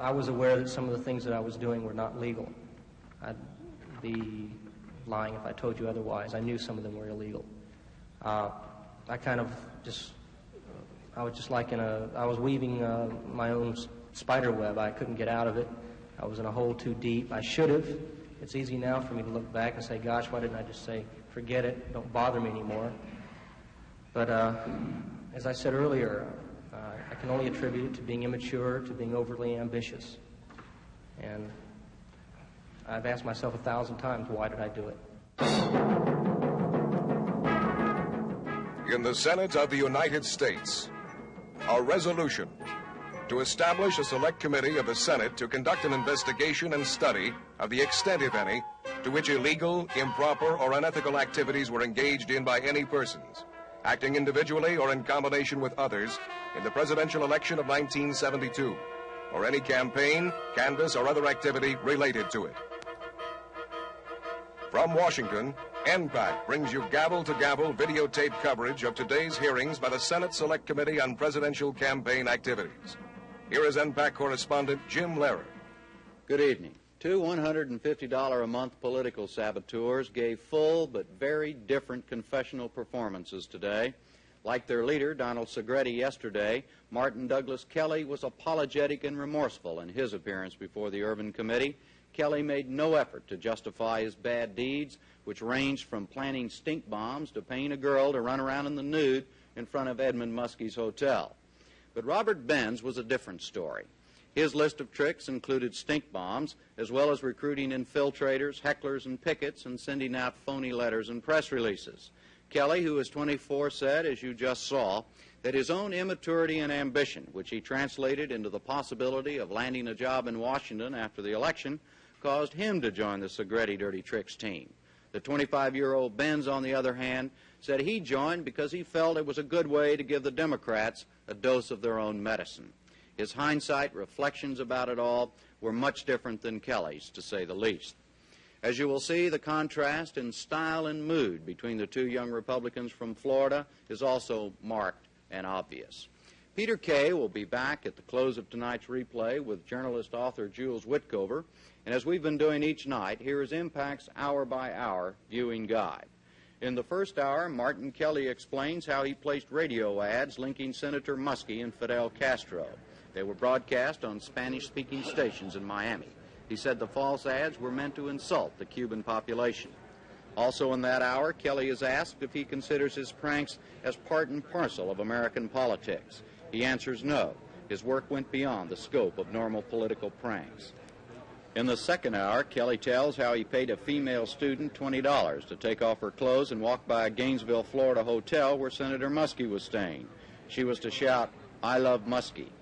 I was aware that some of the things that I was doing were not legal. I'd be lying if I told you otherwise. I knew some of them were illegal. I kind of just, I was just like I was weaving my own spider web. I couldn't get out of it. I was in a hole too deep. I should have. It's easy now for me to look back and say, gosh, why didn't I just say, forget it, don't bother me anymore. But as I said earlier, I can only attribute it to being immature, to being overly ambitious. And I've asked myself 1,000 times, why did I do it? In the Senate of the United States, a resolution to establish a select committee of the Senate to conduct an investigation and study of the extent, if any, to which illegal, improper, or unethical activities were engaged in by any persons, acting individually or in combination with others, in the presidential election of 1972, or any campaign, canvass, or other activity related to it. From Washington, NPAC brings you gavel-to-gavel videotape coverage of today's hearings by the Senate Select Committee on Presidential Campaign Activities. Here is NPAC correspondent Jim Lehrer. Good evening. Two $150 a month political saboteurs gave full but very different confessional performances today. Like their leader, Donald Segretti, yesterday, Martin Douglas Kelly was apologetic and remorseful in his appearance before the Ervin Committee. Kelly made no effort to justify his bad deeds, which ranged from planting stink bombs to paying a girl to run around in the nude in front of Edmund Muskie's hotel. But Robert Benz was a different story. His list of tricks included stink bombs, as well as recruiting infiltrators, hecklers, and pickets, and sending out phony letters and press releases. Kelly, who is 24, said, as you just saw, that his own immaturity and ambition, which he translated into the possibility of landing a job in Washington after the election, caused him to join the Segretti Dirty Tricks team. The 25-year-old Benz, on the other hand, said he joined because he felt it was a good way to give the Democrats a dose of their own medicine. His hindsight reflections about it all were much different than Kelly's, to say the least. As you will see, the contrast in style and mood between the two young Republicans from Florida is also marked and obvious. Peter Kay will be back at the close of tonight's replay with journalist-author Jules Witkover, and as we've been doing each night, here is Impact's hour-by-hour viewing guide. In the first hour, Martin Kelly explains how he placed radio ads linking Senator Muskie and Fidel Castro. They were broadcast on Spanish-speaking stations in Miami. He said the false ads were meant to insult the Cuban population. Also in that hour, Kelly is asked if he considers his pranks as part and parcel of American politics. He answers no. His work went beyond the scope of normal political pranks. In the second hour, Kelly tells how he paid a female student $20 to take off her clothes and walk by a Gainesville, Florida hotel where Senator Muskie was staying. She was to shout, "I love Muskie."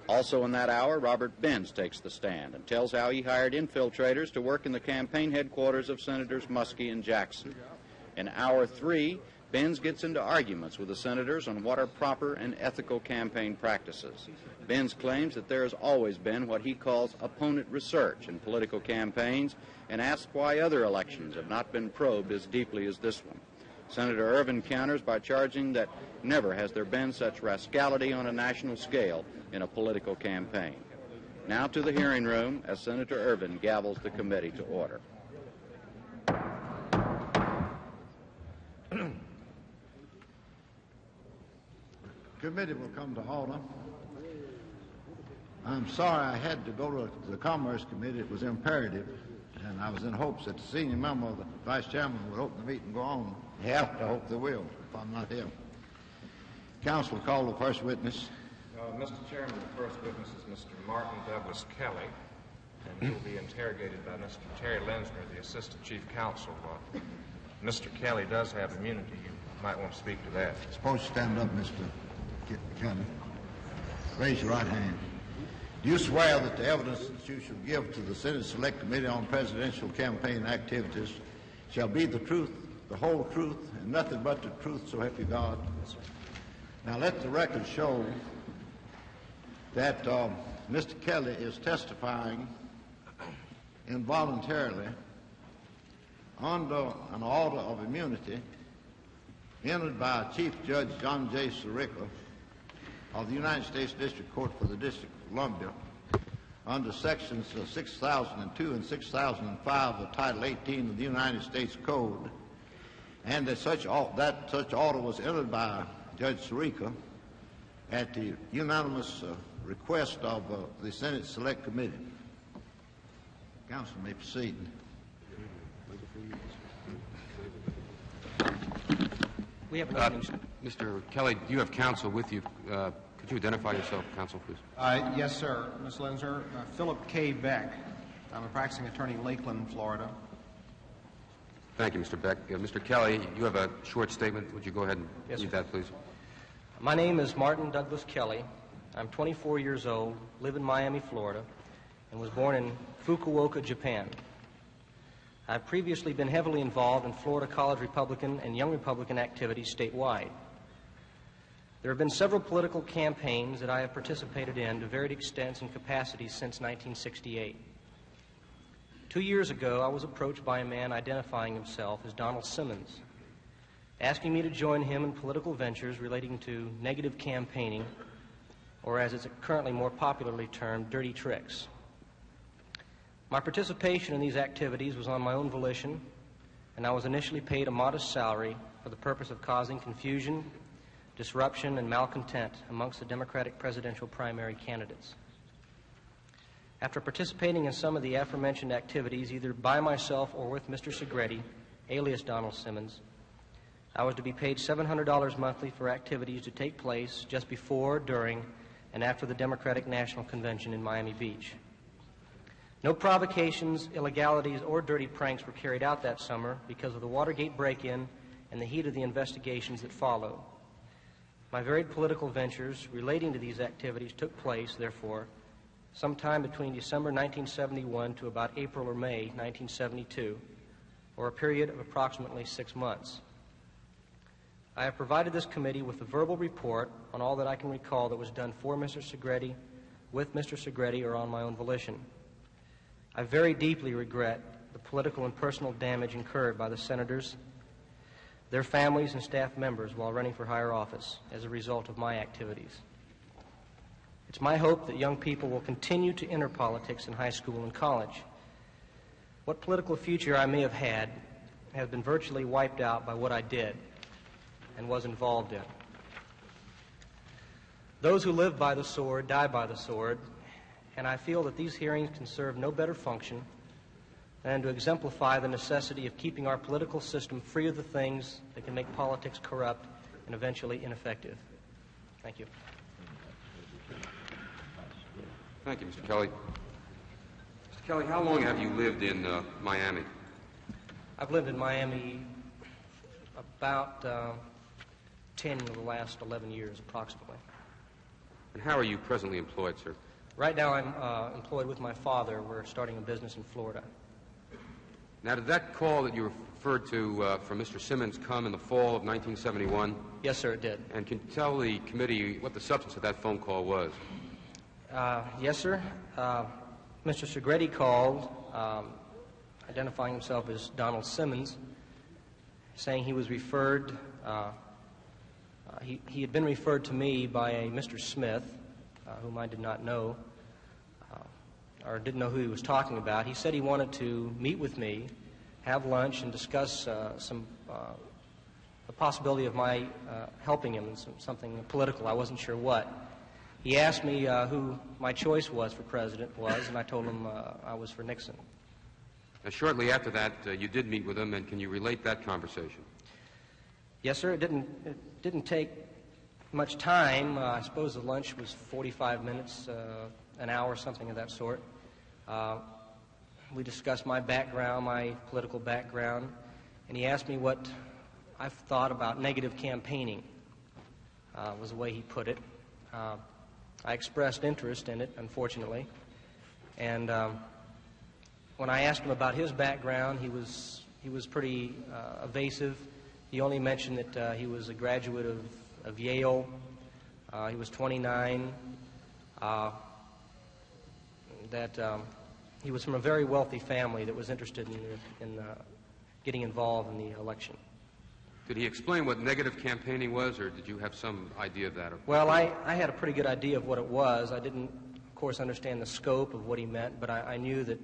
Also in that hour, Robert Benz takes the stand and tells how he hired infiltrators to work in the campaign headquarters of Senators Muskie and Jackson. In hour 3, Benz gets into arguments with the senators on what are proper and ethical campaign practices. Benz claims that there has always been what he calls opponent research in political campaigns and asks why other elections have not been probed as deeply as this one. Senator Ervin counters by charging that never has there been such rascality on a national scale in a political campaign. Now to the hearing room as Senator Ervin gavels the committee to order. Committee will come to order. I'm sorry I had to go to the Commerce Committee. It was imperative, and I was in hopes that the senior member of the Vice Chairman would open the meeting and go on. I hope they will, if I'm not here. Counsel will call the first witness. Mr. Chairman, the first witness is Mr. Martin Douglas Kelly, and he will be interrogated by Mr. Terry Lensner, the Assistant Chief Counsel. Mr. Kelly does have immunity. You might want to speak to that. Suppose you stand up, Mr. Kelly. Raise your right hand. Do you swear that the evidence that you shall give to the Senate Select Committee on Presidential Campaign Activities shall be the truth, the whole truth, and nothing but the truth, so help you God? Yes, sir. Now let the record show that Mr. Kelly is testifying involuntarily under an order of immunity entered by Chief Judge John J. Sirica of the United States District Court for the District of Columbia under sections 6002 and 6005 of Title 18 of the United States Code, and that such order was entered by Judge Sirica at the unanimous request of the Senate Select Committee. Counsel may proceed. We have Mr. Kelly, do you have counsel with you? Could you identify yourself, counsel, please? Yes, sir. Ms. Linzer, Philip K. Beck. I'm a practicing attorney in Lakeland, Florida. Thank you, Mr. Beck. Mr. Kelly, you have a short statement. Would you go ahead and read that, please? My name is Martin Douglas Kelly. I'm 24 years old, live in Miami, Florida, and was born in Fukuoka, Japan. I've previously been heavily involved in Florida college Republican and Young Republican activities statewide. There have been several political campaigns that I have participated in to varied extents and capacities since 1968. 2 years ago, I was approached by a man identifying himself as Donald Simmons, asking me to join him in political ventures relating to negative campaigning, or as it's currently more popularly termed, dirty tricks. My participation in these activities was on my own volition, and I was initially paid a modest salary for the purpose of causing confusion, disruption, and malcontent amongst the Democratic presidential primary candidates. After participating in some of the aforementioned activities, either by myself or with Mr. Segretti, alias Donald Simmons, I was to be paid $700 monthly for activities to take place just before, during, and after the Democratic National Convention in Miami Beach. No provocations, illegalities, or dirty pranks were carried out that summer because of the Watergate break-in and the heat of the investigations that followed. My varied political ventures relating to these activities took place, therefore, sometime between December 1971 to about April or May 1972, or a period of approximately 6 months. I have provided this committee with a verbal report on all that I can recall that was done for Mr. Segretti, with Mr. Segretti, or on my own volition. I very deeply regret the political and personal damage incurred by the senators, their families, and staff members while running for higher office as a result of my activities. It's my hope that young people will continue to enter politics in high school and college. What political future I may have had has been virtually wiped out by what I did and was involved in. Those who live by the sword die by the sword, and I feel that these hearings can serve no better function than to exemplify the necessity of keeping our political system free of the things that can make politics corrupt and eventually ineffective. Thank you. Thank you, Mr. Kelly. Mr. Kelly, how long have you lived in Miami? I've lived in Miami about 10 of the last 11 years, approximately. And how are you presently employed, sir? Right now I'm employed with my father. We're starting a business in Florida. Now, did that call that you referred to from Mr. Simmons come in the fall of 1971? Yes, sir, it did. And can you tell the committee what the substance of that phone call was? Yes, sir. Mr. Segretti called, identifying himself as Donald Simmons, saying he was referred, he had been referred to me by a Mr. Smith, whom I did not know, or didn't know who he was talking about. He said he wanted to meet with me, have lunch, and discuss the possibility of my helping him in something political. I wasn't sure what. He asked me who my choice was for president was, and I told him I was for Nixon. Now, shortly after that, you did meet with him, and can you relate that conversation? Yes, sir. It didn't take much time. I suppose the lunch was 45 minutes, an hour, something of that sort. We discussed my background, my political background, and he asked me what I thought about negative campaigning, was the way he put it. I expressed interest in it, unfortunately, and when I asked him about his background, he was pretty evasive. He only mentioned that he was a graduate of Yale. He was 29. That he was from a very wealthy family that was interested in getting involved in the election. Did he explain what negative campaigning was, or did you have some idea of that? Well, I had a pretty good idea of what it was. I didn't course, understand the scope of what he meant, but I knew that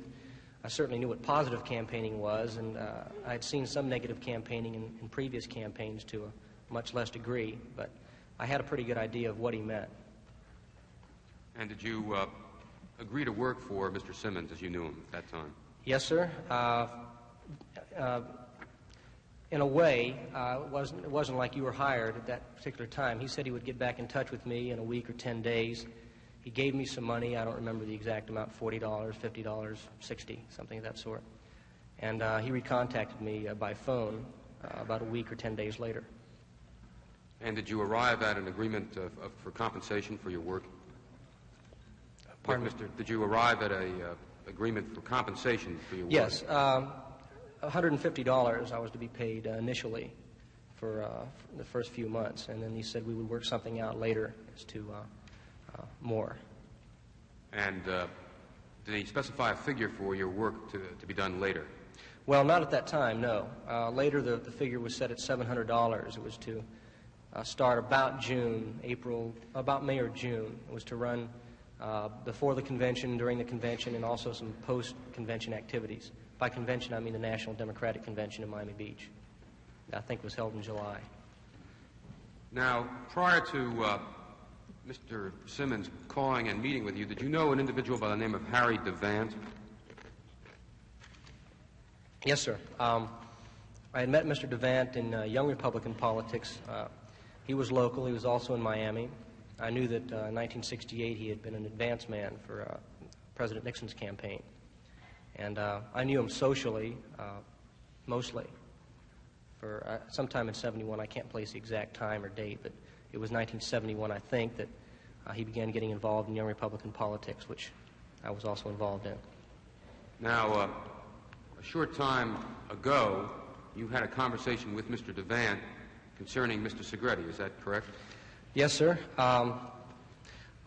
I certainly knew what positive campaigning was, and I had seen some negative campaigning in previous campaigns to a much less degree, but I had a pretty good idea of what he meant. And did you agree to work for Mr. Simmons as you knew him at that time? Yes, sir. In a way, it wasn't like you were hired at that particular time. He said he would get back in touch with me in a week or 10 days. He gave me some money. I don't remember the exact amount, $40, $50, $60, something of that sort. And he recontacted me by phone about a week or 10 days later. And did you arrive at an agreement for compensation for your work? Pardon me? Did you arrive at an agreement for compensation for your work? Yes. $150 I was to be paid initially for the first few months, and then he said we would work something out later as to more. And did he specify a figure for your work to be done later? Well, not at that time, no. Later the figure was set at $700. It was to start about about May or June. It was to run before the convention, during the convention, and also some post-convention activities. By convention, I mean the National Democratic Convention in Miami Beach. I think it was held in July. Now, prior to Mr. Simmons calling and meeting with you, did you know an individual by the name of Harry DeVant? Yes, sir. I had met Mr. DeVant in young Republican politics. He was local. He was also in Miami. I knew that in 1968 he had been an advance man for President Nixon's campaign. And I knew him socially, mostly. For sometime in 71, I can't place the exact time or date, but it was 1971, I think, that he began getting involved in young Republican politics, which I was also involved in. Now, a short time ago, you had a conversation with Mr. DeVant concerning Mr. Segretti. Is that correct? Yes, sir.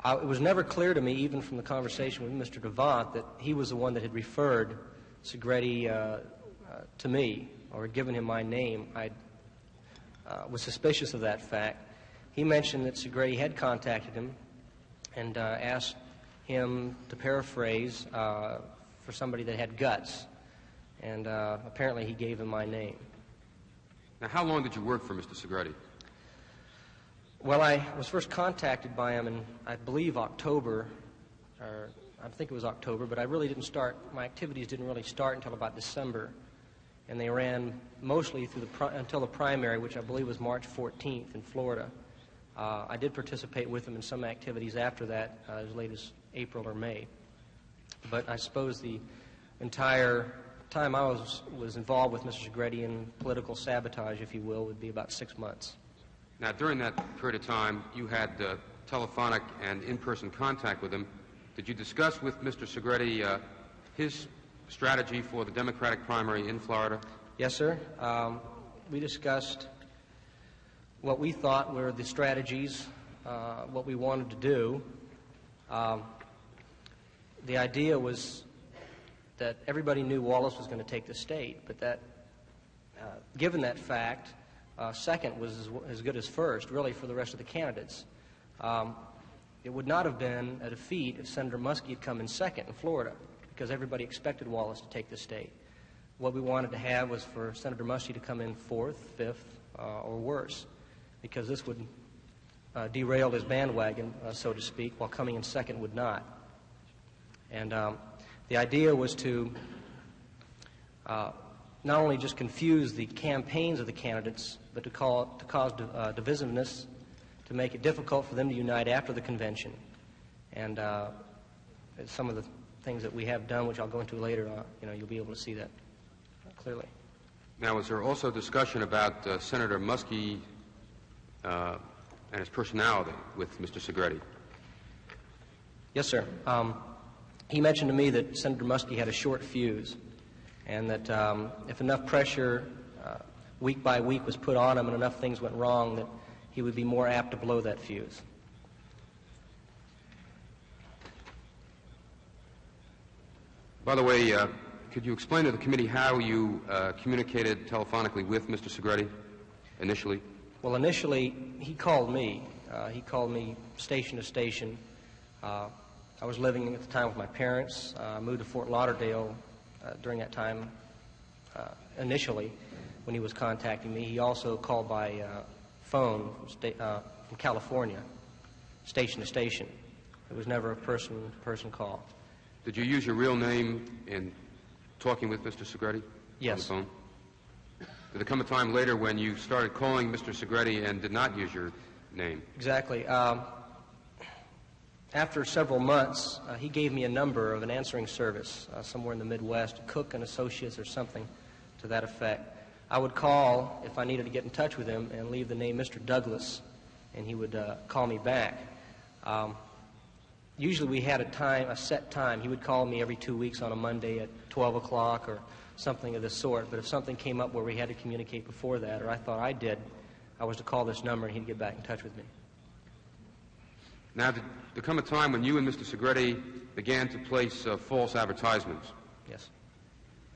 It was never clear to me, even from the conversation with Mr. DeVant, that he was the one that had referred Segretti to me or had given him my name. I was suspicious of that fact. He mentioned that Segretti had contacted him and asked him to paraphrase for somebody that had guts, and apparently he gave him my name. Now, how long did you work for Mr. Segretti? Well, I was first contacted by him in, I believe, October, or I think it was October, but I really didn't start, my activities didn't really start until about December, and they ran mostly through until the primary, which I believe was March 14th in Florida. I did participate with him in some activities after that, as late as April or May. But I suppose the entire time I was involved with Mr. Segretti in political sabotage, if you will, would be about 6 months. Now, during that period of time, you had telephonic and in-person contact with him. Did you discuss with Mr. Segretti his strategy for the Democratic primary in Florida? Yes, sir. We discussed what we thought were the strategies, what we wanted to do. The idea was that everybody knew Wallace was going to take the state, but that, given that fact, second was as good as first, really, for the rest of the candidates. It would not have been a defeat if Senator Muskie had come in second in Florida, because everybody expected Wallace to take the state. What we wanted to have was for Senator Muskie to come in fourth, fifth, or worse, because this would derail his bandwagon, so to speak, while coming in second would not. And the idea was to not only just confuse the campaigns of the candidates, but to cause divisiveness, to make it difficult for them to unite after the convention. And some of the things that we have done, which I'll go into later, you'll be able to see that clearly. Now, was there also discussion about Senator Muskie and his personality with Mr. Segretti? Yes, sir. He mentioned to me that Senator Muskie had a short fuse, and that if enough pressure week by week was put on him and enough things went wrong, that he would be more apt to blow that fuse. By the way, could you explain to the committee how you communicated telephonically with Mr. Segretti initially? Well, initially, he called me. He called me station to station. I was living at the time with my parents. I moved to Fort Lauderdale during that time initially when he was contacting me. He also called by phone from California, station to station. It was never a person-to-person call. Did you use your real name in talking with Mr. Segretti? Yes. On the phone? Did there come a time later when you started calling Mr. Segretti and did not use your name? Exactly. After several months, he gave me a number of an answering service somewhere in the Midwest, Cook and Associates or something to that effect. I would call if I needed to get in touch with him and leave the name Mr. Douglas, and he would call me back. Usually we had a set time. He would call me every 2 weeks on a Monday at 12 o'clock or something of this sort. But if something came up where we had to communicate before that, or I thought I did, I was to call this number and he'd get back in touch with me. Now, did there come a time when you and Mr. Segretti began to place false advertisements? Yes.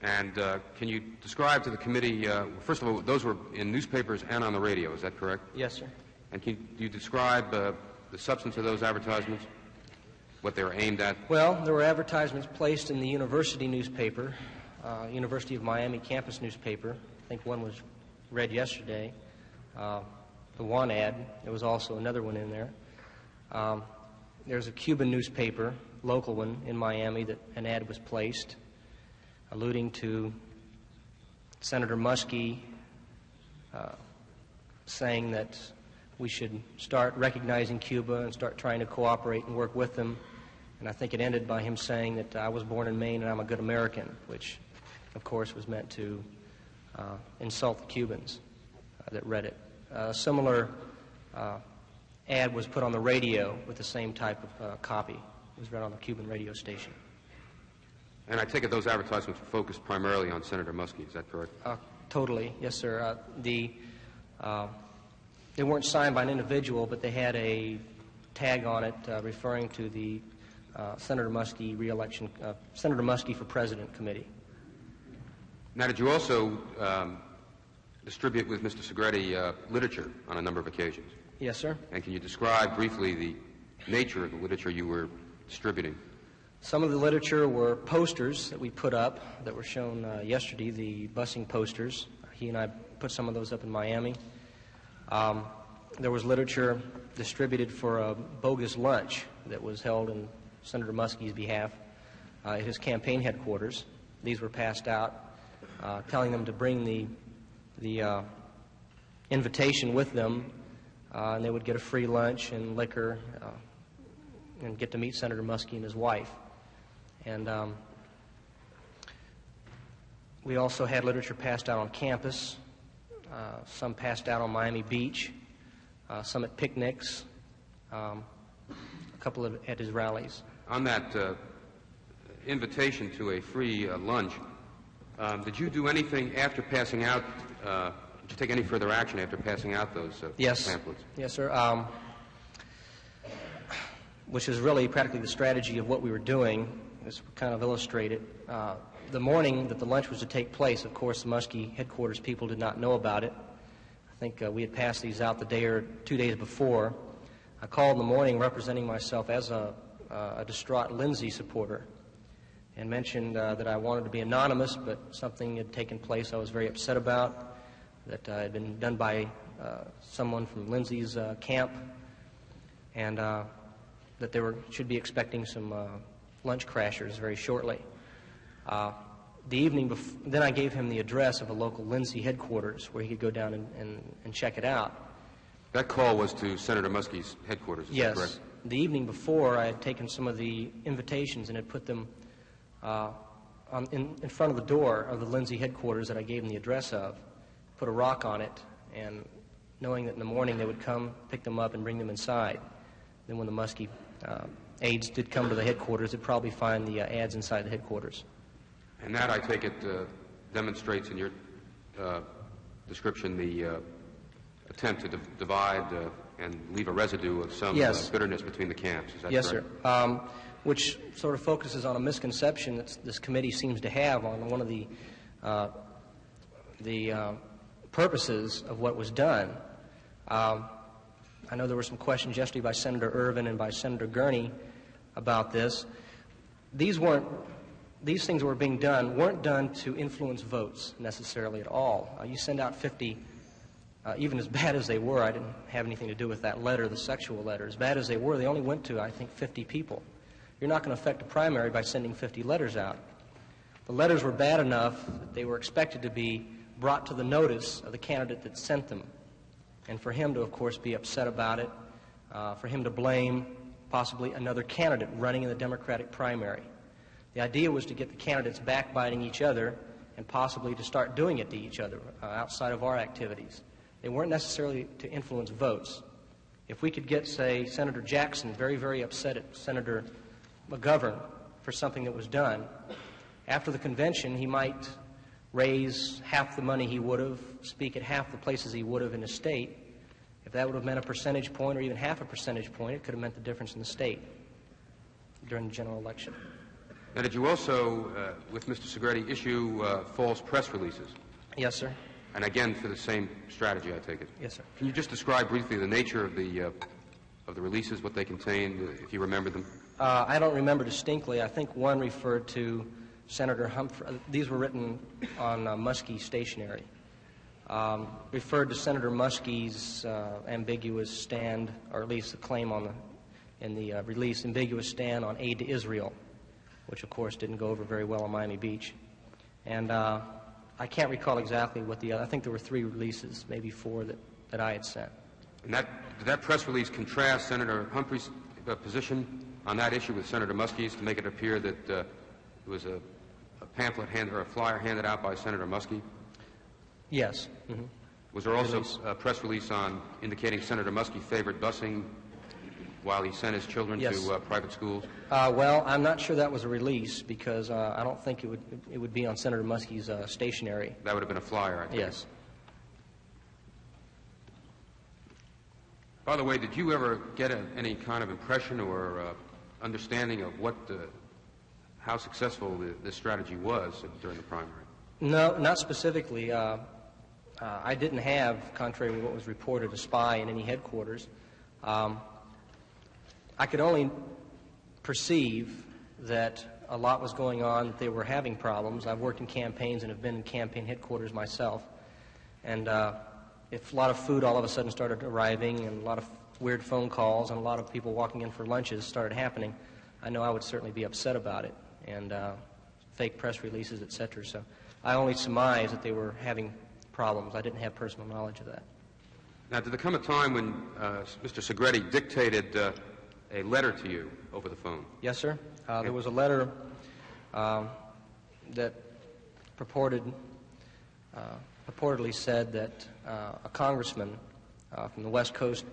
And can you describe to the committee, first of all, those were in newspapers and on the radio, is that correct? Yes, sir. And can you describe the substance of those advertisements, what they were aimed at? Well, there were advertisements placed in the university newspaper, University of Miami campus newspaper. I think one was read yesterday, the one ad. There was also another one in there. There's a Cuban newspaper, local one in Miami, that an ad was placed alluding to Senator Muskie saying that we should start recognizing Cuba and start trying to cooperate and work with them. And I think it ended by him saying that I was born in Maine and I'm a good American, which, of course, was meant to insult the Cubans that read it. A similar ad was put on the radio with the same type of copy. It was read on the Cuban radio station. And I take it those advertisements were focused primarily on Senator Muskie, is that correct? Totally, yes, sir. They weren't signed by an individual, but they had a tag on it referring to the Senator Muskie re-election, Senator Muskie for President Committee. Now, did you also distribute with Mr. Segretti literature on a number of occasions? Yes, sir. And can you describe briefly the nature of the literature you were distributing? Some of the literature were posters that we put up that were shown yesterday, the busing posters. He and I put some of those up in Miami. There was literature distributed for a bogus lunch that was held in Senator Muskie's behalf at his campaign headquarters. These were passed out, telling them to bring the invitation with them, and they would get a free lunch and liquor and get to meet Senator Muskie and his wife. And we also had literature passed out on campus, some passed out on Miami Beach, some at picnics, a couple at his rallies. On that invitation to a free lunch, did you do anything after passing out? Did you take any further action after passing out those pamphlets? Yes, sir. Which is really practically the strategy of what we were doing, as kind of illustrated. The morning that the lunch was to take place, of course, the Muskie headquarters people did not know about it. I think we had passed these out the day or 2 days before. I called in the morning representing myself as a distraught Lindsay supporter and mentioned that I wanted to be anonymous, but something had taken place I was very upset about, that had been done by someone from Lindsay's camp, and that they should be expecting some lunch crashers very shortly. The evening then I gave him the address of a local Lindsay headquarters where he could go down and check it out. That call was to Senator Muskie's headquarters, is that correct? Yes. The evening before, I had taken some of the invitations and had put them in front of the door of the Lindsay headquarters that I gave him the address of, put a rock on it, and knowing that in the morning they would come, pick them up, and bring them inside. Then when the Muskie aides did come to the headquarters, they'd probably find the ads inside the headquarters. And that, I take it, demonstrates in your description the attempt to divide and leave a residue of some bitterness between the camps. Is that yes, correct? Sir. Which sort of focuses on a misconception that this committee seems to have on one of the purposes of what was done. I know there were some questions yesterday by Senator Ervin and by Senator Gurney about this. These things that were being done weren't done to influence votes necessarily at all. You send out 50, even as bad as they were, I didn't have anything to do with that letter, the sexual letter. As bad as they were, they only went to, I think, 50 people. You're not going to affect a primary by sending 50 letters out. The letters were bad enough that they were expected to be brought to the notice of the candidate that sent them, and for him to, of course, be upset about it, for him to blame possibly another candidate running in the Democratic primary. The idea was to get the candidates backbiting each other and possibly to start doing it to each other outside of our activities. They weren't necessarily to influence votes. If we could get, say, Senator Jackson very, very upset at Senator McGovern for something that was done, after the convention he might raise half the money he would have, speak at half the places he would have in his state. If that would have meant a percentage point or even half a percentage point, it could have meant the difference in the state during the general election. Now, did you also, with Mr. Segretti, issue false press releases? Yes, sir. And again, for the same strategy, I take it? Yes, sir. Can you just describe briefly the nature of the releases, what they contained, if you remember them? I don't remember distinctly. I think one referred to Senator Humphrey. These were written on Muskie's stationery. Referred to Senator Muskie's ambiguous stand, or at least the claim in the release, ambiguous stand on aid to Israel, which of course didn't go over very well on Miami Beach. And I can't recall exactly what I think there were 3 releases, maybe 4 that I had sent. And did that press release contrast Senator Humphrey's position on that issue with Senator Muskie's to make it appear that it was a pamphlet or a flyer handed out by Senator Muskie? Yes. Mm-hmm. Was there also a press release indicating Senator Muskie favored busing while he sent his children to private schools? Well, I'm not sure that was a release because I don't think it would be on Senator Muskie's stationery. That would have been a flyer, I think. Yes. By the way, did you ever get any kind of impression or understanding of how successful this strategy was during the primary? No, not specifically. I didn't have, contrary to what was reported, a spy in any headquarters. I could only perceive that a lot was going on, that they were having problems. I've worked in campaigns and have been in campaign headquarters myself. And if a lot of food all of a sudden started arriving and a lot of weird phone calls and a lot of people walking in for lunches started happening, I know I would certainly be upset about it, and fake press releases, etc. So I only surmise that they were having problems. I didn't have personal knowledge of that. Now, did there come a time when Mr. Segretti dictated a letter to you over the phone? Yes, sir. There was a letter that purportedly said that a congressman from the west coast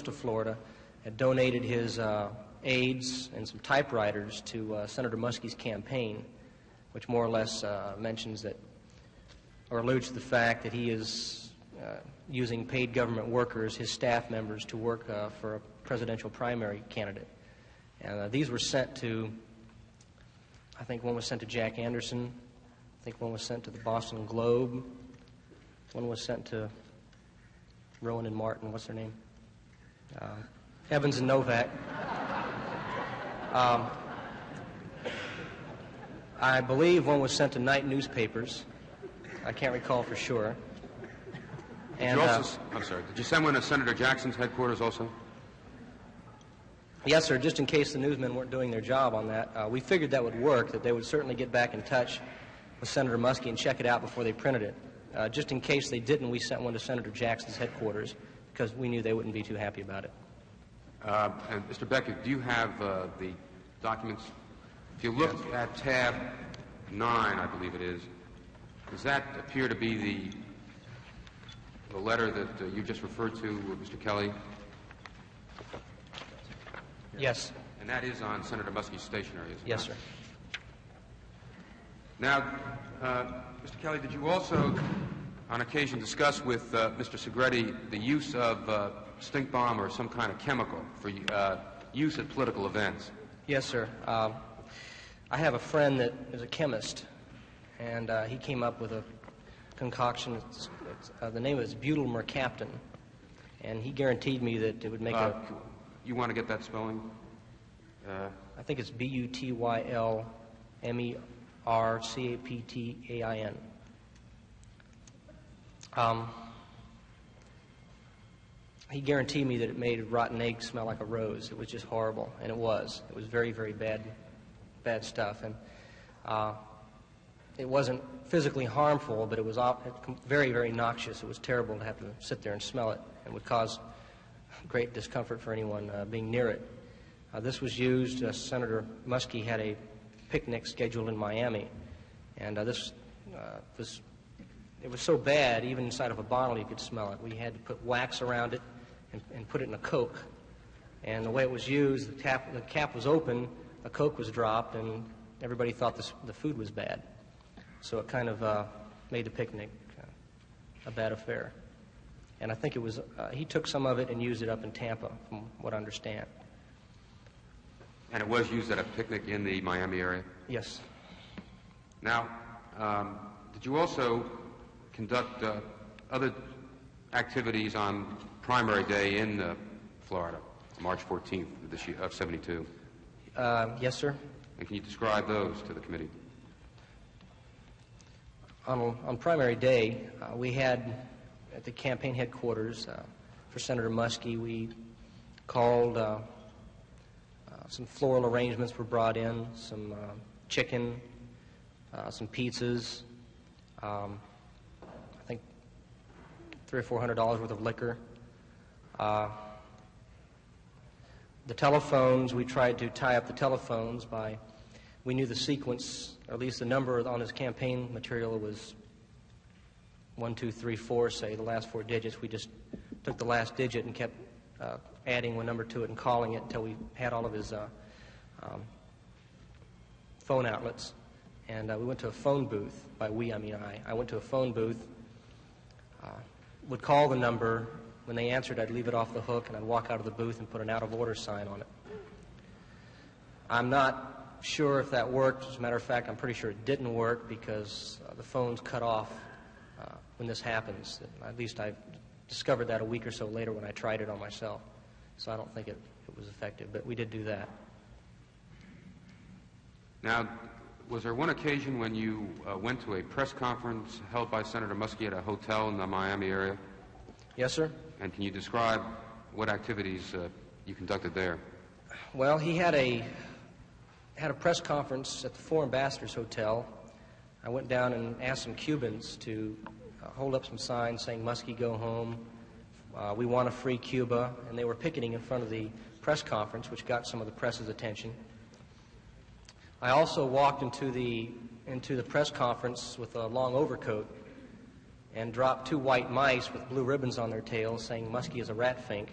of Florida had donated his aids and some typewriters to Senator Muskie's campaign, which more or less mentions that, or alludes to the fact that he is using paid government workers, his staff members, to work for a presidential primary candidate. And these were sent to, I think one was sent to Jack Anderson, I think one was sent to the Boston Globe, one was sent to Rowan and Martin, what's their name? Evans and Novak. I believe one was sent to night newspapers. I can't recall for sure. And, I'm sorry, did you send one to Senator Jackson's headquarters also? Yes, sir, just in case the newsmen weren't doing their job on that. We figured that would work, that they would certainly get back in touch with Senator Muskie and check it out before they printed it. Just in case they didn't, we sent one to Senator Jackson's headquarters because we knew they wouldn't be too happy about it. And Mr. Beckett, do you have the documents? If you look at tab 9, I believe it is, does that appear to be the letter that you just referred to, Mr. Kelly? Yes. And that is on Senator Muskie's stationery, isn't it? Yes, sir. Now, Mr. Kelly, did you also, on occasion, discuss with Mr. Segretti the use of stink bomb or some kind of chemical for use at political events? Yes, sir. I have a friend that is a chemist, and he came up with a concoction. The name is butyl mercaptan, and he guaranteed me that it would make You want to get that spelling? I think it's Butlmercaptain. He guaranteed me that it made rotten eggs smell like a rose. It was just horrible, and it was. It was very, very bad stuff. And it wasn't physically harmful, but it was very, very noxious. It was terrible to have to sit there and smell it, and would cause great discomfort for anyone being near it. This was used. Senator Muskie had a picnic scheduled in Miami, and it was so bad, even inside of a bottle you could smell it. We had to put wax around it and put it in a Coke. And the way it was used, the cap was open, a Coke was dropped, and everybody thought the food was bad. So it kind of made the picnic a bad affair. And I think it was, he took some of it and used it up in Tampa, from what I understand. And it was used at a picnic in the Miami area? Yes. Now, did you also conduct other activities on primary day in Florida, March 14th of 72? Yes, sir. And can you describe those to the committee? On primary day, we had at the campaign headquarters for Senator Muskie, we called, some floral arrangements were brought in, some chicken, some pizzas, I think $300 or $400 worth of liquor. The telephones, we tried to tie up the telephones by, we knew the sequence, or at least the number on his campaign material was 1, 2, 3, 4, say, the last 4 digits. We just took the last digit and kept adding one number to it and calling it until we had all of his phone outlets. And we went to a phone booth. By we, I mean I went to a phone booth, would call the number. When they answered, I'd leave it off the hook, and I'd walk out of the booth and put an out-of-order sign on it. I'm not sure if that worked. As a matter of fact, I'm pretty sure it didn't work because the phones cut off when this happens. At least I discovered that a week or so later when I tried it on myself. So I don't think it was effective, but we did do that. Now, was there one occasion when you went to a press conference held by Senator Muskie at a hotel in the Miami area? Yes, sir. And can you describe what activities you conducted there? Well, he had a press conference at the Four Ambassadors Hotel. I went down and asked some Cubans to hold up some signs saying, "Muskie, go home. We want a free Cuba." And they were picketing in front of the press conference, which got some of the press's attention. I also walked into the press conference with a long overcoat and dropped 2 white mice with blue ribbons on their tails saying, "Muskie is a rat fink."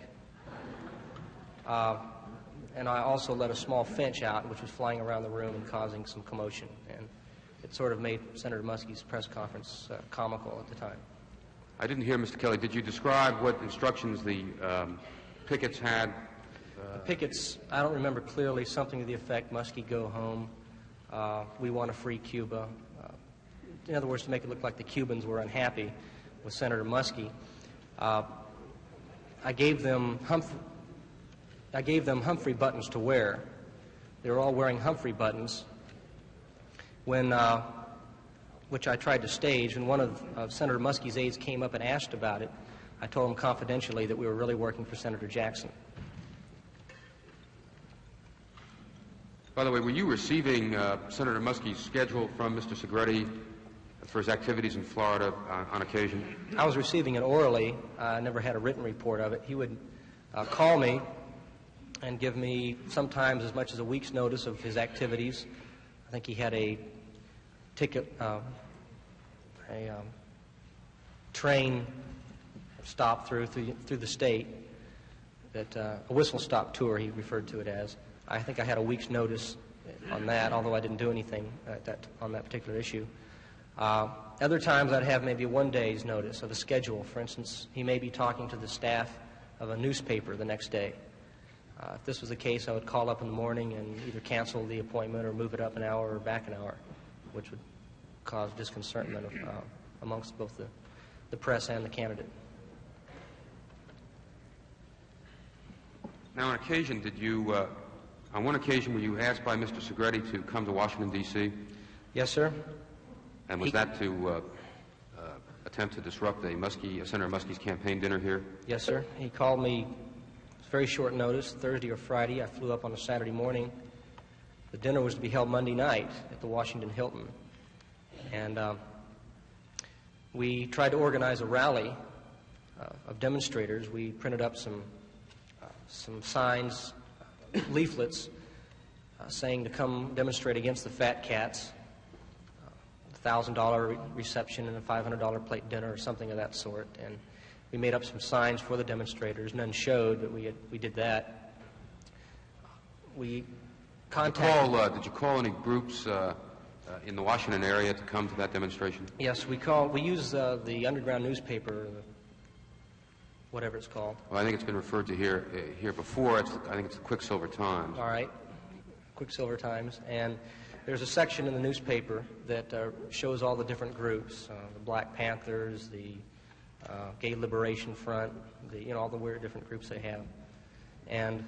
And I also let a small finch out, which was flying around the room and causing some commotion. And it sort of made Senator Muskie's press conference comical at the time. I didn't hear, Mr. Kelly. Did you describe what instructions the pickets had? The pickets, I don't remember clearly, something to the effect, "Muskie, go home. We want a free Cuba." In other words, to make it look like the Cubans were unhappy with Senator Muskie. I gave them Humphrey buttons to wear. They were all wearing Humphrey buttons, which I tried to stage. When one of Senator Muskie's aides came up and asked about it, I told him confidentially that we were really working for Senator Jackson. By the way, were you receiving Senator Muskie's schedule from Mr. Segretti for his activities in Florida on occasion? I was receiving it orally. I never had a written report of it. He would call me and give me sometimes as much as a week's notice of his activities. I think he had a ticket, train stop through the state, that a whistle-stop tour he referred to it as. I think I had a week's notice on that, although I didn't do anything on that particular issue. Other times I'd have maybe 1 day's notice of a schedule. For instance, he may be talking to the staff of a newspaper the next day. If this was the case, I would call up in the morning and either cancel the appointment or move it up an hour or back an hour, which would cause disconcertment amongst both the press and the candidate. Now, on occasion, did you On one occasion, were you asked by Mr. Segretti to come to Washington, D.C.? Yes, sir. And was that to attempt to disrupt Senator Muskie's campaign dinner here? Yes, sir. He called me very short notice, Thursday or Friday. I flew up on a Saturday morning. The dinner was to be held Monday night at the Washington Hilton. And we tried to organize a rally of demonstrators. We printed up some signs, leaflets, saying to come demonstrate against the fat cats, $1,000 reception and a $500 plate dinner or something of that sort. And we made up some signs for the demonstrators. None showed, but we did that. We contacted... Did you call any groups in the Washington area to come to that demonstration? Yes, we use the underground newspaper, whatever it's called. Well, I think it's been referred to here before. I think it's the Quicksilver Times. All right, Quicksilver Times. And there's a section in the newspaper that shows all the different groups, the Black Panthers, the Gay Liberation Front, all the weird different groups they have. And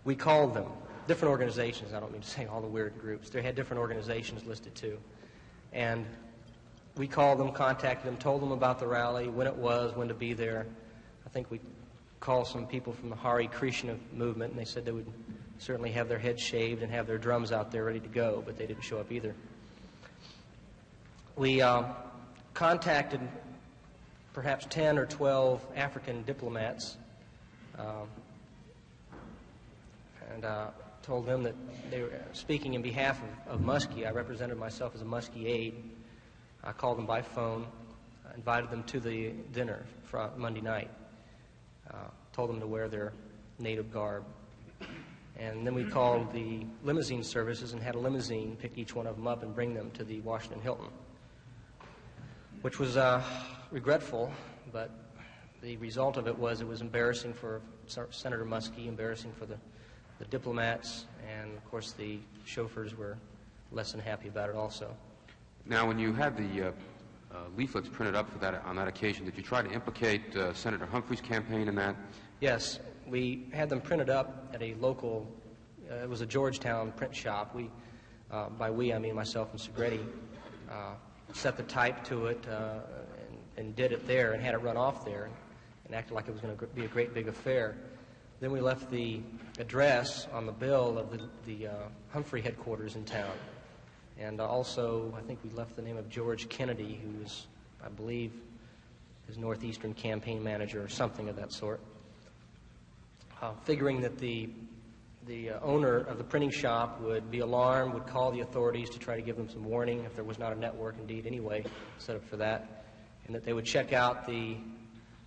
we called them, different organizations. I don't mean to say all the weird groups. They had different organizations listed too. And we called them, contacted them, told them about the rally, when it was, when to be there. I think we called some people from the Hare Krishna movement, and they said they would certainly have their heads shaved and have their drums out there ready to go, but they didn't show up either. We contacted perhaps 10 or 12 African diplomats and told them that they were speaking in behalf of Muskie. I represented myself as a Muskie aide. I called them by phone, invited them to the dinner for Monday night, told them to wear their native garb. And then we called the limousine services and had a limousine pick each one of them up and bring them to the Washington Hilton, which was regretful, but the result of it was embarrassing for Senator Muskie, embarrassing for the diplomats, and of course the chauffeurs were less than happy about it also. Now, when you had the leaflets printed up for that on that occasion, did you try to implicate Senator Humphrey's campaign in that? Yes, we had them printed up at a local, it was a Georgetown print shop. We, by we I mean myself and Segretti, set the type to it and did it there and had it run off there and acted like it was going to be a great big affair. Then we left the address on the bill of the Humphrey headquarters in town. And also, I think we left the name of George Kennedy, who was, I believe, his Northeastern campaign manager or something of that sort. Figuring that the owner of the printing shop would be alarmed, would call the authorities to try to give them some warning if there was not a network indeed anyway set up for that, and that they would check out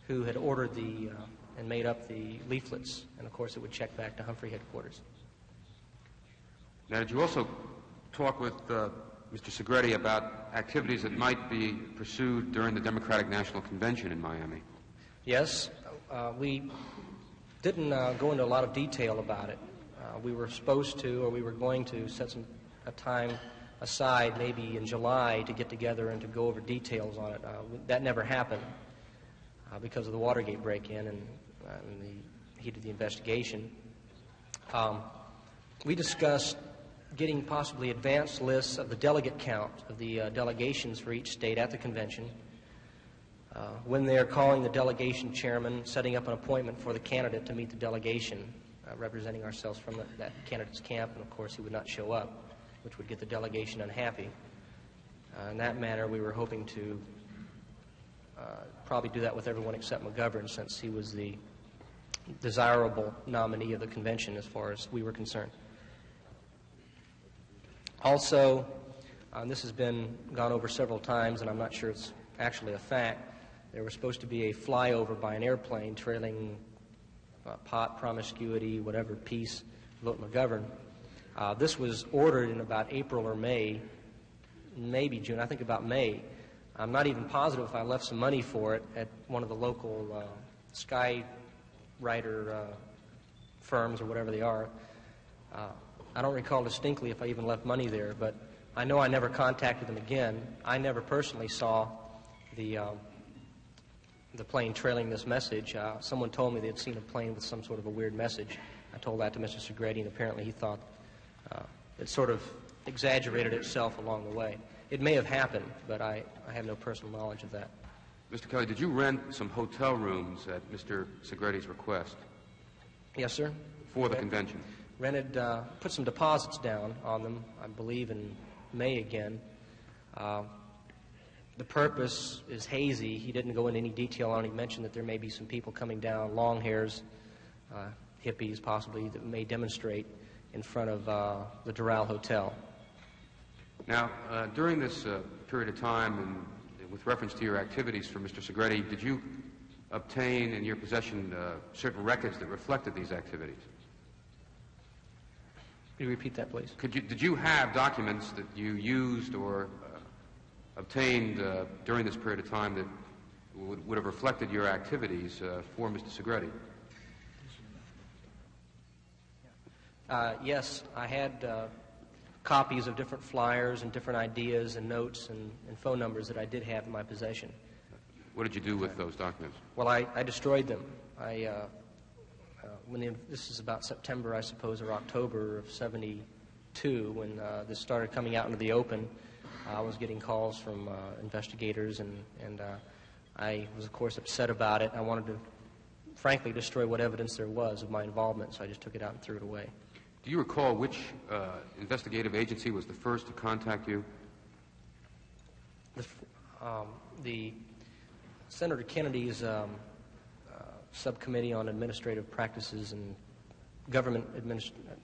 who had ordered and made up the leaflets, and of course it would check back to Humphrey headquarters. Now, did you also talk with Mr. Segretti about activities that might be pursued during the Democratic National Convention in Miami? Yes, we didn't go into a lot of detail about it. We were supposed to, or we were going to, set a time aside maybe in July to get together and to go over details on it. That never happened because of the Watergate break-in and the heat of the investigation. We discussed getting possibly advanced lists of the delegate count of the delegations for each state at the convention. When they're calling the delegation chairman, setting up an appointment for the candidate to meet the delegation, representing ourselves from that candidate's camp, and of course he would not show up, which would get the delegation unhappy. In that manner, we were hoping to probably do that with everyone except McGovern, since he was the desirable nominee of the convention as far as we were concerned. Also, this has been gone over several times, and I'm not sure it's actually a fact. There was supposed to be a flyover by an airplane trailing pot, promiscuity, whatever, peace, vote McGovern. This was ordered in about April or May, maybe June, I think about May. I'm not even positive if I left some money for it at one of the local skywriter firms or whatever they are. I don't recall distinctly if I even left money there, but I know I never contacted them again. I never personally saw the plane trailing this message. Someone told me they'd seen a plane with some sort of a weird message. I told that to Mr. Segretti, and apparently he thought It sort of exaggerated itself along the way. It may have happened, but I have no personal knowledge of that. Mr. Kelly, did you rent some hotel rooms at Mr. Segretti's request Yes, sir. for the convention? Rented, put some deposits down on them, I believe in May again. The purpose is hazy. He didn't go into any detail on it. He mentioned that there may be some people coming down, long hairs, hippies possibly, that may demonstrate in front of the Doral Hotel. Now, during this period of time, and with reference to your activities for Mr. Segretti, did you obtain in your possession certain records that reflected these activities? Could you repeat that, please? Did you have documents that you used or obtained during this period of time that would have reflected your activities for Mr. Segretti? Yes, I had copies of different flyers and different ideas and notes and phone numbers that I did have in my possession. What did you do with those documents? Well, I destroyed them. This is about September, I suppose, or October of '72, when this started coming out into the open. I was getting calls from investigators, and I was, of course, upset about it. I wanted to, frankly, destroy what evidence there was of my involvement, so I just took it out and threw it away. Do you recall which investigative agency was the first to contact you? The Senator Kennedy's subcommittee on administrative practices and government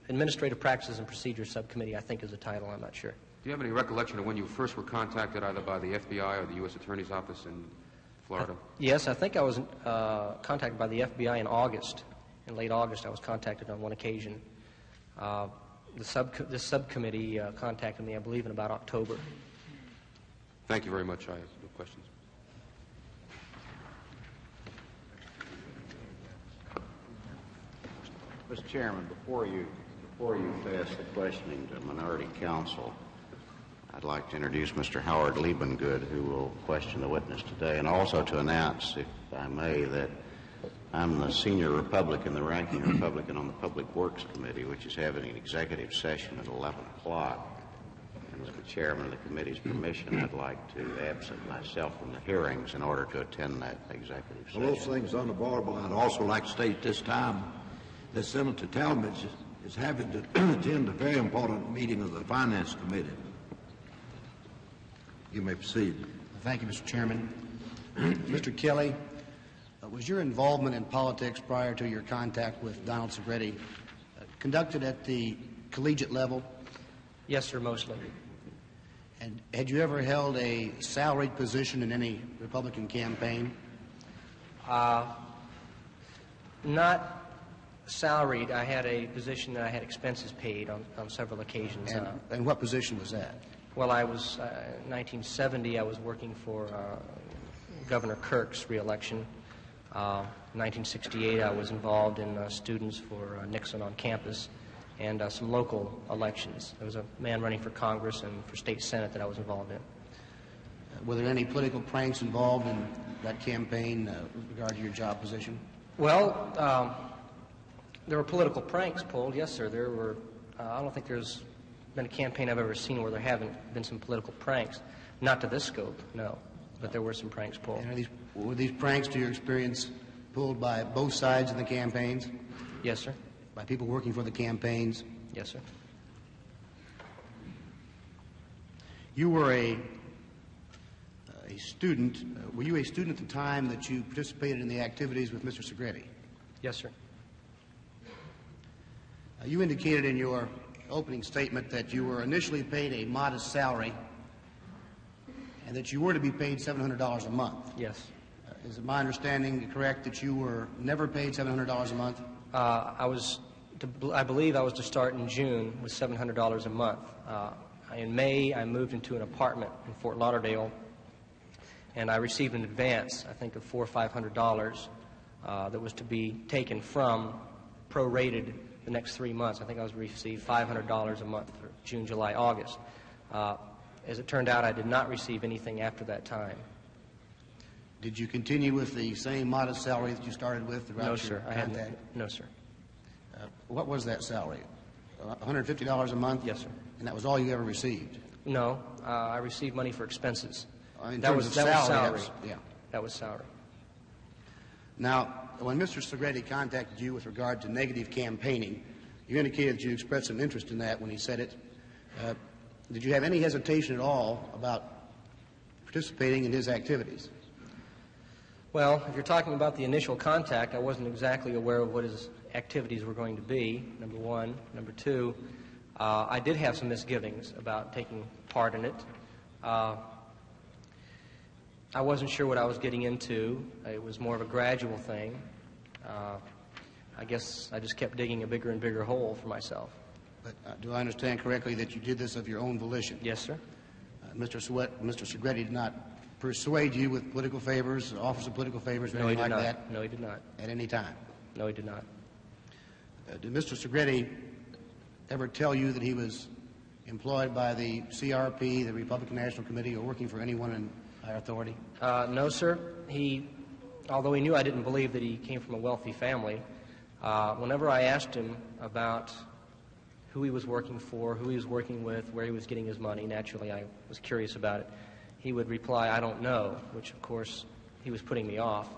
administrative practices and procedures subcommittee, I think, is the title. I'm not sure. Do you have any recollection of when you first were contacted either by the FBI or the U.S. Attorney's Office in Florida? Yes, I think I was contacted by the FBI in August. In late August, I was contacted on one occasion. This subcommittee contacted me, I believe, in about October. Thank you very much. I have no questions. Mr. Chairman, before you pass the questioning to minority counsel, I'd like to introduce Mr. Howard Liebengood, who will question the witness today, and also to announce, if I may, that I'm the senior Republican, the ranking Republican on the Public Works Committee, which is having an executive session at 11 o'clock. And with the chairman of the committee's permission, I'd like to absent myself from the hearings in order to attend that executive session. Well, those things on the board, but I'd also like to state this time that Senator Talmadge is having to attend a very important meeting of the Finance Committee. You may proceed. Thank you, Mr. Chairman. Mr. Kelly, was your involvement in politics prior to your contact with Donald Segretti conducted at the collegiate level? Yes, sir, mostly. And had you ever held a salaried position in any Republican campaign? Not salaried. I had a position that I had expenses paid on several occasions. And what position was that? Well, I was, in 1970, I was working for Governor Kirk's reelection. In 1968, I was involved in students for Nixon on campus and some local elections. There was a man running for Congress and for state Senate that I was involved in. Were there any political pranks involved in that campaign with regard to your job position? Well, there were political pranks pulled, yes, sir. There were, I don't think there's been a campaign I've ever seen where there haven't been some political pranks. Not to this scope, no, but there were some pranks pulled. And were these pranks, to your experience, pulled by both sides in the campaigns? Yes, sir. By people working for the campaigns? Yes, sir. You were a student. Were you a student at the time that you participated in the activities with Mr. Segretti? Yes, sir. You indicated in your opening statement that you were initially paid a modest salary and that you were to be paid $700 a month. Yes. Is it my understanding correct that you were never paid $700 a month? I believe I was to start in June with $700 a month. In May, I moved into an apartment in Fort Lauderdale, and I received an advance, I think, of $400 or $500 that was to be taken from, prorated, the next 3 months. I think I was to receive $500 a month for June, July, August. As it turned out, I did not receive anything after that time. Did you continue with the same modest salary that you started with throughout No, your sir. contact? No, sir. What was that salary? $150 a month? Yes, sir. And that was all you ever received? No, I received money for expenses. In That terms was of salary. yeah. That was salary. Now, when Mr. Segretti contacted you with regard to negative campaigning, you indicated that you expressed some interest in that when he said it. Did you have any hesitation at all about participating in his activities? Well, if you're talking about the initial contact, I wasn't exactly aware of what his activities were going to be, number one. Number two, I did have some misgivings about taking part in it. I wasn't sure what I was getting into. It was more of a gradual thing. I guess I just kept digging a bigger and bigger hole for myself. But do I understand correctly that you did this of your own volition? Yes, sir. Mr. Segretti did not persuade you with political favors, offers of political favors, or No, he anything did like not. that? No, he did not. At any time? No, he did not. Did Mr. Segretti ever tell you that he was employed by the CRP, the Republican National Committee, or working for anyone in higher authority? No, sir. Although he knew I didn't believe that he came from a wealthy family, whenever I asked him about who he was working for, who he was working with, where he was getting his money, naturally I was curious about it, he would reply, "I don't know," which, of course, he was putting me off.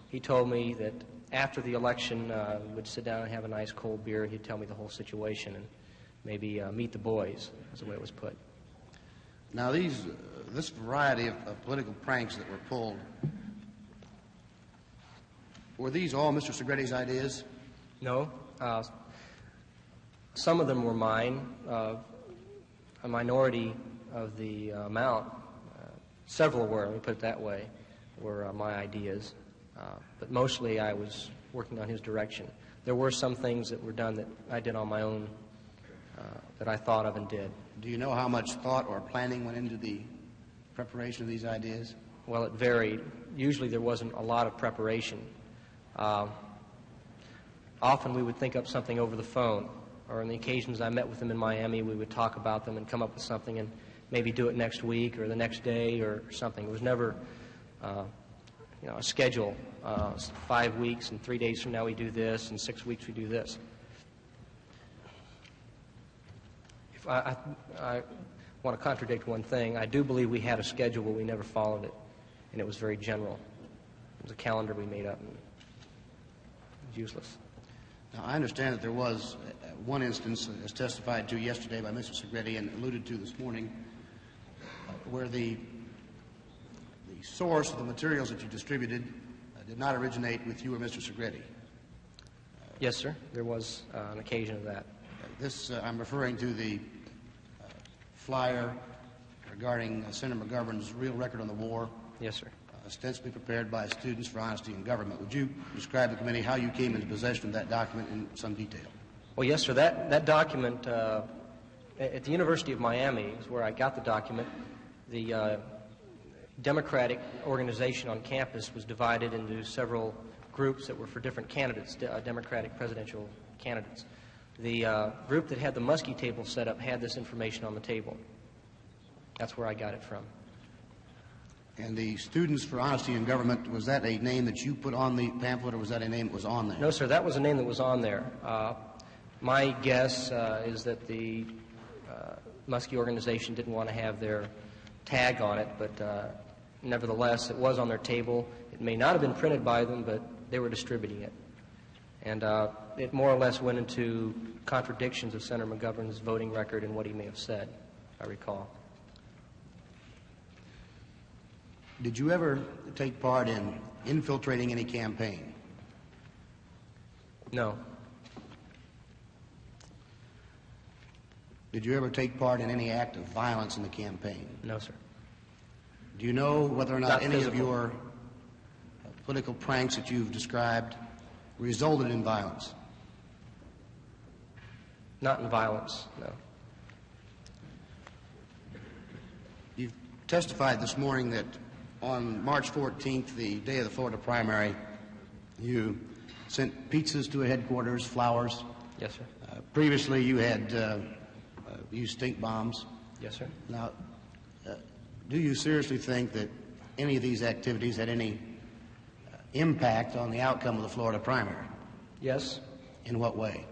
He told me that after the election, we would sit down and have a nice cold beer, and he'd tell me the whole situation and maybe meet the boys, is the way it was put. Now, this variety of political pranks that were pulled, were these all Mr. Segretti's ideas? No. Some of them were mine. A minority of the amount, several were, let me put it that way, were my ideas. But mostly I was working on his direction. There were some things that were done that I did on my own that I thought of and did. Do you know how much thought or planning went into the preparation of these ideas? Well, it varied. Usually there wasn't a lot of preparation. Often we would think up something over the phone, or on the occasions I met with him in Miami, we would talk about them and come up with something and maybe do it next week or the next day or something. It was never a schedule. 5 weeks and 3 days from now we do this, and 6 weeks we do this. If I want to contradict one thing. I do believe we had a schedule, but we never followed it, and it was very general. It was a calendar we made up, and it was useless. Now, I understand that there was one instance, as testified to yesterday by Mr. Segretti and alluded to this morning, where the source of the materials that you distributed did not originate with you or Mr. Segretti. Yes, sir. There was an occasion of that. I'm referring to the flyer regarding Senator McGovern's real record on the war. Yes, sir. Ostensibly prepared by Students for Honesty in Government. Would you describe to the committee how you came into possession of that document in some detail? Well, yes, sir. That document, at the University of Miami is where I got the document. The Democratic organization on campus was divided into several groups that were for different candidates, Democratic presidential candidates. The group that had the Muskie table set up had this information on the table. That's where I got it from. And the Students for Honesty in Government, was that a name that you put on the pamphlet, or was that a name that was on there? No, sir, that was a name that was on there. My guess is that the Muskie organization didn't want to have their tag on it, but nevertheless, it was on their table. It may not have been printed by them, but they were distributing it. And it more or less went into contradictions of Senator McGovern's voting record and what he may have said, I recall. Did you ever take part in infiltrating any campaign? No. Did you ever take part in any act of violence in the campaign? No, sir. Do you know whether or not any physical. of your political pranks that you've described resulted in violence? Not in violence, no. You've testified this morning that on March 14th, the day of the Florida primary, you sent pizzas to a headquarters, flowers. Yes, sir. Previously, you had used stink bombs. Yes, sir. Now, do you seriously think that any of these activities had any impact on the outcome of the Florida primary? Yes. In what way?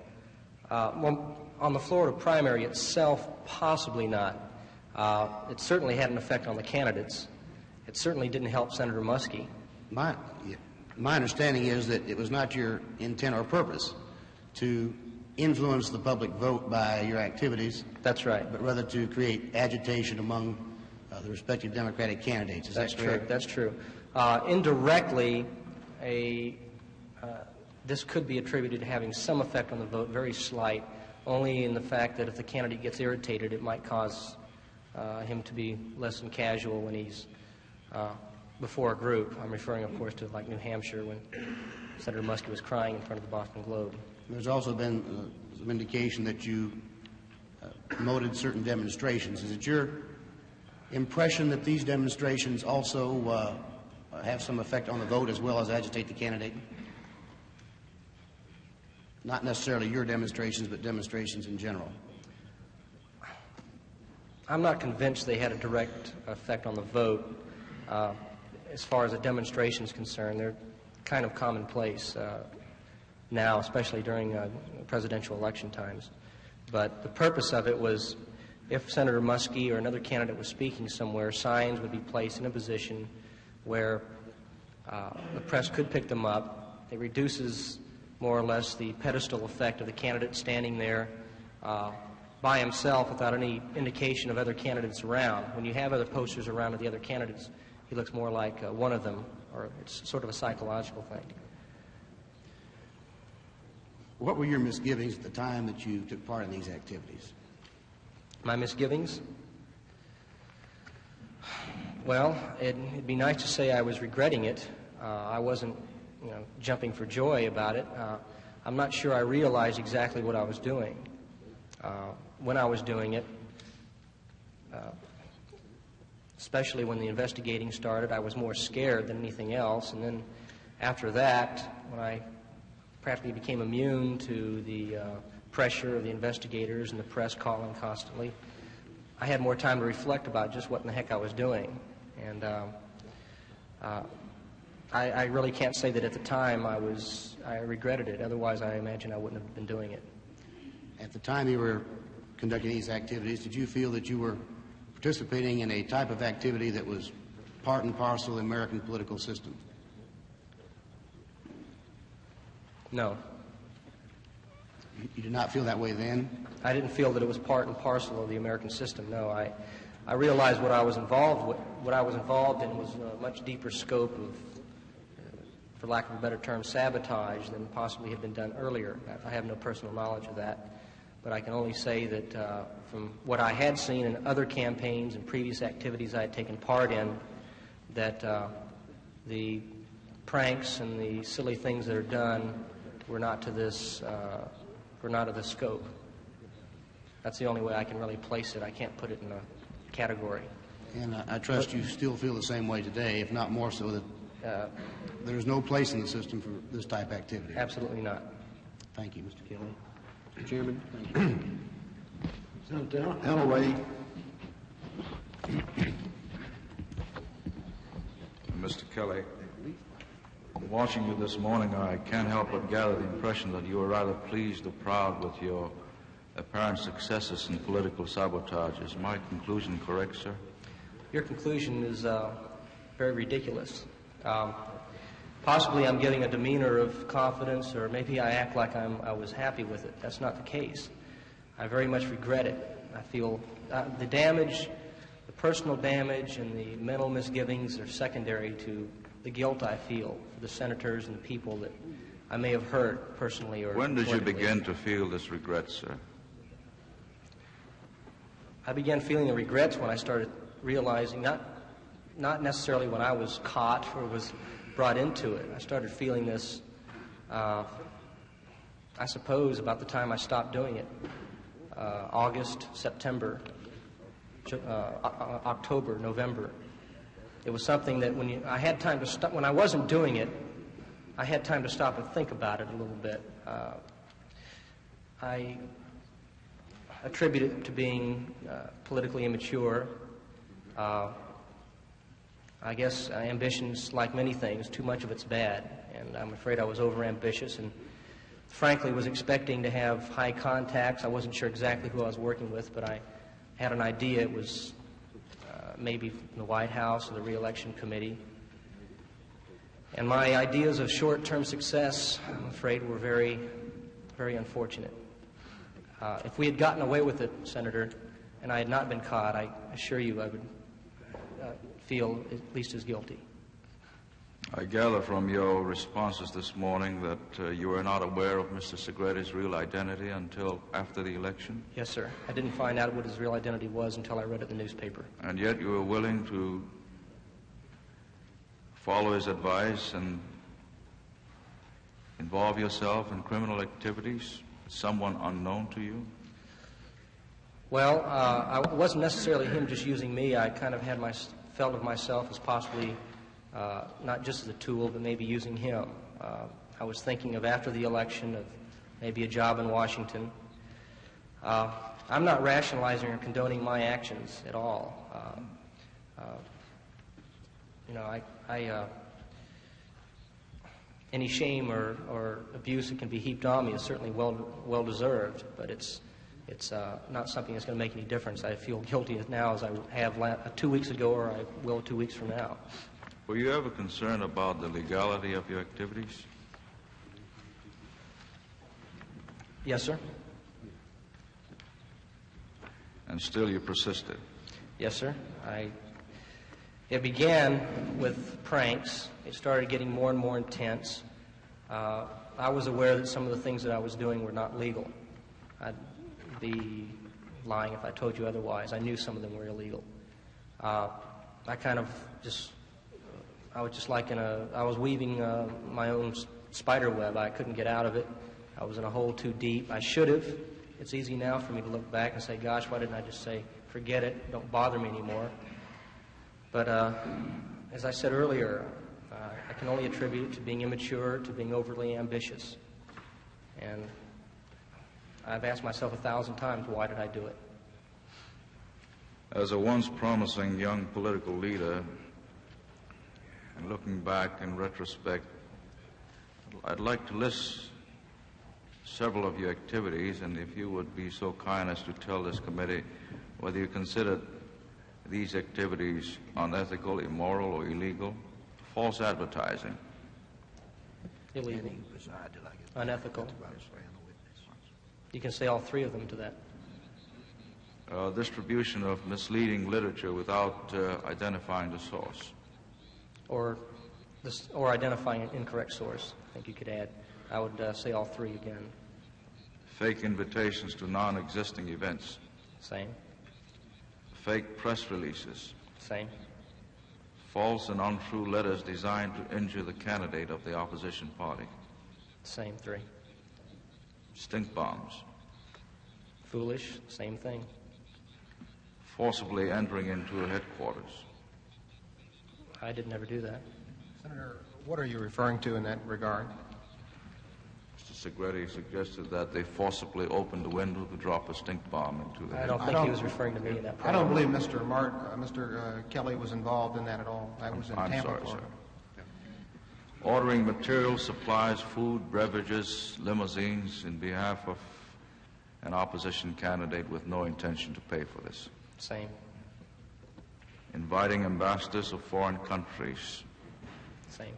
Well, On the Florida primary itself, possibly not. It certainly had an effect on the candidates. It certainly didn't help Senator Muskie. My understanding is that it was not your intent or purpose to influence the public vote by your activities. That's right. But rather to create agitation among the respective Democratic candidates. Is that correct? That's true. Indirectly, this could be attributed to having some effect on the vote, very slight, only in the fact that if the candidate gets irritated, it might cause him to be less than casual when he's before a group. I'm referring, of course, to like New Hampshire when Senator Muskie was crying in front of the Boston Globe. There's also been some indication that you promoted certain demonstrations. Is it your impression that these demonstrations also have some effect on the vote as well as agitate the candidate? Not necessarily your demonstrations, but demonstrations in general. I'm not convinced they had a direct effect on the vote. As far as a demonstration is concerned, they're kind of commonplace now, especially during presidential election times. But the purpose of it was if Senator Muskie or another candidate was speaking somewhere, signs would be placed in a position where the press could pick them up. It reduces more or less the pedestal effect of the candidate standing there by himself without any indication of other candidates around. When you have other posters around of the other candidates, he looks more like one of them, or it's sort of a psychological thing. What were your misgivings at the time that you took part in these activities? My misgivings? Well, it'd be nice to say I was regretting it. I wasn't, jumping for joy about it. I'm not sure I realized exactly what I was doing. When I was doing it, especially when the investigating started, I was more scared than anything else. And then after that, when I practically became immune to the pressure of the investigators and the press calling constantly, I had more time to reflect about just what in the heck I was doing. And I really can't say that at the time I regretted it. Otherwise, I imagine I wouldn't have been doing it. At the time you were conducting these activities, did you feel that you were participating in a type of activity that was part and parcel of the American political system? No. You did not feel that way then? I didn't feel that it was part and parcel of the American system. No, I realized what I was involved with. What I was involved in was a much deeper scope of, for lack of a better term, sabotage than possibly had been done earlier. I have no personal knowledge of that, but I can only say that from what I had seen in other campaigns and previous activities I had taken part in, that the pranks and the silly things that are done were not to this, were not of this scope. That's the only way I can really place it. I can't put it in a category. And I trust you still feel the same way today, if not more so, that there's no place in the system for this type of activity. Absolutely not. Thank you, Mr. Kelly. Mr. Chairman. Senator Alloway. Mr. Kelly, watching you this morning, I can't help but gather the impression that you were rather pleased or proud with your apparent successes in political sabotage. Is my conclusion correct, sir? Your conclusion is very ridiculous. Possibly I'm giving a demeanor of confidence, or maybe I act like I was happy with it. That's not the case. I very much regret it. I feel the damage, the personal damage and the mental misgivings are secondary to the guilt I feel for the senators and the people that I may have hurt personally or When did you politically. begin to feel this regret, sir? I began feeling the regrets when I started realizing, not necessarily when I was caught or was brought into it. I started feeling this, I suppose, about the time I stopped doing it. August, September, October, November. It was something that I had time to stop. When I wasn't doing it, I had time to stop and think about it a little bit. I attribute it to being politically immature. I guess ambition's like many things. Too much of it's bad, and I'm afraid I was overambitious and frankly was expecting to have high contacts. I wasn't sure exactly who I was working with, but I had an idea it was maybe from the White House or the Re-election Committee. And my ideas of short-term success, I'm afraid, were very, very unfortunate. If we had gotten away with it, Senator, and I had not been caught, I assure you I would feel at least as guilty. I gather from your responses this morning that you were not aware of Mr. Segretti's real identity until after the election? Yes, sir. I didn't find out what his real identity was until I read it in the newspaper. And yet you were willing to follow his advice and involve yourself in criminal activities, someone unknown to you? Well, it wasn't necessarily him just using me. I kind of felt of myself as possibly not just as a tool, but maybe using him. I was thinking of after the election of maybe a job in Washington. I'm not rationalizing or condoning my actions at all. Any shame or abuse that can be heaped on me is certainly well deserved, but it's not something that's going to make any difference. I feel guilty now as I have 2 weeks ago, or I will 2 weeks from now. Were you ever concerned about the legality of your activities? Yes, sir. And still you persisted? Yes, sir. It began with pranks. It started getting more and more intense. I was aware that some of the things that I was doing were not legal. I'd be lying if I told you otherwise. I knew some of them were illegal. I was just like I was weaving my own spider web. I couldn't get out of it. I was in a hole too deep. I should have. It's easy now for me to look back and say, gosh, why didn't I just say, forget it, don't bother me anymore. But as I said earlier, I can only attribute it to being immature, to being overly ambitious. And I've asked myself 1,000 times, why did I do it? As a once promising young political leader, and looking back in retrospect, I'd like to list several of your activities, and if you would be so kind as to tell this committee whether you consider these activities unethical, immoral, or illegal. False advertising. Illegal. Unethical. You can say all three of them to that. Distribution of misleading literature without identifying the source. Or identifying an incorrect source, I think you could add. I would say all three again. Fake invitations to non-existing events. Same. Fake press releases. Same. False and untrue letters designed to injure the candidate of the opposition party. Same three. Stink bombs. Foolish. Same thing. Forcibly entering into a headquarters. I did never do that. Senator, what are you referring to in that regard? Mr. Segretti suggested that they forcibly opened the window to drop a stink bomb into the I don't think he was referring to me in that I don't believe Mr. Kelly was involved in that at all. That was in Tampa, sorry, Florida. sir. Ordering materials, supplies, food, beverages, limousines in behalf of an opposition candidate with no intention to pay for this. Same. Inviting ambassadors of foreign countries. Same.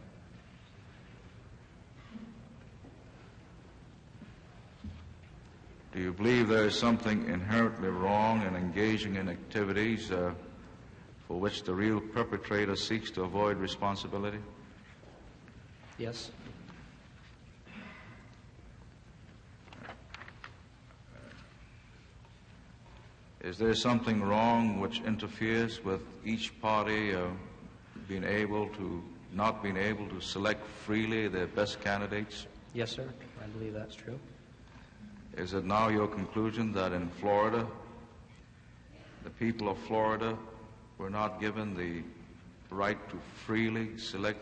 Do you believe there is something inherently wrong in engaging in activities for which the real perpetrator seeks to avoid responsibility? Yes. Is there something wrong which interferes with each party not being able to select freely their best candidates? Yes, sir. I believe that's true. Is it now your conclusion that in Florida, the people of Florida were not given the right to freely select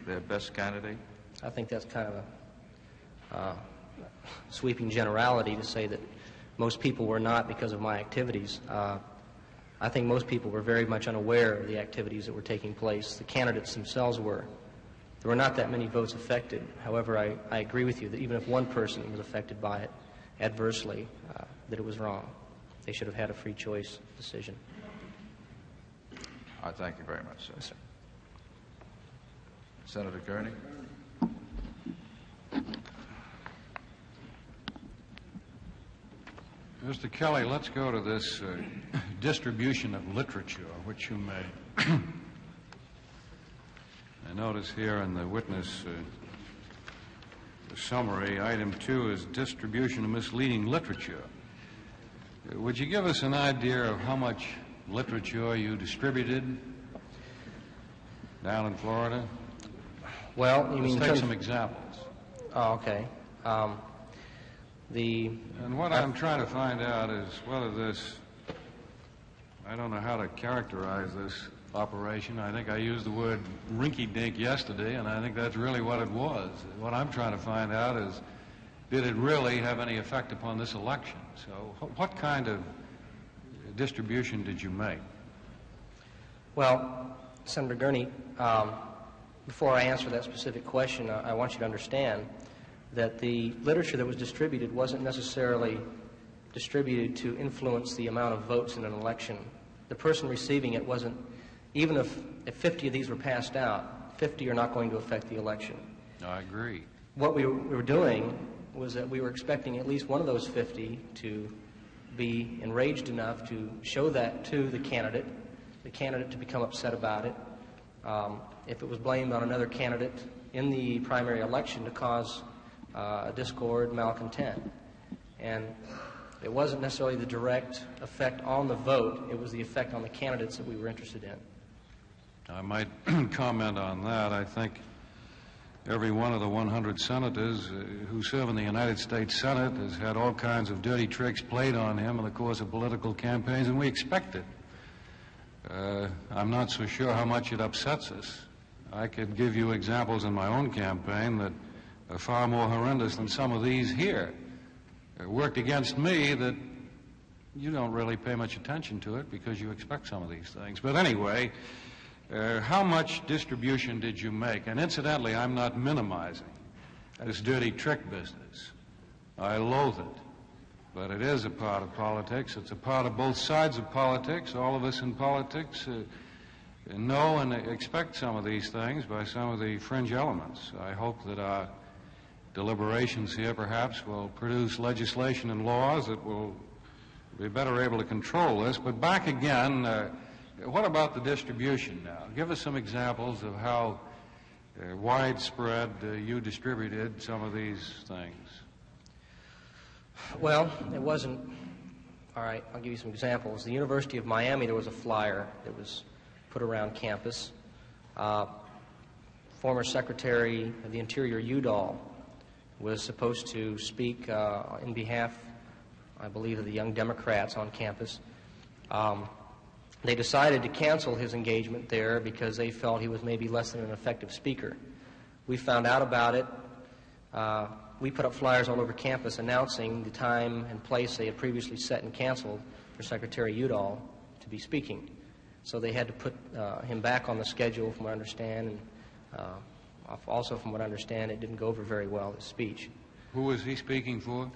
their best candidate? I think that's kind of a sweeping generality to say that most people were not because of my activities. I think most people were very much unaware of the activities that were taking place. The candidates themselves were. There were not that many votes affected. However, I agree with you that even if one person was affected by it adversely, that it was wrong. They should have had a free choice decision. I thank you very much, sir. Yes, sir. Senator Kearney. Mr. Kelly, let's go to this distribution of literature, which you made. I notice here in the witness summary, item 2 is distribution of misleading literature. Would you give us an idea of how much literature you distributed down in Florida? Well, you mean... Let's take some examples. Oh, okay. And what I'm trying to find out is whether this, I don't know how to characterize this operation. I think I used the word rinky-dink yesterday, and I think that's really what it was. What I'm trying to find out is, did it really have any effect upon this election? So what kind of distribution did you make? Well, Senator Gurney, before I answer that specific question, I want you to understand that the literature that was distributed wasn't necessarily distributed to influence the amount of votes in an election. The person receiving it wasn't, even if 50 of these were passed out, 50 are not going to affect the election. I agree. What we were doing was that we were expecting at least one of those 50 to be enraged enough to show that to the candidate to become upset about it. If it was blamed on another candidate in the primary election, to cause discord, malcontent. And it wasn't necessarily the direct effect on the vote, it was the effect on the candidates that we were interested in. I might comment on that. I think every one of the 100 senators who serve in the United States Senate has had all kinds of dirty tricks played on him in the course of political campaigns, and we expect it. I'm not so sure how much it upsets us. I could give you examples in my own campaign that are far more horrendous than some of these here. It worked against me that you don't really pay much attention to it because you expect some of these things. But anyway, how much distribution did you make? And incidentally, I'm not minimizing this dirty trick business. I loathe it. But it is a part of politics. It's a part of both sides of politics. All of us in politics know and expect some of these things by some of the fringe elements. I hope that our deliberations here perhaps will produce legislation and laws that will be better able to control this. But back again, what about the distribution now? Give us some examples of how widespread you distributed some of these things. Well, it wasn't. All right, I'll give you some examples. The University of Miami, there was a flyer that was put around campus. Former Secretary of the Interior Udall was supposed to speak in behalf, I believe, of the Young Democrats on campus. They decided to cancel his engagement there because they felt he was maybe less than an effective speaker. We found out about it. We put up flyers all over campus announcing the time and place they had previously set and canceled for Secretary Udall to be speaking. So they had to put him back on the schedule, from what I understand, and also from what I understand, it didn't go over very well, his speech. Who was he speaking for?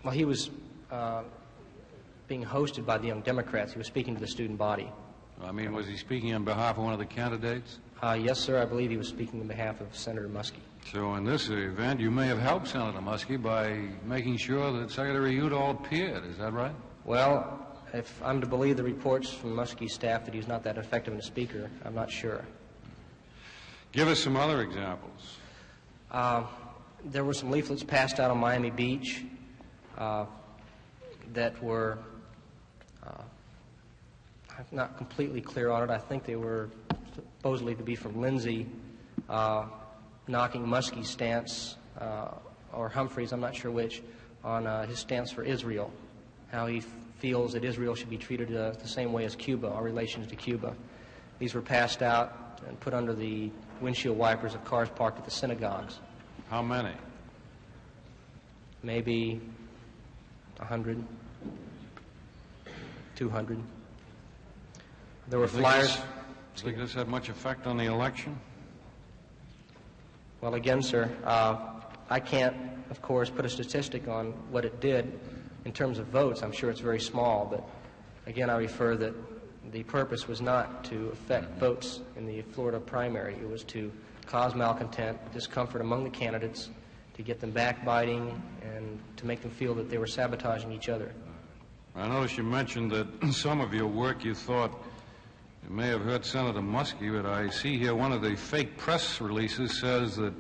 Well, he was being hosted by the Young Democrats. He was speaking to the student body. I mean, was he speaking on behalf of one of the candidates? Yes, sir. I believe he was speaking on behalf of Senator Muskie. So in this event, you may have helped Senator Muskie by making sure that Secretary Udall appeared. Is that right? Well, if I'm to believe the reports from Muskie's staff that he's not that effective in a speaker, I'm not sure. Give us some other examples. There were some leaflets passed out on Miami Beach that were I'm not completely clear on it. I think they were supposedly to be from Lindsay knocking Muskie's stance, or Humphreys, I'm not sure which, on his stance for Israel, how he feels that Israel should be treated the same way as Cuba, our relations to Cuba. These were passed out and put under the windshield wipers of cars parked at the synagogues. How many? Maybe 100, 200. There were flyers. Do you think this had much effect on the election? Well, again, sir, I can't, of course, put a statistic on what it did in terms of votes. I'm sure it's very small, but again, I refer that the purpose was not to affect votes in the Florida primary. It was to cause malcontent, discomfort among the candidates, to get them backbiting, and to make them feel that they were sabotaging each other. I noticed you mentioned that some of your work you thought it may have hurt Senator Muskie, but I see here one of the fake press releases says that,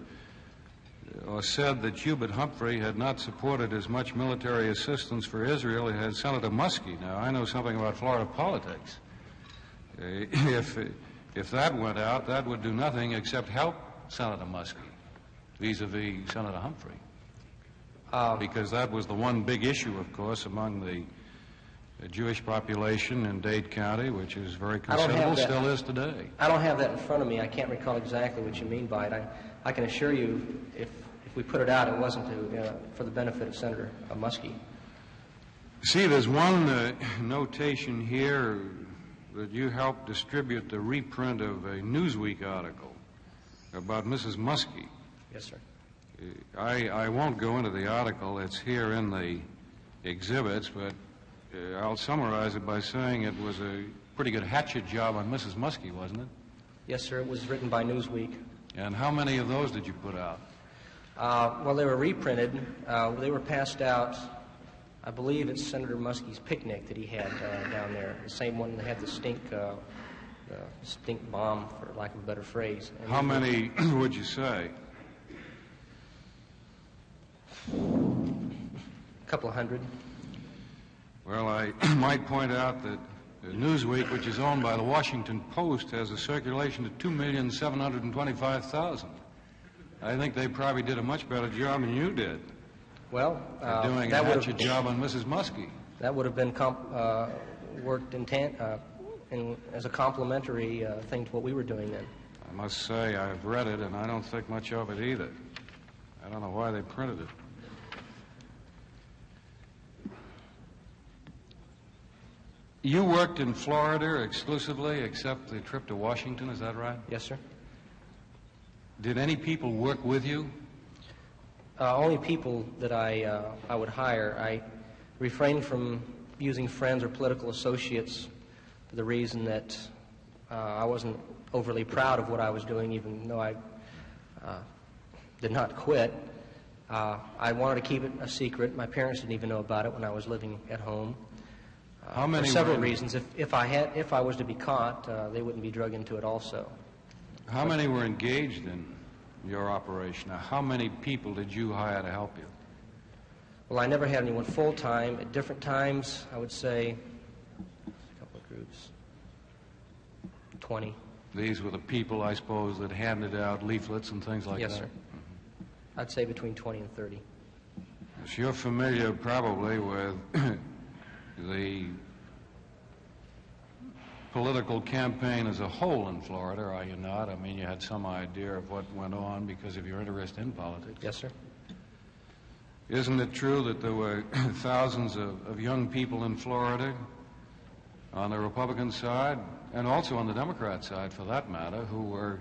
or said that Hubert Humphrey had not supported as much military assistance for Israel as Senator Muskie. Now, I know something about Florida politics. If that went out, that would do nothing except help Senator Muskie vis-a-vis Senator Humphrey. Because that was the one big issue, of course, among the Jewish population in Dade County, which is very considerable, still is today. I don't have that in front of me. I can't recall exactly what you mean by it. I can assure you, if we put it out, it wasn't for the benefit of Senator Muskie. See, there's one notation here that you helped distribute the reprint of a Newsweek article about Mrs. Muskie. Yes, sir. I won't go into the article. It's here in the exhibits, but I'll summarize it by saying it was a pretty good hatchet job on Mrs. Muskie, wasn't it? Yes, sir. It was written by Newsweek. And how many of those did you put out? Well, they were reprinted. They were passed out, I believe, at Senator Muskie's picnic that he had down there. The same one that had the stink bomb, for lack of a better phrase. And how many would you say? A couple of hundred. Well, I might point out that Newsweek, which is owned by the Washington Post, has a circulation of 2,725,000. I think they probably did a much better job than you did. Well, doing a hatchet job on Mrs. Muskie. That would have been worked as a complementary thing to what we were doing then. I must say I've read it, and I don't think much of it either. I don't know why they printed it. You worked in Florida exclusively, except the trip to Washington, is that right? Yes, sir. Did any people work with you? Only people that I would hire. I refrained from using friends or political associates for the reason that I wasn't overly proud of what I was doing, even though I did not quit. I wanted to keep it a secret. My parents didn't even know about it when I was living at home. How many? For several reasons. If I was to be caught, they wouldn't be drug into it also. How many were engaged in your operation? Now, how many people did you hire to help you? Well, I never had anyone full-time. At different times, I would say a couple of groups, 20. These were the people, I suppose, that handed out leaflets and things like that? Yes, sir. I'd say between 20 and 30. So you're familiar probably with the political campaign as a whole in Florida, are you not? I mean, you had some idea of what went on because of your interest in politics. Yes, sir. Isn't it true that there were thousands of young people in Florida on the Republican side, and also on the Democrat side for that matter, who were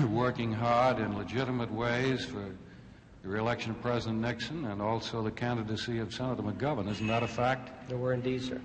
working hard in legitimate ways for the re-election of President Nixon and also the candidacy of Senator McGovern? Isn't that a fact? There were indeed, sir.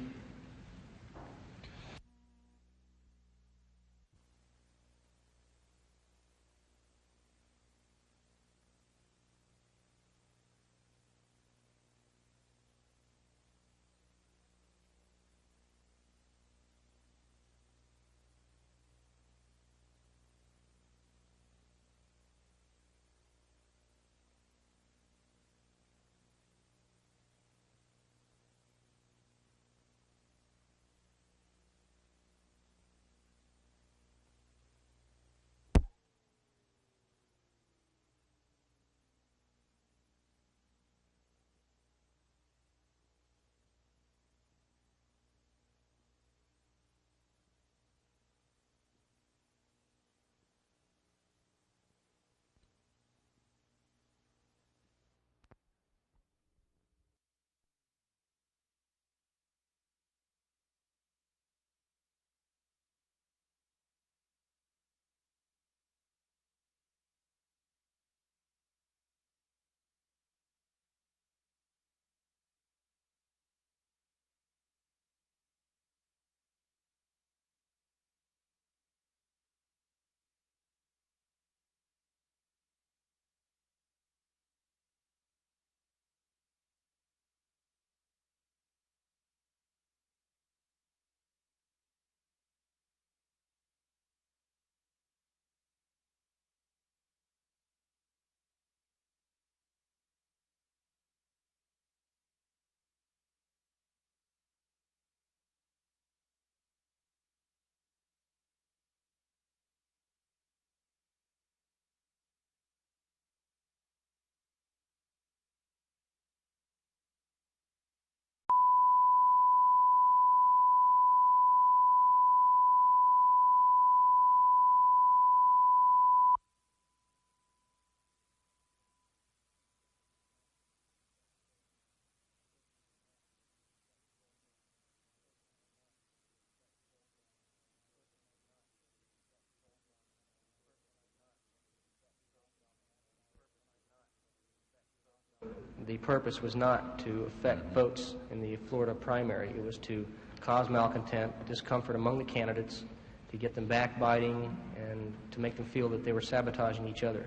the purpose was not to affect votes in the Florida primary. It was to cause malcontent, discomfort among the candidates, to get them backbiting, and to make them feel that they were sabotaging each other.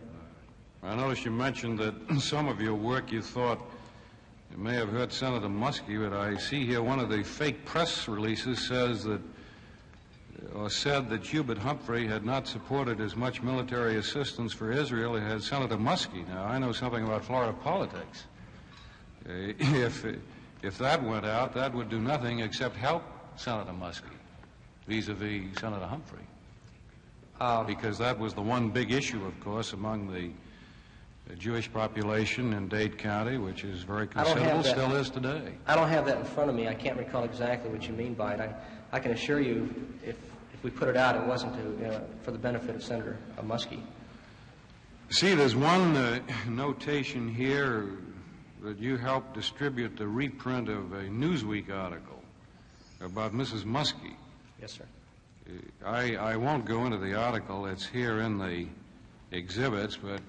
I noticed you mentioned that in some of your work you thought you may have hurt Senator Muskie, but I see here one of the fake press releases says that, or said that Hubert Humphrey had not supported as much military assistance for Israel as Senator Muskie. Now, I know something about Florida politics. If that went out, that would do nothing except help Senator Muskie vis-a-vis Senator Humphrey. Because that was the one big issue, of course, among the Jewish population in Dade County, which is very considerable, still is today. I don't have that in front of me. I can't recall exactly what you mean by it. I can assure you, if we put it out, it wasn't for the benefit of Senator Muskie. See, there's one notation here that you helped distribute the reprint of a Newsweek article about Mrs. Muskie. Yes, sir. I won't go into the article. It's here in the exhibits, but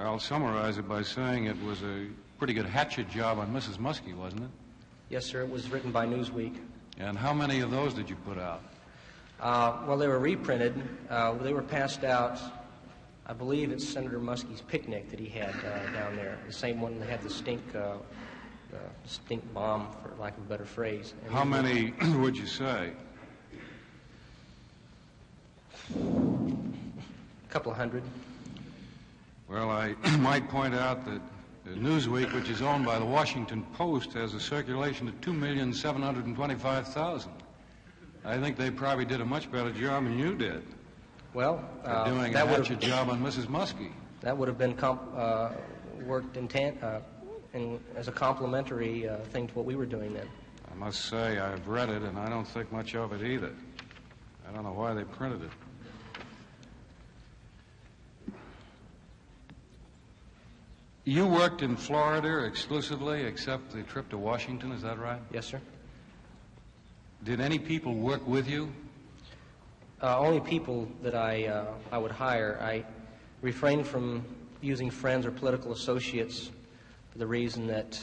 I'll summarize it by saying it was a pretty good hatchet job on Mrs. Muskie, wasn't it? Yes, sir. It was written by Newsweek. And how many of those did you put out? Well, they were reprinted. They were passed out, I believe, at Senator Muskie's picnic that he had down there. The same one that had the stink bomb, for lack of a better phrase. And how many would you say? A couple of hundred. Well, I might point out that Newsweek, which is owned by the Washington Post, has a circulation of 2,725,000. I think they probably did a much better job than you did. Well, doing a hatchet job on Mrs. Muskie. That would have been worked as a complementary thing to what we were doing then. I must say I've read it, and I don't think much of it either. I don't know why they printed it. You worked in Florida exclusively, except the trip to Washington, is that right? Yes, sir. Did any people work with you? Only people that I would hire. I refrained from using friends or political associates for the reason that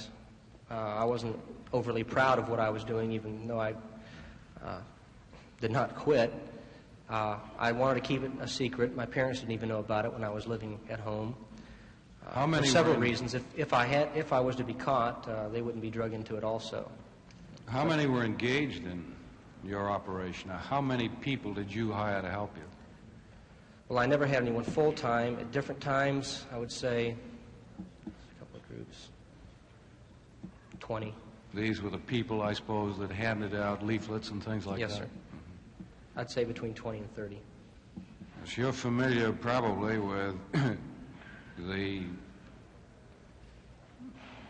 I wasn't overly proud of what I was doing, even though I did not quit. I wanted to keep it a secret. My parents didn't even know about it when I was living at home. How many? For several reasons. If I was to be caught, they wouldn't be drug into it also. How many were engaged in your operation? Now, how many people did you hire to help you? Well, I never had anyone full-time. At different times, I would say a couple of groups, 20. These were the people, I suppose, that handed out leaflets and things like that? Yes, sir. I'd say between 20 and 30. So you're familiar probably with the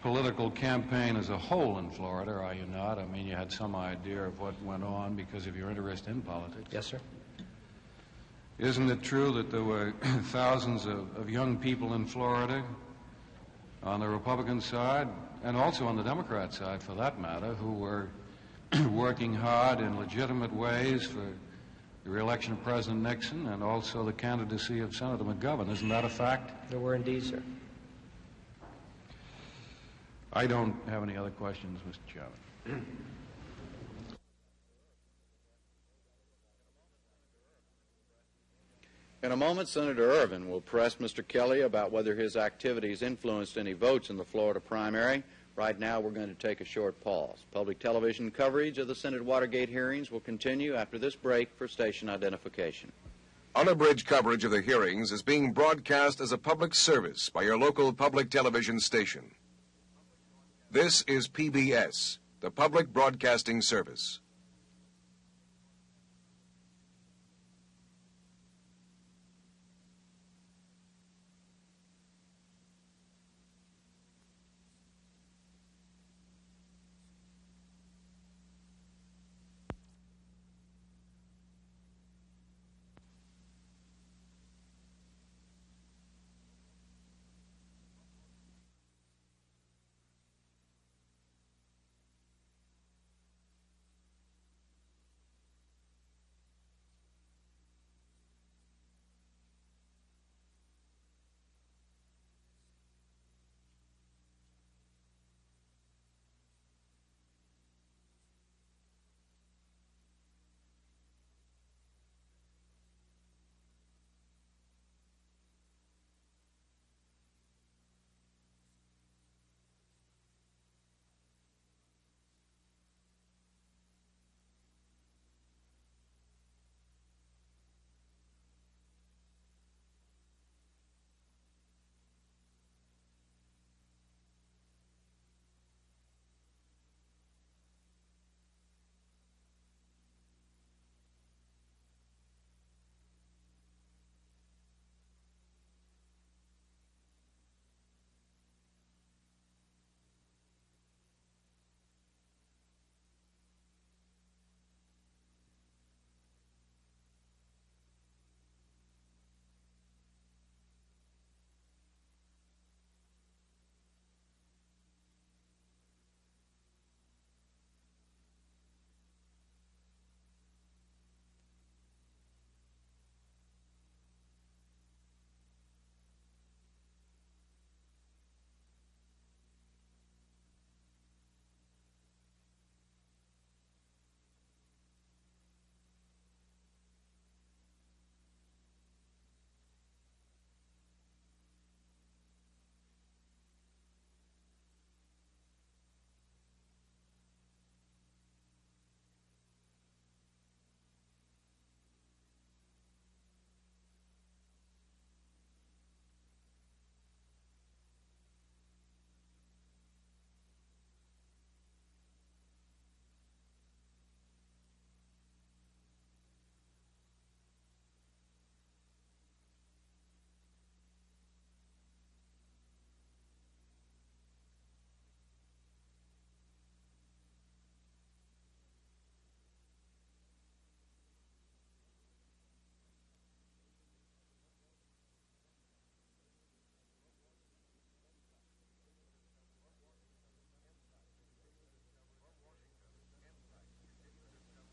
political campaign as a whole in Florida, are you not? I mean, you had some idea of what went on because of your interest in politics. Yes, sir. Isn't it true that there were thousands of young people in Florida on the Republican side, and also on the Democrat side for that matter, who were working hard in legitimate ways for the re-election of President Nixon and also the candidacy of Senator McGovern? Isn't that a fact? There were indeed, sir. I don't have any other questions, Mr. Chairman. In a moment, Senator Ervin will press Mr. Kelly about whether his activities influenced any votes in the Florida primary. Right now, we're going to take a short pause. Public television coverage of the Senate Watergate hearings will continue after this break for station identification. Unabridged coverage of the hearings is being broadcast as a public service by your local public television station. This is PBS, the Public Broadcasting Service.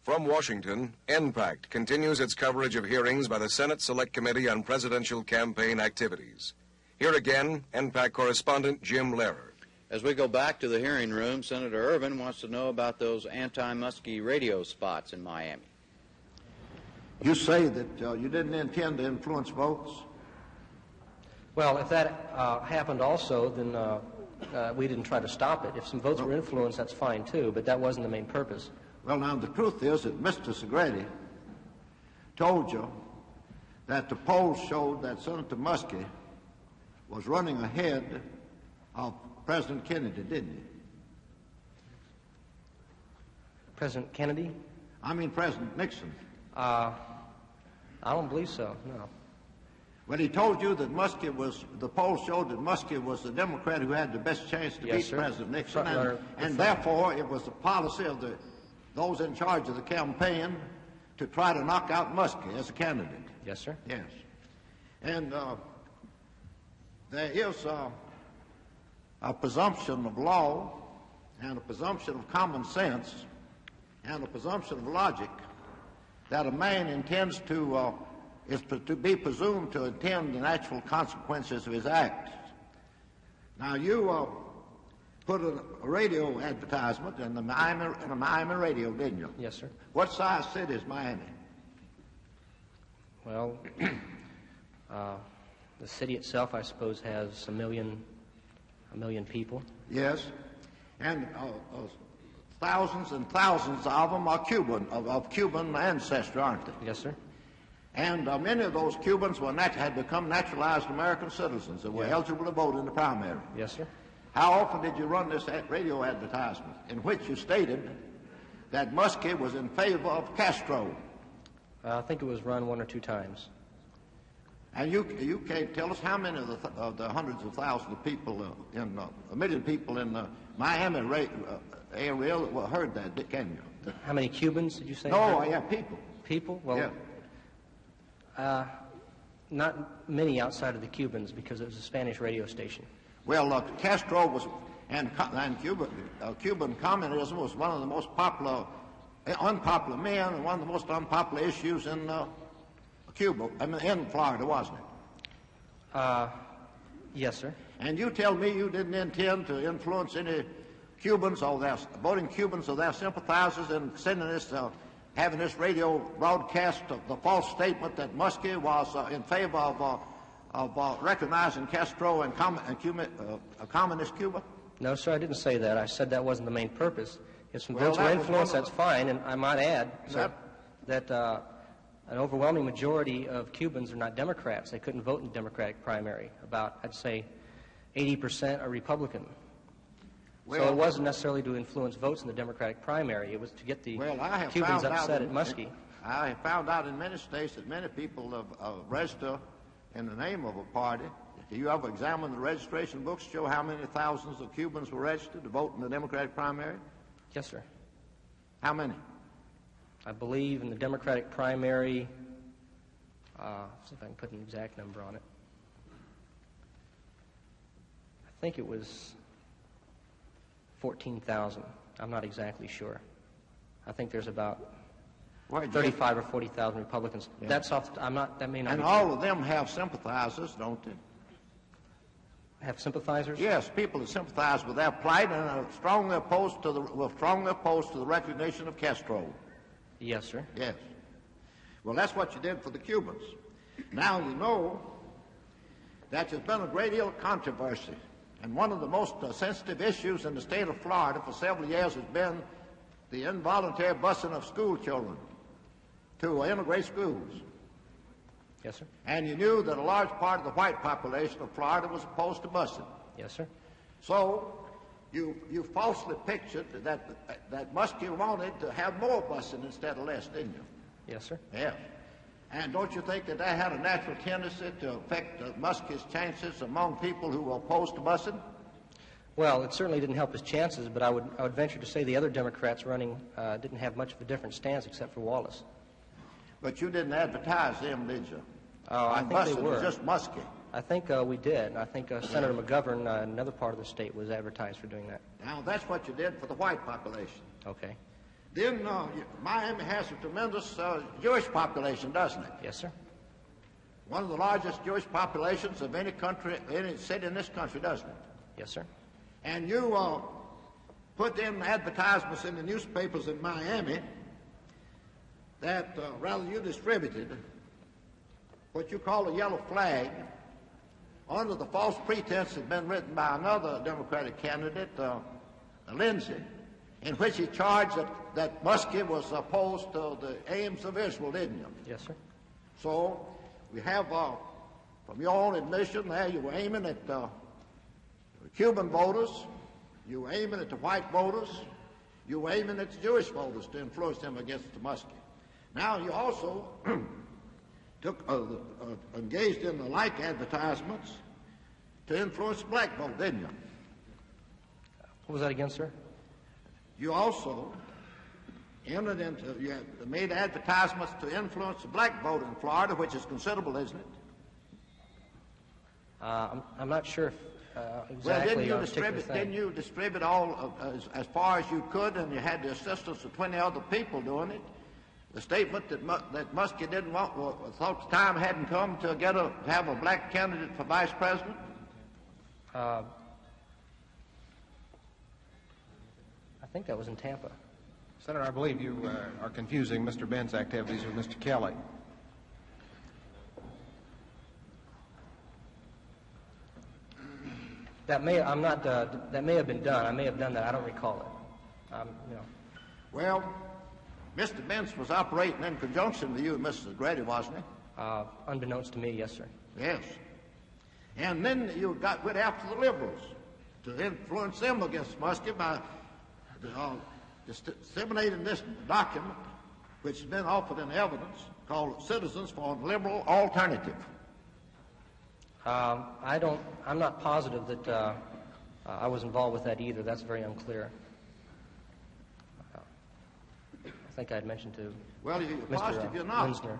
From Washington, NPACT continues its coverage of hearings by the Senate Select Committee on Presidential Campaign Activities. Here again, NPACT correspondent Jim Lehrer. As we go back to the hearing room, Senator Ervin wants to know about those anti-Muskie radio spots in Miami. You say that you didn't intend to influence votes? Well, if that happened also, then we didn't try to stop it. If some votes were influenced, that's fine too, but that wasn't the main purpose. Well, now, the truth is that Mr. Segretti told you that the polls showed that Senator Muskie was running ahead of President Kennedy, didn't he? President Kennedy? I mean President Nixon. I don't believe so, no. Well, he told you that Muskie was, the polls showed that Muskie was the Democrat who had the best chance to beat President Nixon, and therefore it was the policy of those in charge of the campaign to try to knock out Muskie as a candidate. Yes, sir. Yes. And there is a presumption of law and a presumption of common sense and a presumption of logic that a man intends to is to be presumed to intend the natural consequences of his acts. Now, you put a radio advertisement in the Miami radio, didn't you? Yes, sir. What size city is Miami? Well, the city itself, I suppose, has a million people. Yes, and thousands and thousands of them are Cuban, of Cuban ancestry, aren't they? Yes, sir. And many of those Cubans had become naturalized American citizens and were eligible to vote in the primary. Yes, sir. How often did you run this radio advertisement in which you stated that Muskie was in favor of Castro? I think it was run 1 or 2 times. And you can't tell us how many of the hundreds of thousands of people, a million people in the Miami area heard that, can you? How many Cubans did you say? No, yeah, people. People? Well, yeah. Not many outside of the Cubans because it was a Spanish radio station. Well, Castro was, and Cuban communism was one of the most unpopular men and one of the most unpopular issues in Cuba, in Florida, wasn't it? Yes, sir. And you tell me you didn't intend to influence any Cubans or their voting Cubans or their sympathizers in sending this, having this radio broadcast of the false statement that Muskie was in favor of recognizing Castro and a communist Cuba? No, sir, I didn't say that. I said that wasn't the main purpose. If some votes were influenced, that's fine. And I might add, sir, that an overwhelming majority of Cubans are not Democrats. They couldn't vote in the Democratic primary. About, I'd say, 80% are Republican. So it wasn't necessarily to influence votes in the Democratic primary. It was to get the Cubans upset at Muskie. I have found out in many states that many people register in the name of a party. Do you ever examine the registration books, show how many thousands of Cubans were registered to vote in the Democratic primary? Yes, sir. How many? I believe in the Democratic primary, see if I can put an exact number on it. I think it was 14,000. I'm not exactly sure. I think there's about 35 or 40,000 Republicans. Yeah. That's off. That may not. And be all true. of them have sympathizers, don't they? Have sympathizers? Yes, people that sympathize with their plight and are strongly opposed to the recognition of Castro. Yes, sir. Yes. Well, that's what you did for the Cubans. Now you know that there's been a great deal of controversy, and one of the most sensitive issues in the state of Florida for several years has been the involuntary busing of school children to integrate schools. Yes, sir. And you knew that a large part of the white population of Florida was opposed to busing. Yes, sir. So you falsely pictured that Muskie wanted to have more busing instead of less, didn't you? Yes, sir. Yes. And don't you think that had a natural tendency to affect Muskie's chances among people who were opposed to busing? Well, it certainly didn't help his chances, but I would venture to say the other Democrats running didn't have much of a different stance except for Wallace. But you didn't advertise them, did you? Oh, I think they were. Just Muskie. I think we did. I think Senator McGovern, another part of the state, was advertised for doing that. Now, that's what you did for the white population. Okay. Then Miami has a tremendous Jewish population, doesn't it? Yes, sir. One of the largest Jewish populations of any country, any city in this country, doesn't it? Yes, sir. And you put in advertisements in the newspapers in Miami that rather you distributed what you call a yellow flag under the false pretense had been written by another Democratic candidate, Lindsay, in which he charged that Muskie was opposed to the aims of Israel, didn't you? Yes, sir. So we have, from your own admission there, you were aiming at Cuban voters, you were aiming at the white voters, you were aiming at the Jewish voters to influence them against the Muskie. Now you also engaged in the like advertisements to influence the black vote, didn't you? What was that again, sir? You also made advertisements to influence the black vote in Florida, which is considerable, isn't it? I'm not sure if exactly. Well, didn't you distribute all as far as you could, and you had the assistance of 20 other people doing it? The statement that Muskie didn't want, thought the time hadn't come to have a black candidate for vice president? I think that was in Tampa. Senator, I believe you are confusing Mr. Ben's activities with Mr. Kelly. That may have been done. I may have done that. I don't recall it. Well, Mr. Benz was operating in conjunction with you and Mrs. Grady, wasn't he? Unbeknownst to me, yes, sir. Yes. And then you went after the liberals to influence them against Muskie by disseminating this document, which has been offered in evidence, called Citizens for a Liberal Alternative. I'm not positive that I was involved with that either. That's very unclear. I think I had mentioned to Well, you're Mr. positive you're not. Linsner.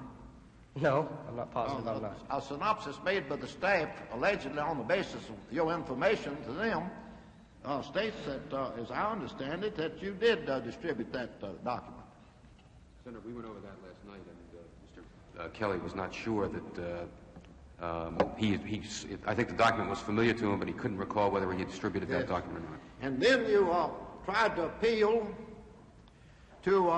No, I'm not positive I'm not. A synopsis made by the staff, allegedly on the basis of your information to them, states that, as I understand it, that you did distribute that document. Senator, we went over that last night, and Mr. Kelly was not sure that I think the document was familiar to him, but he couldn't recall whether he had distributed that document or not. And then you tried to appeal to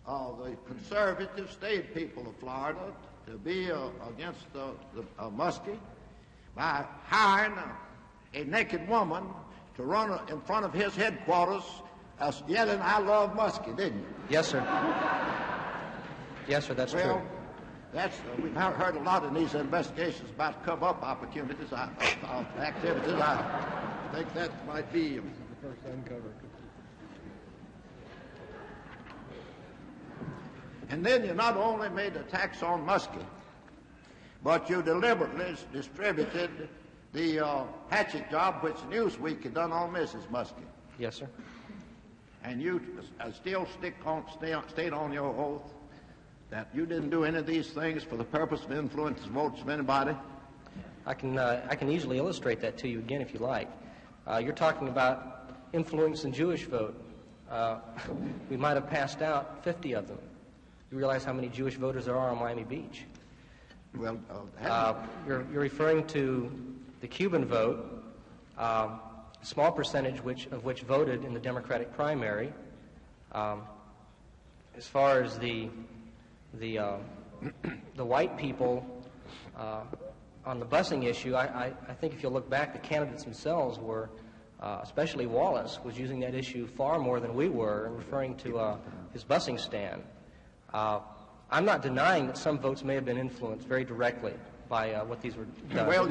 the conservative state people of Florida to be against Muskie by hiring a naked woman to run in front of his headquarters yelling, "I love Muskie," didn't you? Yes, sir. Yes, sir, that's true. We've heard a lot in these investigations about cover-up opportunities, activities. I think that might be the first uncovered. And then you not only made attacks on Muskie, but you deliberately distributed the hatchet job which Newsweek had done on Mrs. Muskie. Yes, sir. And you still stayed on your oath that you didn't do any of these things for the purpose of influencing votes of anybody? I can easily illustrate that to you again if you like. You're talking about influence the Jewish vote. We might have passed out 50 of them. You realize how many Jewish voters there are on Miami Beach? Well, you're referring to the Cuban vote, a small percentage of which voted in the Democratic primary. As far as the white people on the busing issue, I think if you look back, the candidates themselves were, especially Wallace, was using that issue far more than we were, referring to his busing stand. I'm not denying that some votes may have been influenced very directly by what these were done. Well,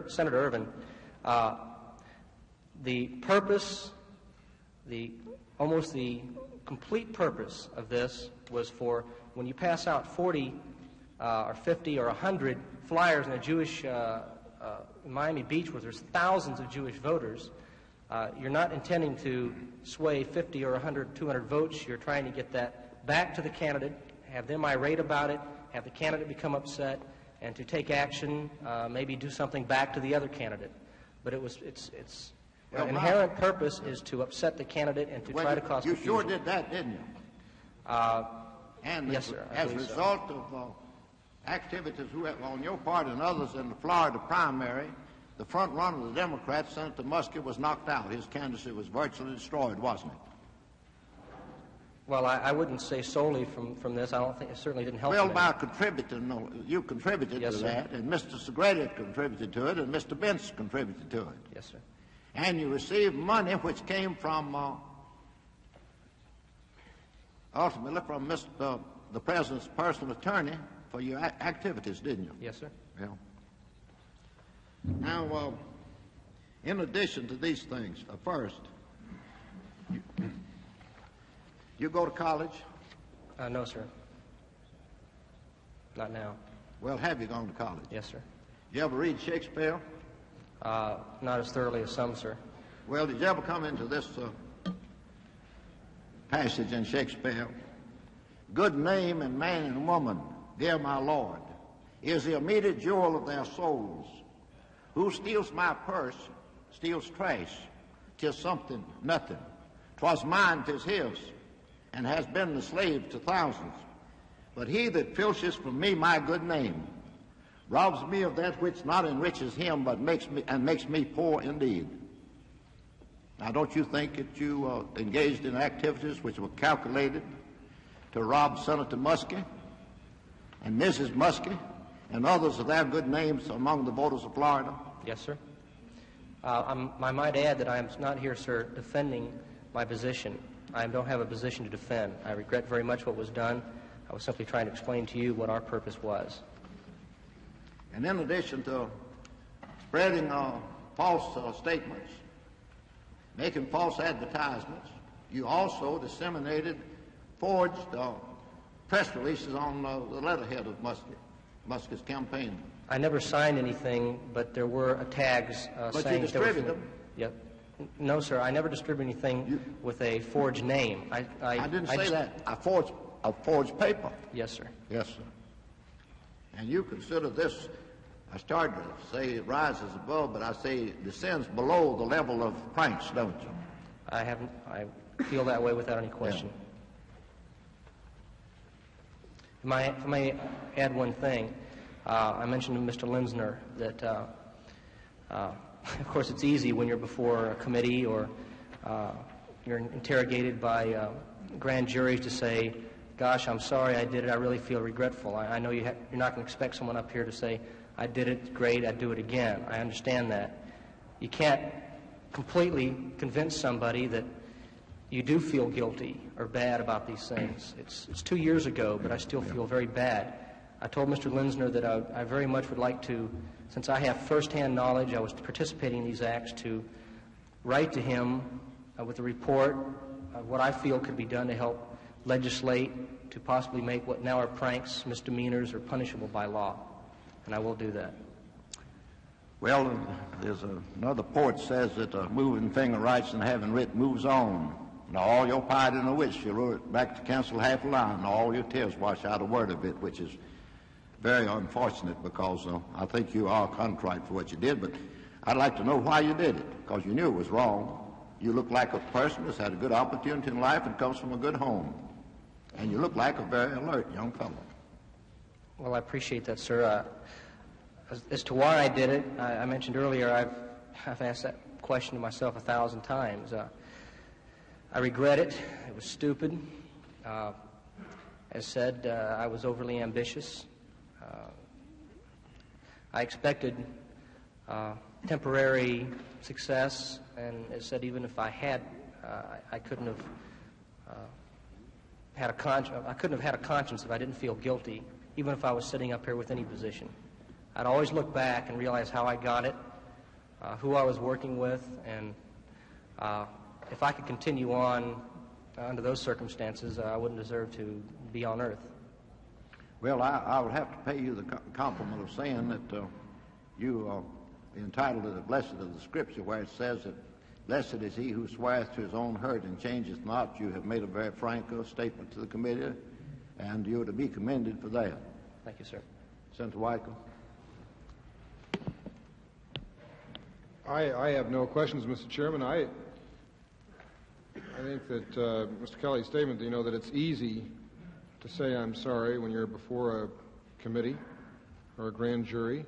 Senator Ervin, the purpose, almost the complete purpose of this was for when you pass out 40 or 50 or 100 flyers in a Jewish Miami Beach where there's thousands of Jewish voters, you're not intending to sway 50 or 100, 200 votes. You're trying to get that back to the candidate, have them irate about it, have the candidate become upset, and to take action, maybe do something back to the other candidate. But it's An inherent purpose is to upset the candidate and to try to cause confusion. You sure did that, didn't you? And yes, sir. As a result of activities on your part and others in the Florida primary, the front runner of the Democrats, Senator Muskie, was knocked out. His candidacy was virtually destroyed, wasn't it? Well, I wouldn't say solely from this. I don't think it certainly didn't help. Well, by contributing, no, you contributed yes, to sir. that, and Mr. Segretti contributed to it, and Mr. Benz contributed to it. Yes, sir. And you received money which came from, ultimately, from the President's personal attorney for your activities, didn't you? Yes, sir. Yeah. Now, in addition to these things, first, you go to college? No, sir. Not now. Well, have you gone to college? Yes, sir. You ever read Shakespeare? Not as thoroughly as some, sir. Well, did you ever come into this passage in Shakespeare? Good name in man and woman, dear my lord, is the immediate jewel of their souls. Who steals my purse steals trash. 'Tis something, nothing. 'Twas mine, 'tis his, and has been the slave to thousands. But he that filches from me my good name robs me of that which not enriches him, but makes me poor indeed. Now, don't you think that you engaged in activities which were calculated to rob Senator Muskie and Mrs. Muskie and others of their good names among the voters of Florida? Yes, sir. I might add that I am not here, sir, defending my position. I don't have a position to defend. I regret very much what was done. I was simply trying to explain to you what our purpose was. And in addition to spreading false statements, making false advertisements, you also disseminated forged press releases on the letterhead of Muskie's campaign. I never signed anything, but there were tags but saying... you distributed them? Yep. No, sir, I never distributed anything with a forged name. I didn't say that. I forged paper. Yes, sir. Yes, sir. And you consider this, I started to say it rises above, but I say it descends below the level of pranks, don't you? I feel that way without any question. Yeah. If I may add one thing, I mentioned to Mr. Lenzner that, of course, it's easy when you're before a committee or you're interrogated by grand juries to say, gosh, I'm sorry I did it, I really feel regretful. I know you're not going to expect someone up here to say, I did it, great, I'd do it again. I understand that. You can't completely convince somebody that you do feel guilty or bad about these things. It's 2 years ago, but I still feel very bad. I told Mr. Lenzner that I very much would like to, since I have firsthand knowledge, I was participating in these acts, to write to him with a report of what I feel could be done to help legislate to possibly make what now are pranks, misdemeanors, or punishable by law. And I will do that. Well, there's another poet says that moving finger writes and having writ moves on. Now all your pride in a wish, you wrote it back to cancel half a line, and all your tears wash out a word of it, which is very unfortunate because I think you are contrite for what you did, but I'd like to know why you did it, because you knew it was wrong. You look like a person that's had a good opportunity in life and comes from a good home. And you look like a very alert young fellow. Well, I appreciate that, sir. As to why I did it, I mentioned earlier, I've asked that question to myself 1,000 times. I regret it. It was stupid. As said, I was overly ambitious. I expected temporary success, and as said, even if I had, I couldn't have had a conscience if I didn't feel guilty, even if I was sitting up here with any position. I'd always look back and realize how I got it, who I was working with, and if I could continue on under those circumstances, I wouldn't deserve to be on earth. Well, I would have to pay you the compliment of saying that you are entitled to the blessed of the Scripture, where it says that blessed is he who sweareth to his own hurt and changeth not. You have made a very frank statement to the committee, and you are to be commended for that. Thank you, sir. Senator Weichel. I have no questions, Mr. Chairman. I think that Mr. Kelly's statement, that it's easy to say I'm sorry when you're before a committee or a grand jury.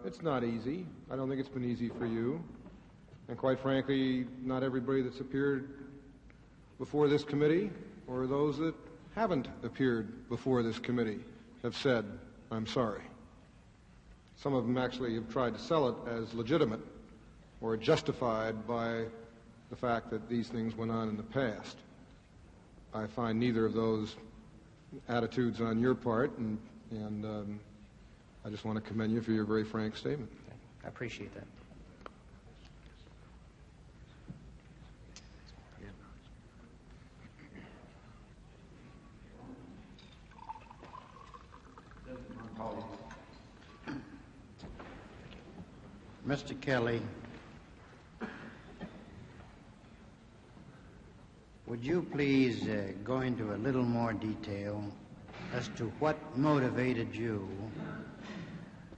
It's not easy. I don't think it's been easy for you. And quite frankly, not everybody that's appeared before this committee or those that haven't appeared before this committee have said, I'm sorry. Some of them actually have tried to sell it as legitimate or justified by the fact that these things went on in the past. I find neither of those attitudes on your part, and I just want to commend you for your very frank statement. I appreciate that. Mr. Kelly, would you please go into a little more detail as to what motivated you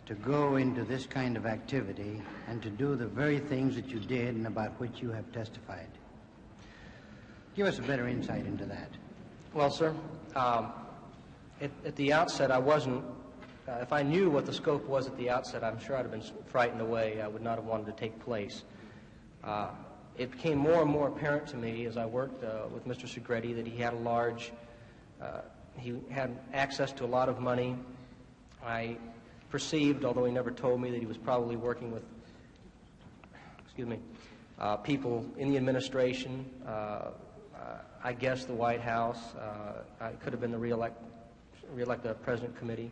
to go into this kind of activity and to do the very things that you did and about which you have testified? Give us a better insight into that. Well, sir, at the outset, I wasn't, if I knew what the scope was at the outset, I'm sure I'd have been frightened away. I would not have wanted to take place. It became more and more apparent to me as I worked with Mr. Segretti that he had a large, he had access to a lot of money. I perceived, although he never told me, that he was probably working with, people in the administration, I guess the White House. It could have been the re-elect the President Committee.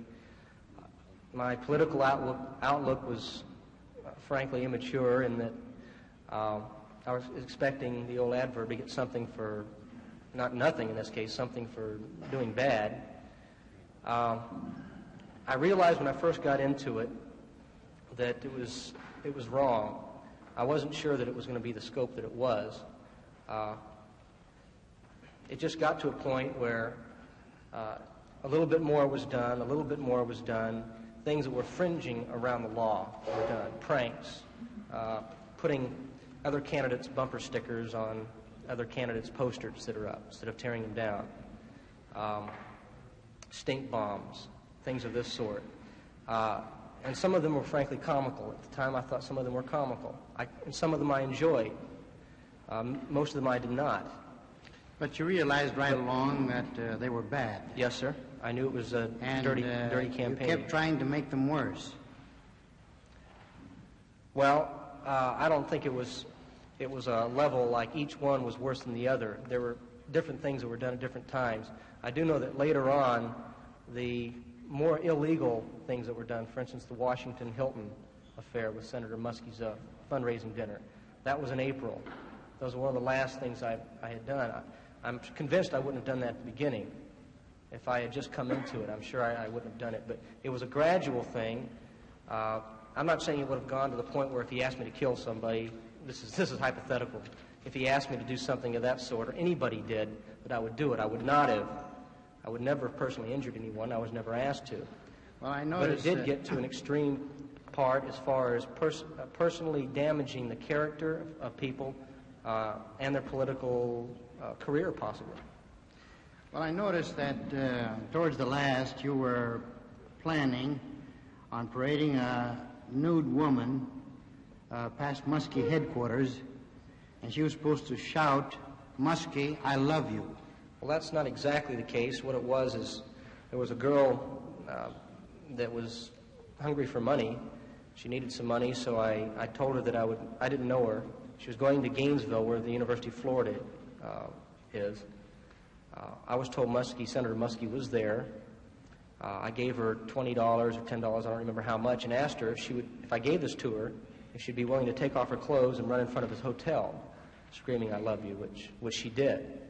My political outlook was frankly immature in that I was expecting the old adverb to get something for, not nothing in this case, something for doing bad. I realized when I first got into it that it was wrong. I wasn't sure that it was going to be the scope that it was. It just got to a point where a little bit more was done, a little bit more was done. Things that were fringing around the law were done. Pranks, putting other candidates' bumper stickers on other candidates' posters that are up instead of tearing them down. Stink bombs, things of this sort. And some of them were frankly comical. At the time I thought some of them were comical. And some of them I enjoyed. Most of them I did not. But you realized right along that they were bad. Yes, sir. I knew it was a dirty campaign. You kept trying to make them worse. Well, I don't think it was a level like each one was worse than the other. There were different things that were done at different times. I do know that later on, the more illegal things that were done, for instance, the Washington Hilton affair with Senator Muskie's fundraising dinner, that was in April. Those were one of the last things I had done. I'm convinced I wouldn't have done that at the beginning. If I had just come into it, I'm sure I wouldn't have done it. But it was a gradual thing. I'm not saying it would have gone to the point where if he asked me to kill somebody, this is hypothetical. If he asked me to do something of that sort, or anybody did, that I would do it. I would not have. I would never have personally injured anyone. I was never asked to. Well, I but it did get to an extreme part as far as personally damaging the character of people and their political career, possibly. Well, I noticed that towards the last you were planning on parading a nude woman past Muskie headquarters, and she was supposed to shout, "Muskie, I love you." Well, that's not exactly the case. What it was is there was a girl that was hungry for money. She needed some money, so I told her that I didn't know her. She was going to Gainesville, where the University of Florida is. I was told Senator Muskie was there. I gave her $20 or $10, I don't remember how much, and asked her if I gave this to her, if she'd be willing to take off her clothes and run in front of his hotel, screaming, "I love you," which she did,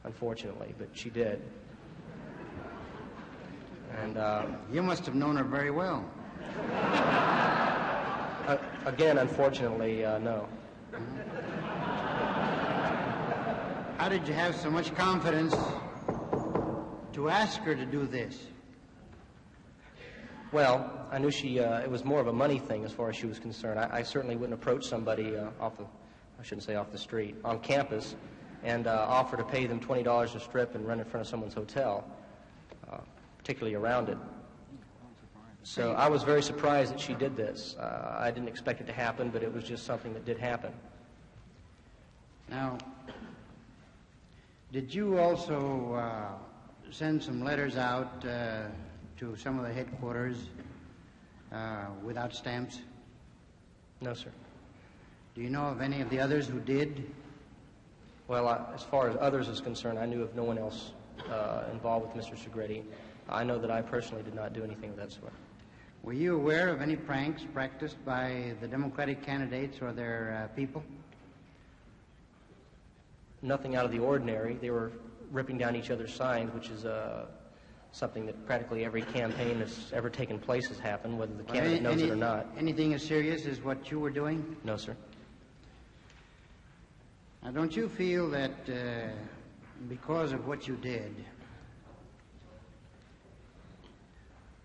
unfortunately, but she did. And you must have known her very well. Again, unfortunately, no. How did you have so much confidence to ask her to do this? Well, I knew it was more of a money thing as far as she was concerned. I certainly wouldn't approach somebody I shouldn't say off the street, on campus, and offer to pay them $20 a strip and run in front of someone's hotel, particularly around it. So I was very surprised that she did this. I didn't expect it to happen, but it was just something that did happen. Now, did you also send some letters out to some of the headquarters without stamps? No, sir. Do you know of any of the others who did? Well, as far as others is concerned, I knew of no one else involved with Mr. Segretti. I know that I personally did not do anything of that sort. Were you aware of any pranks practiced by the Democratic candidates or their people? Nothing out of the ordinary. They were ripping down each other's signs, which is something that practically every campaign that's ever taken place has happened, whether the candidate knows it or not. Anything as serious as what you were doing? No, sir. Now, don't you feel that because of what you did,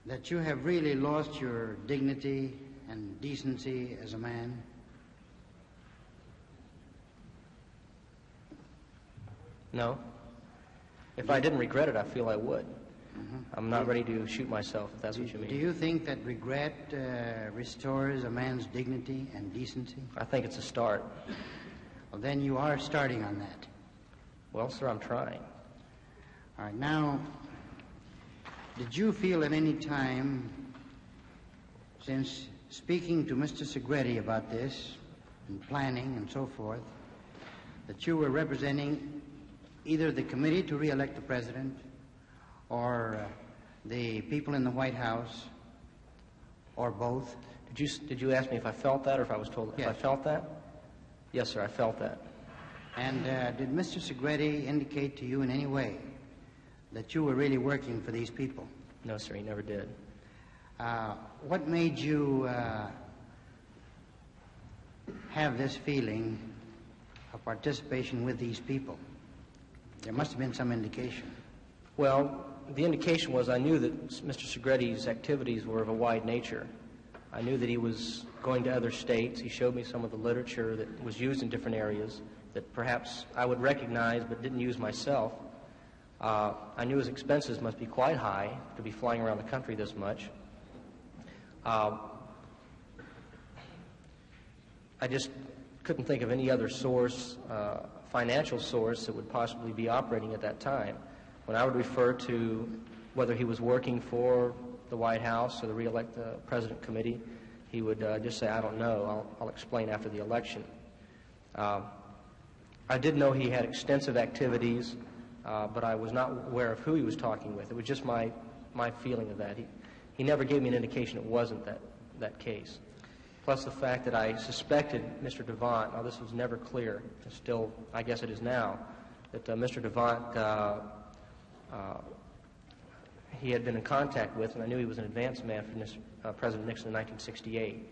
that you have really lost your dignity and decency as a man? No. If I didn't regret it, I feel I would. I'm not ready to shoot myself, if that's what you mean. Do you think that regret restores a man's dignity and decency? I think it's a start. Well, then you are starting on that. Well, sir, I'm trying. All right. Now, did you feel at any time, since speaking to Mr. Segretti about this and planning and so forth, that you were representing either the committee to re-elect the president or the people in the White House, or both? Did you ask me if I felt that, or if I was told if I felt that? Yes, sir, I felt that. And did Mr. Segretti indicate to you in any way that you were really working for these people? No, sir, he never did. What made you have this feeling of participation with these people? There must have been some indication. Well, the indication was I knew that Mr. Segretti's activities were of a wide nature. I knew that he was going to other states. He showed me some of the literature that was used in different areas that perhaps I would recognize but didn't use myself. I knew his expenses must be quite high to be flying around the country this much. I just couldn't think of any other source, financial source, that would possibly be operating at that time. When I would refer to whether he was working for the White House or the re-elect the President Committee, he would just say, I don't know, I'll explain after the election. I did know he had extensive activities, but I was not aware of who he was talking with. It was just my feeling of that. He never gave me an indication it wasn't that case. Plus the fact that I suspected Mr. Devant, now this was never clear, still I guess it is now, that Mr. Devant he had been in contact with, and I knew he was an advance man for President Nixon in 1968.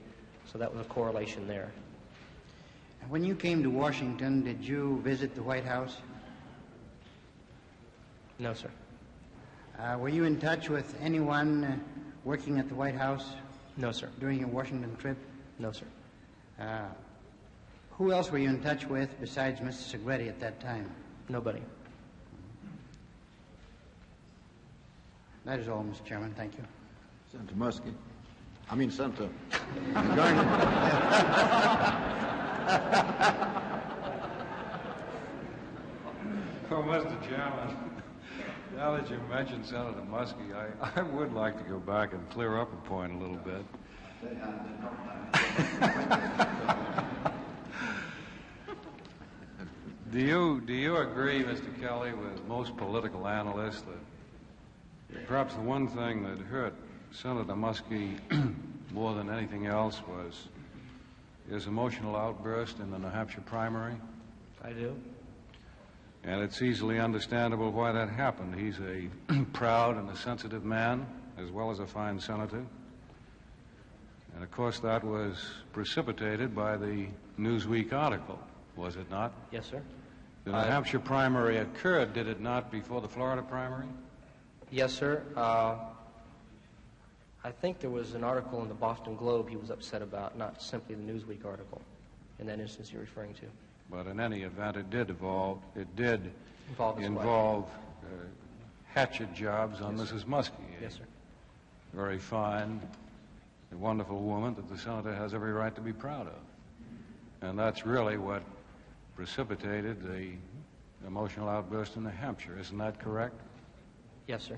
So that was a correlation there. When you came to Washington, did you visit the White House? No, sir. Were you in touch with anyone working at the White House? No, sir. During your Washington trip? No, sir. Who else were you in touch with besides Mr. Segretti at that time? Nobody. That is all, Mr. Chairman. Thank you. Senator Muskie. I mean, Senator Garner. Oh, Mr. Chairman, now that you mentioned Senator Muskie, I would like to go back and clear up a point a little bit. Do you agree, Mr. Kelly, with most political analysts that perhaps the one thing that hurt Senator Muskie more than anything else was his emotional outburst in the New Hampshire primary? I do. And it's easily understandable why that happened. He's a proud and a sensitive man, as well as a fine senator. And of course that was precipitated by the Newsweek article, was it not? Yes, sir. The New Hampshire primary occurred, did it not, before the Florida primary? Yes, sir. I think there was an article in the Boston Globe he was upset about, not simply the Newsweek article, in that instance you're referring to. But in any event, it did involve Involve his hatchet jobs on Mrs. Muskie. Yes, sir. Very fine, a wonderful woman that the senator has every right to be proud of. And that's really what precipitated the emotional outburst in New Hampshire. Isn't that correct? Yes, sir.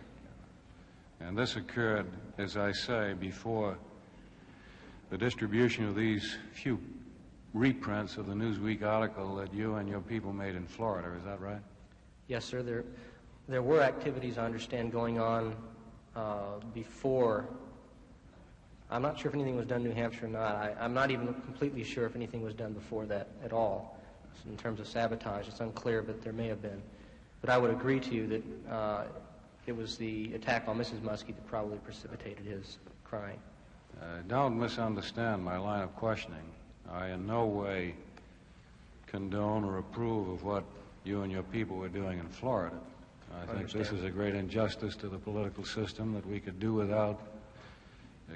And this occurred, as I say, before the distribution of these few reprints of the Newsweek article that you and your people made in Florida. Is that right? Yes, sir. There were activities, I understand, going on before. I'm not sure if anything was done in New Hampshire or not. I'm not even completely sure if anything was done before that at all. In terms of sabotage, it's unclear, but there may have been. But I would agree to you that it was the attack on Mrs. Muskie that probably precipitated his crying. Don't misunderstand my line of questioning. I in no way condone or approve of what you and your people were doing in Florida. I think this is a great injustice to the political system that we could do without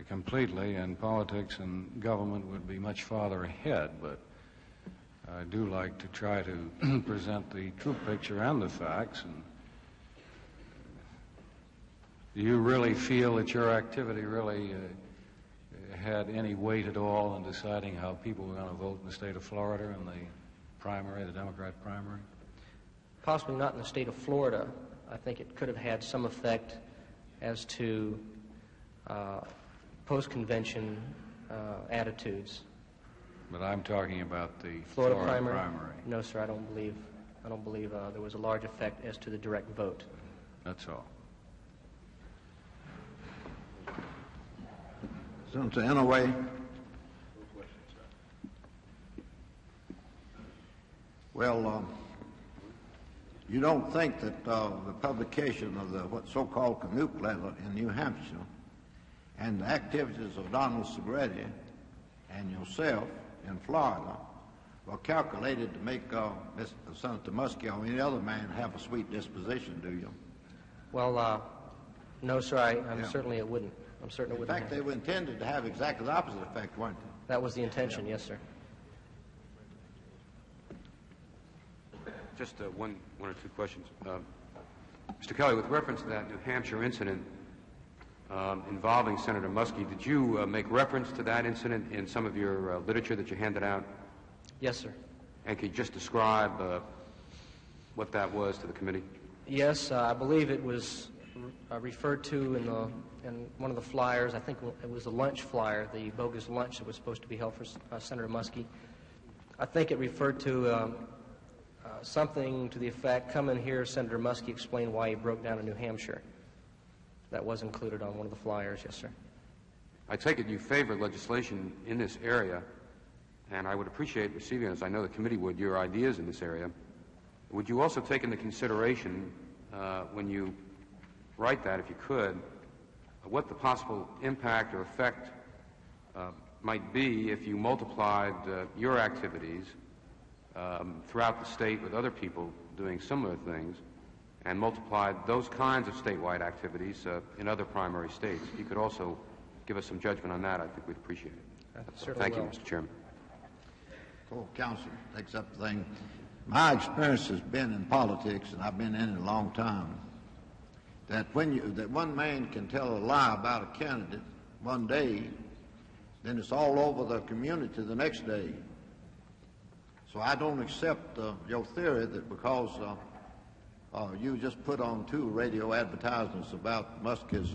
completely, and politics and government would be much farther ahead. But I do like to try to present the true picture and the facts. And do you really feel that your activity really had any weight at all in deciding how people were going to vote in the state of Florida in the primary, the Democrat primary? Possibly not in the state of Florida. I think it could have had some effect as to post-convention attitudes. But I'm talking about the Florida primary. No, sir, I don't believe there was a large effect as to the direct vote. That's all. Senator Inouye. Well, you don't think that the publication of the what so-called Canuck letter in New Hampshire and the activities of Donald Segretti and yourself in Florida were calculated to make Senator Muskie or any other man have a sweet disposition, do you? Well, no, sir, I'm certainly it wouldn't. I'm certain it wouldn't. In fact, they were intended to have exactly the opposite effect, weren't they? That was the intention, yes, sir. Just one or two questions. Mr. Kelly, with reference to that New Hampshire incident involving Senator Muskie, did you make reference to that incident in some of your literature that you handed out? Yes, sir. And could you just describe what that was to the committee? Yes, I believe it was referred to in one of the flyers. I think it was the lunch flyer, the bogus lunch that was supposed to be held for Senator Muskie. I think it referred to something to the effect, "Come in here, Senator Muskie, explain why he broke down in New Hampshire." That was included on one of the flyers, yes, sir. I take it you favor legislation in this area, and I would appreciate receiving, as I know the committee would, your ideas in this area. Would you also take into consideration, when you write that, if you could, what the possible impact or effect might be if you multiplied your activities throughout the state with other people doing similar things and multiplied those kinds of statewide activities in other primary states? If you could also give us some judgment on that, I think we'd appreciate it. Thank you, Mr. Chairman. Full counsel takes up the thing. My experience has been in politics, and I've been in it a long time, that that one man can tell a lie about a candidate one day, then it's all over the community the next day. So I don't accept your theory that because you just put on 2 radio advertisements about Muskie's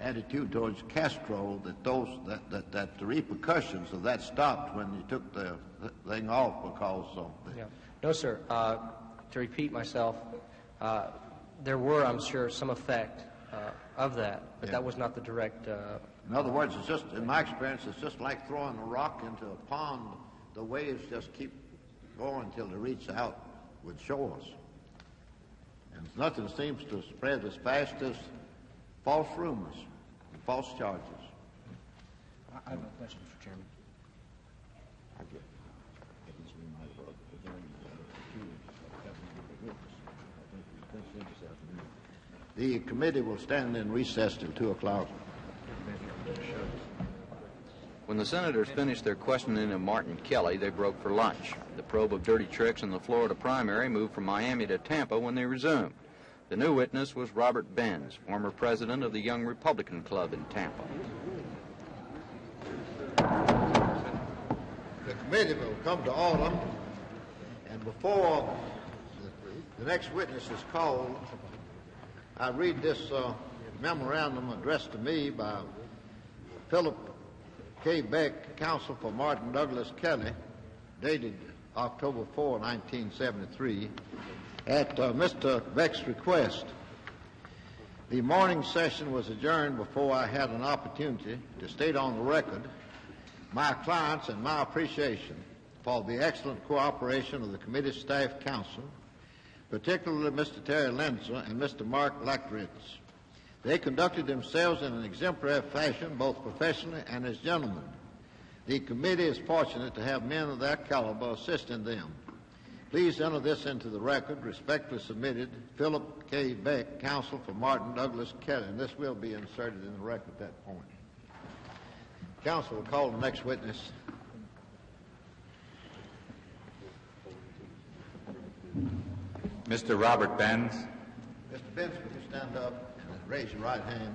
attitude towards Castro, that the repercussions of that stopped when you took the thing off because of Yeah. No, sir. To repeat myself, there were, I'm sure, some effect of that, but that was not the direct... In other words, it's just, in my experience, it's just like throwing a rock into a pond. The waves just keep going until they reach out with shores. And nothing seems to spread as fast as false rumors and false charges. I have a question, Mr. Chairman. The committee will stand in recess till 2 o'clock. When the senators finished their questioning of Martin Kelly, they broke for lunch. The probe of dirty tricks in the Florida primary moved from Miami to Tampa when they resumed. The new witness was Robert Benz, former president of the Young Republican Club in Tampa. The committee will come to order, and before the next witness is called, I read this memorandum addressed to me by Philip K. Beck, counsel for Martin Douglas Kelly, dated October 4, 1973, at Mr. Beck's request. The morning session was adjourned before I had an opportunity to state on the record my clients and my appreciation for the excellent cooperation of the committee staff counsel, particularly Mr. Terry Lenzner and Mr. Mark Lackritz. They conducted themselves in an exemplary fashion, both professionally and as gentlemen. The committee is fortunate to have men of that caliber assisting them. Please enter this into the record. Respectfully submitted, Philip K. Beck, counsel for Martin Douglas Kelly, and this will be inserted in the record at that point. Counsel will call the next witness. Mr. Robert Benz. Mr. Benz, would you stand up and raise your right hand?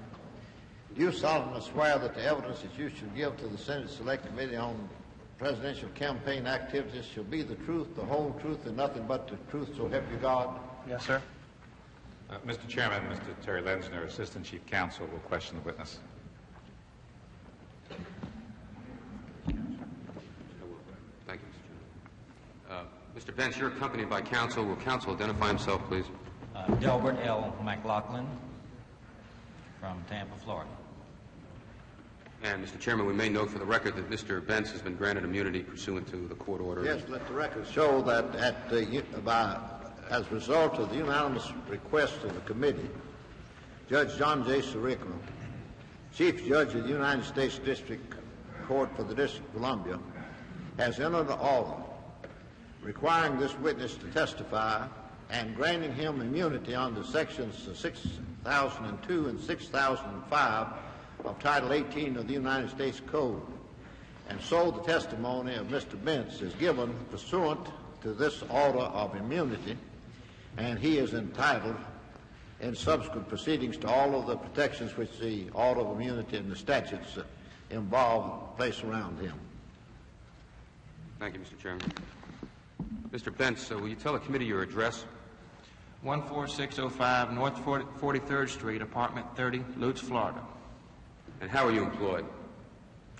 Do you solemnly swear that the evidence that you shall give to the Senate Select Committee on presidential campaign activities shall be the truth, the whole truth, and nothing but the truth, so help you God? Yes, sir. Mr. Chairman, Mr. Terry Lenzner, Assistant Chief Counsel, will question the witness. Thank you, Mr. Chairman. Mr. Benz, you're accompanied by counsel. Will counsel identify himself, please? Delbert L. McLaughlin from Tampa, Florida. And, Mr. Chairman, we may note for the record that Mr. Benz has been granted immunity pursuant to the court order. Yes, let the record show that as a result of the unanimous request of the committee, Judge John J. Sirica, Chief Judge of the United States District Court for the District of Columbia, has entered an order requiring this witness to testify and granting him immunity under sections 6002 and 6005 of Title 18 of the United States Code. And so the testimony of Mr. Benz is given pursuant to this order of immunity, and he is entitled in subsequent proceedings to all of the protections which the order of immunity and the statutes involve place around him. Thank you, Mr. Chairman. Mr. Benz, will you tell the committee your address? 14605 North 43rd Street, Apartment 30, Lutz, Florida. And how are you employed?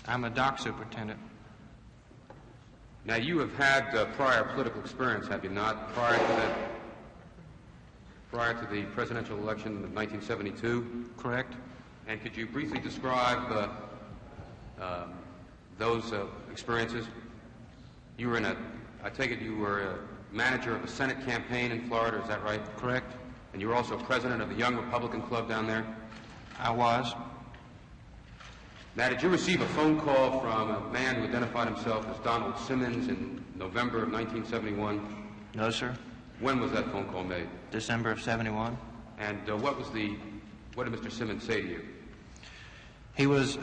I'm a dock superintendent. Now, you have had prior political experience, have you not, prior to the presidential election of 1972? Correct. And could you briefly describe those experiences? You were I take it you were a manager of a Senate campaign in Florida, is that right? Correct. And you were also president of the Young Republican Club down there? I was. Now, did you receive a phone call from a man who identified himself as Donald Simmons in November of 1971? No, sir. When was that phone call made? December of 71. And what did Mr. Simmons say to you? He was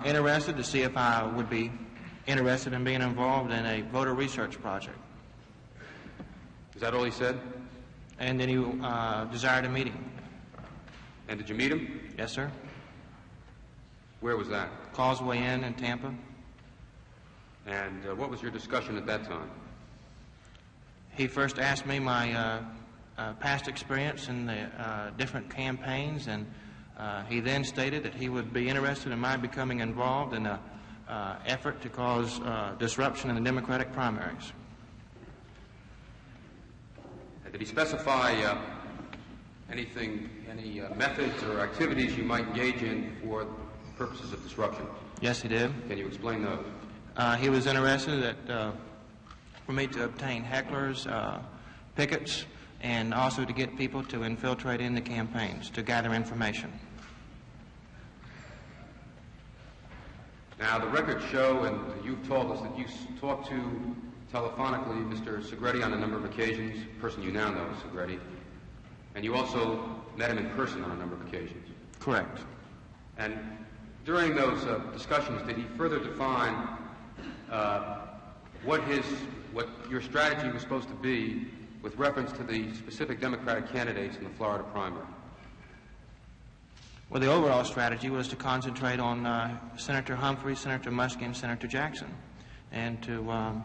interested to see if I would be interested in being involved in a voter research project. Is that all he said? And then he desired a meeting. And did you meet him? Yes, sir. Where was that? Causeway Inn in Tampa. And what was your discussion at that time? He first asked me my past experience in the different campaigns, and he then stated that he would be interested in my becoming involved in an effort to cause disruption in the Democratic primaries. And did he specify any methods or activities you might engage in for purposes of disruption? Yes, he did. Can you explain those? He was interested for me to obtain hecklers, pickets, and also to get people to infiltrate in the campaigns to gather information. Now, the records show, and you've told us that you talked to telephonically Mr. Segretti on a number of occasions, a person you now know, Segretti, and you also met him in person on a number of occasions. Correct. And during those discussions, did he further define what your strategy was supposed to be with reference to the specific Democratic candidates in the Florida primary? Well, the overall strategy was to concentrate on Senator Humphrey, Senator Muskie, and Senator Jackson, and to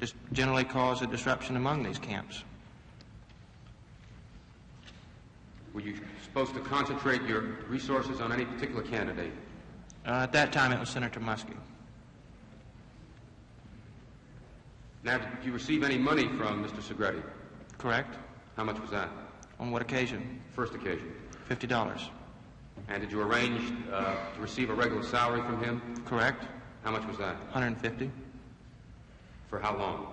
just generally cause a disruption among these camps. Were you supposed to concentrate your resources on any particular candidate? At that time, it was Senator Muskie. Now, did you receive any money from Mr. Segretti? Correct. How much was that? On what occasion? First occasion. $50. And did you arrange to receive a regular salary from him? Correct. How much was that? $150. For how long?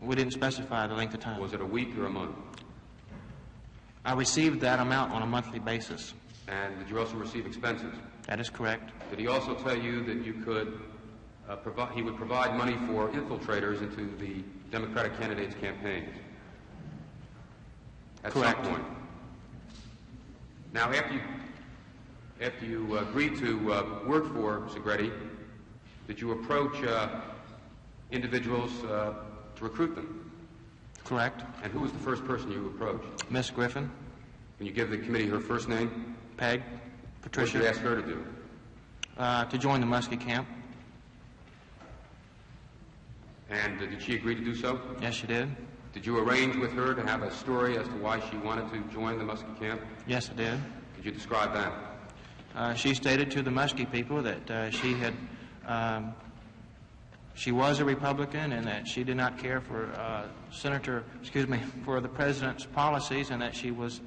We didn't specify the length of time. Was it a week or a month? I received that amount on a monthly basis. And did you also receive expenses? That is correct. Did he also tell you that you could he would provide money for infiltrators into the Democratic candidates' campaigns? At Correct. some point. Now, after you agreed to work for Segretti, did you approach individuals to recruit them? Correct. And who was the first person you approached? Miss Griffin. Can you give the committee her first name? Peg. Patricia. What did you ask her to do? To join the Muskie camp. And did she agree to do so? Yes, she did. Did you arrange with her to have a story as to why she wanted to join the Muskie camp? Yes, I did. Could you describe that? She stated to the Muskie people that she was a Republican and that she did not care for for the president's policies, and that she was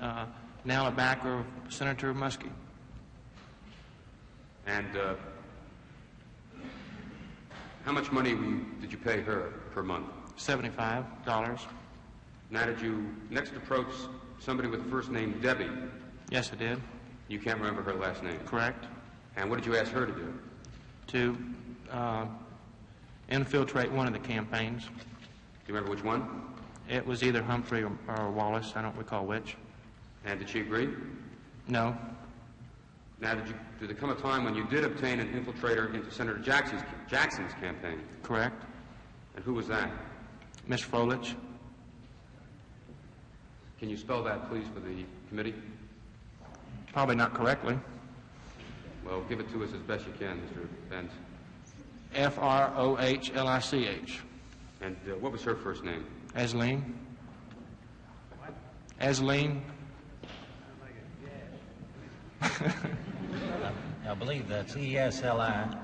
now a backer of Senator Muskie. And how much money did you pay her per month? $75. Now, did you next approach somebody with the first name Debbie? Yes, I did. You can't remember her last name? Correct. And what did you ask her to do? To infiltrate one of the campaigns. Do you remember which one? It was either Humphrey or Wallace. I don't recall which. And did she agree? No. Now, did there come a time when you did obtain an infiltrator into Senator Jackson's campaign? Correct. And who was that? Miss Froelich. Can you spell that, please, for the committee? Probably not correctly. Well, give it to us as best you can, Mr. Benz. Frohlich. And what was her first name? Esleen. Esleen. I believe that's Eslene,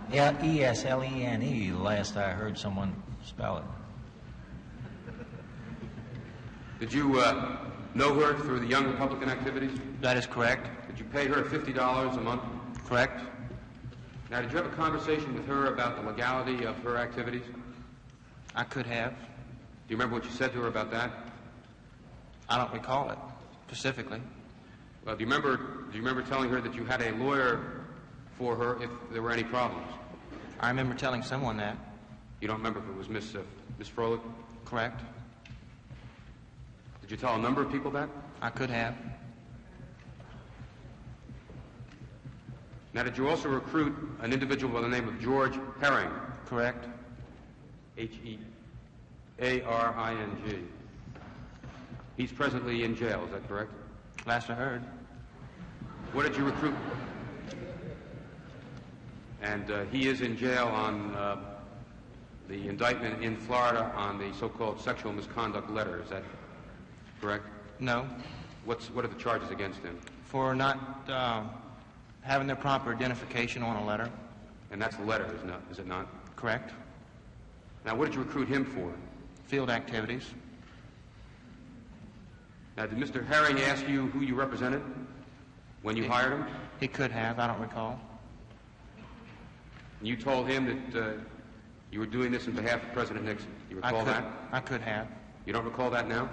last I heard someone spell it. Did you know her through the Young Republican activities? That is correct. Did you pay her $50 a month? Correct. Now, did you have a conversation with her about the legality of her activities? I could have. Do you remember what you said to her about that? I don't recall it specifically. Well, do you remember telling her that you had a lawyer for her if there were any problems? I remember telling someone that. You don't remember if it was Miss Froelich? Correct. Did you tell a number of people that? I could have. Now, did you also recruit an individual by the name of George Herring? Correct. H-E-A-R-I-N-G. He's presently in jail, is that correct? Last I heard. What did you recruit? And he is in jail on the indictment in Florida on the so-called sexual misconduct letter, is that correct? No. What are the charges against him? For not having the proper identification on a letter. And that's the letter, is it not? Correct. Now, what did you recruit him for? Field activities. Now, did Mr. Herring ask you who you represented when you hired him? He could have. I don't recall. And you told him that you were doing this on behalf of President Nixon. You recall that? I could have. You don't recall that now?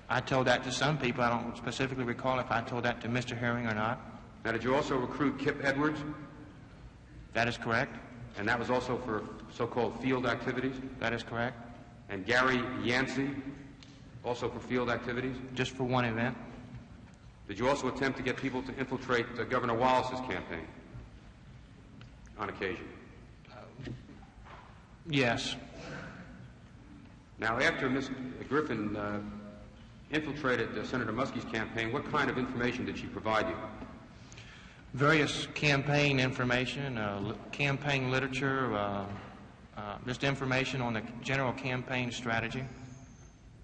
I told that to some people. I don't specifically recall if I told that to Mr. Herring or not. Now, did you also recruit Kip Edwards? That is correct. And that was also for so-called field activities? That is correct. And Gary Yancey, also for field activities? Just for one event. Did you also attempt to get people to infiltrate Governor Wallace's campaign on occasion? Yes. Now, after Ms. Griffin infiltrated Senator Muskie's campaign, what kind of information did she provide you? Various campaign information, campaign literature, just information on the general campaign strategy.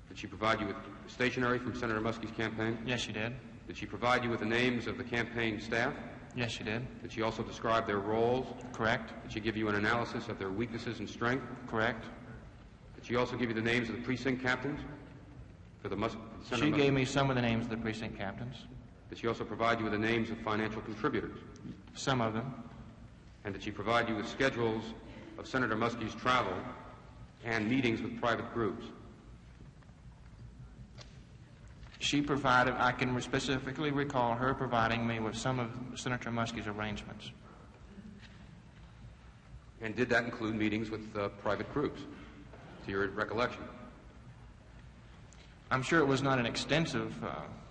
Did she provide you with stationery from Senator Muskie's campaign? Yes, she did. Did she provide you with the names of the campaign staff? Yes, she did. Did she also describe their roles? Correct. Did she give you an analysis of their weaknesses and strength? Correct. Did she also give you the names of the precinct captains? For the She gave me some of the names of the precinct captains. Did she also provide you with the names of financial contributors? Some of them. And did she provide you with schedules of Senator Muskie's travel and meetings with private groups? She provided, I can specifically recall her providing me with some of Senator Muskie's arrangements. And did that include meetings with private groups, to your recollection? I'm sure it was not an extensive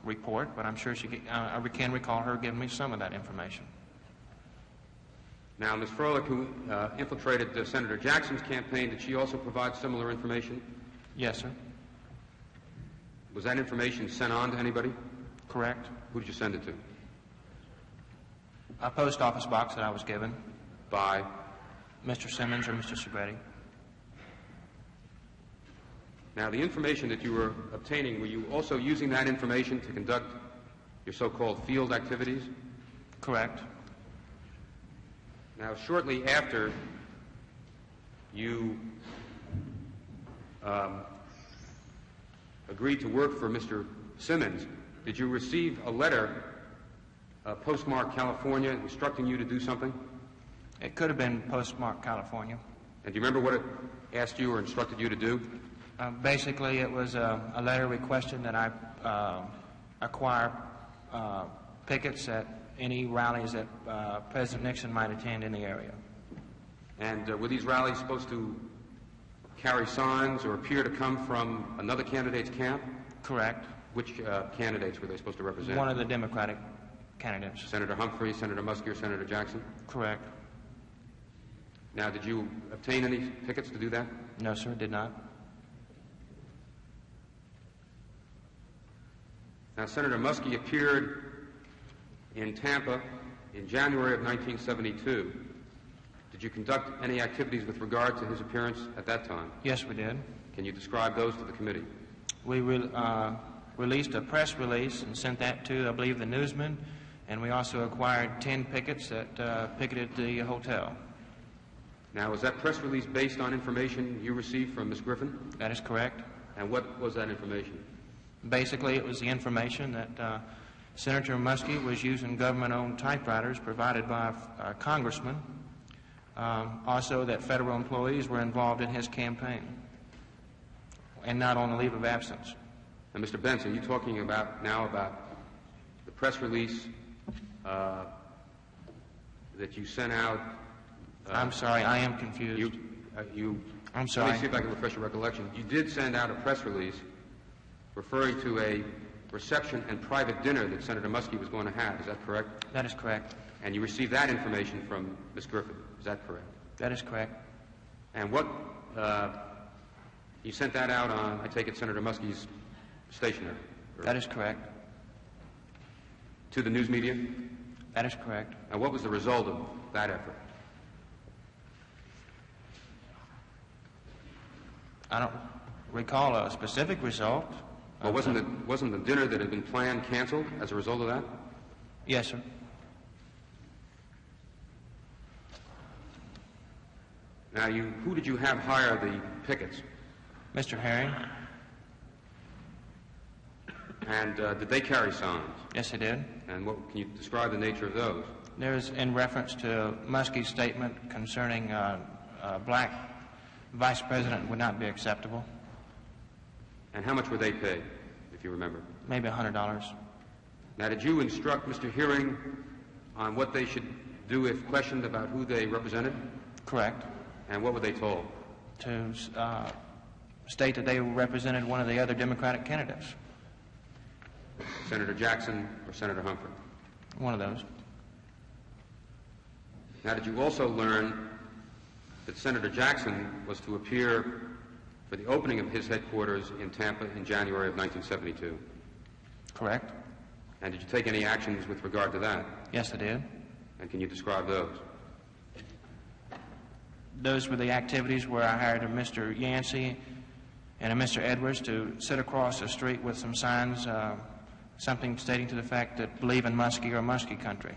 report, but I'm sure I can recall her giving me some of that information. Now, Ms. Froelich, who infiltrated Senator Jackson's campaign, did she also provide similar information? Yes, sir. Was that information sent on to anybody? Correct. Who did you send it to? A post office box that I was given. By? Mr. Simmons or Mr. Segretti. Now, the information that you were obtaining, were you also using that information to conduct your so-called field activities? Correct. Now, shortly after you agreed to work for Mr. Simmons, did you receive a letter postmarked California instructing you to do something? It could have been postmarked California. And do you remember what it asked you or instructed you to do? Basically, it was a letter requesting that I acquire pickets at any rallies that President Nixon might attend in the area. And were these rallies supposed to carry signs or appear to come from another candidate's camp? Correct. Which candidates were they supposed to represent? One of the Democratic candidates. Senator Humphrey, Senator Muskie, or Senator Jackson? Correct. Now, did you obtain any tickets to do that? No, sir, did not. Now, Senator Muskie appeared in Tampa in January of 1972. Did you conduct any activities with regard to his appearance at that time? Yes, we did. Can you describe those to the committee? We released a press release and sent that to, I believe, the Newsman, and we also acquired 10 pickets that picketed the hotel. Now, was that press release based on information you received from Ms. Griffin? That is correct. And what was that information? Basically, it was the information that Senator Muskie was using government-owned typewriters provided by a congressman. Also, that federal employees were involved in his campaign and not on a leave of absence. And Mr. Benz, are you talking about now about the press release that you sent out? I'm sorry, I am confused. I'm sorry. Let me see if I can refresh your recollection. You did send out a press release referring to a reception and private dinner that Senator Muskie was going to have. Is that correct? That is correct. And you received that information from Ms. Griffin. Is that correct? That is correct. And what, you sent that out on, I take it, Senator Muskie's stationery? That is correct. To the news media? That is correct. And what was the result of that effort? I don't recall a specific result. Well, wasn't the dinner that had been planned canceled as a result of that? Yes, sir. Now, who did you have hire the pickets? Mr. Herring. And did they carry signs? Yes, they did. And can you describe the nature of those? There's in reference to Muskie's statement concerning a black vice president would not be acceptable. And how much were they paid, if you remember? Maybe $100. Now, did you instruct Mr. Herring on what they should do if questioned about who they represented? Correct. And what were they told? To state that they represented one of the other Democratic candidates. Senator Jackson or Senator Humphrey? One of those. Now, did you also learn that Senator Jackson was to appear for the opening of his headquarters in Tampa in January of 1972? Correct. And did you take any actions with regard to that? Yes, I did. And can you describe those? Those were the activities where I hired a Mr. Yancey and a Mr. Edwards to sit across the street with some signs, something stating to the fact that believe in Muskie or Muskie country.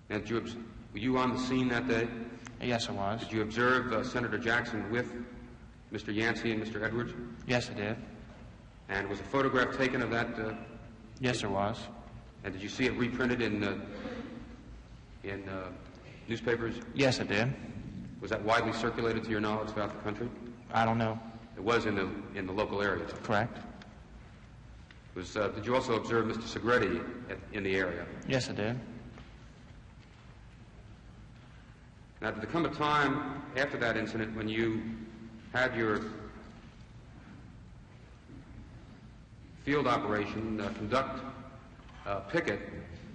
And were you on the scene that day? Yes, I was. Did you observe Senator Jackson with Mr. Yancey and Mr. Edwards? Yes, I did. And was a photograph taken of that? Yes, there was. And did you see it reprinted in newspapers? Yes, I did. Was that widely circulated to your knowledge throughout the country? I don't know. It was in the local areas. Correct. Did you also observe Mr. Segretti in the area? Yes, I did. Now, did there come a time after that incident when you had your field operation conduct a picket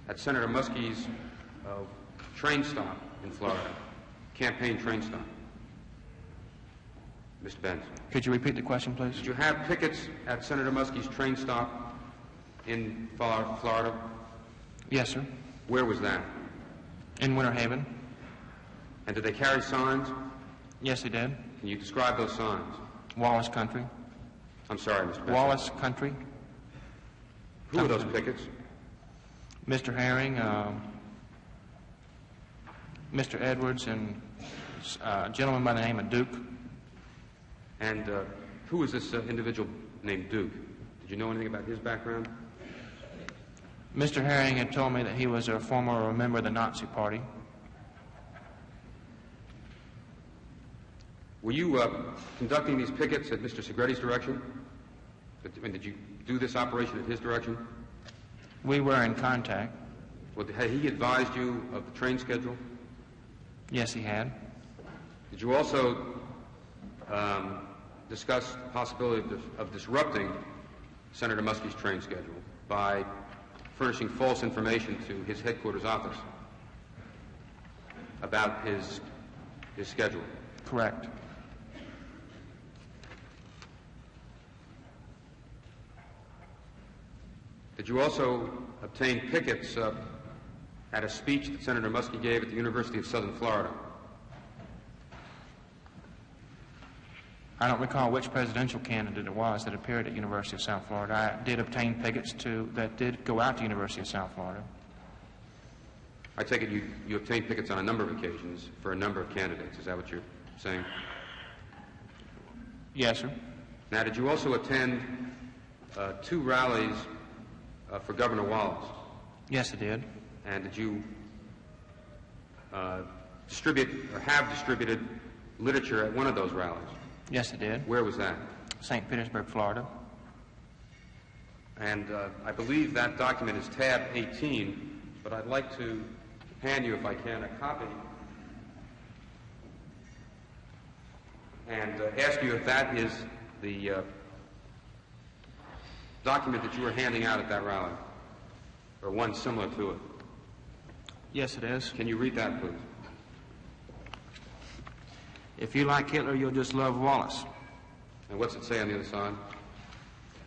at Senator Muskie's train stop in Florida, campaign train stop? Mr. Benz. Could you repeat the question, please? Did you have pickets at Senator Muskie's train stop in Florida? Yes, sir. Where was that? In Winter Haven. And did they carry signs? Yes, they did. Can you describe those signs? Wallace Country. I'm sorry, Mr. Benz. Wallace Country. Who were those pickets? Mr. Herring, Mr. Edwards, and a gentleman by the name of Duke. And who was this individual named Duke? Did you know anything about his background? Mr. Herring had told me that he was a former member of the Nazi Party. Were you conducting these pickets at Mr. Segretti's direction? Did you do this operation at his direction? We were in contact. Well, had he advised you of the train schedule? Yes, he had. Did you also discuss the possibility of disrupting Senator Muskie's train schedule by furnishing false information to his headquarters office about his schedule? Correct. Did you also obtain pickets at a speech that Senator Muskie gave at the University of Southern Florida? I don't recall which presidential candidate it was that appeared at University of South Florida. I did obtain pickets that did go out to University of South Florida. I take it you obtained pickets on a number of occasions for a number of candidates. Is that what you're saying? Yes, sir. Now, did you also attend 2 rallies for Governor Wallace? Yes, I did. And did you distribute or have distributed literature at one of those rallies? Yes, I did. Where was that? St. Petersburg, Florida. And I believe that document is tab 18, but I'd like to hand you, if I can, a copy and ask you if that is the document that you were handing out at that rally, or one similar to it. Yes, it is. Can you read that, please? If you like Hitler, you'll just love Wallace. And what's it say on the other side?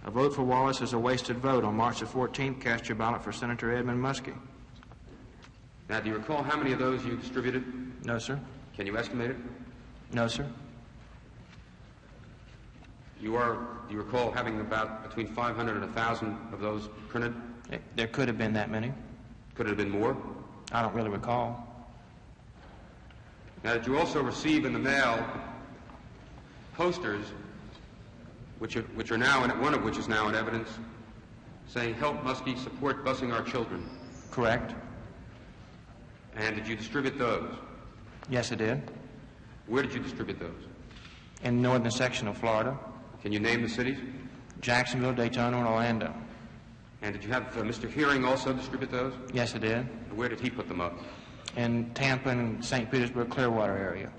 A vote for Wallace is a wasted vote. On March the 14th, cast your ballot for Senator Edmund Muskie. Now, do you recall how many of those you distributed? No, sir. Can you estimate it? No, sir. Do you recall having about between 500 and 1,000 of those printed? There could have been that many. Could it have been more? I don't really recall. Now, did you also receive in the mail posters, which are now one of which is now in evidence, saying "Help Muskie, support busing our children"? Correct. And did you distribute those? Yes, I did. Where did you distribute those? In the northern section of Florida. Can you name the cities? Jacksonville, Daytona, and Orlando. And did you have Mr. Hearing also distribute those? Yes, I did. And where did he put them up? In Tampa and St. Petersburg, Clearwater area.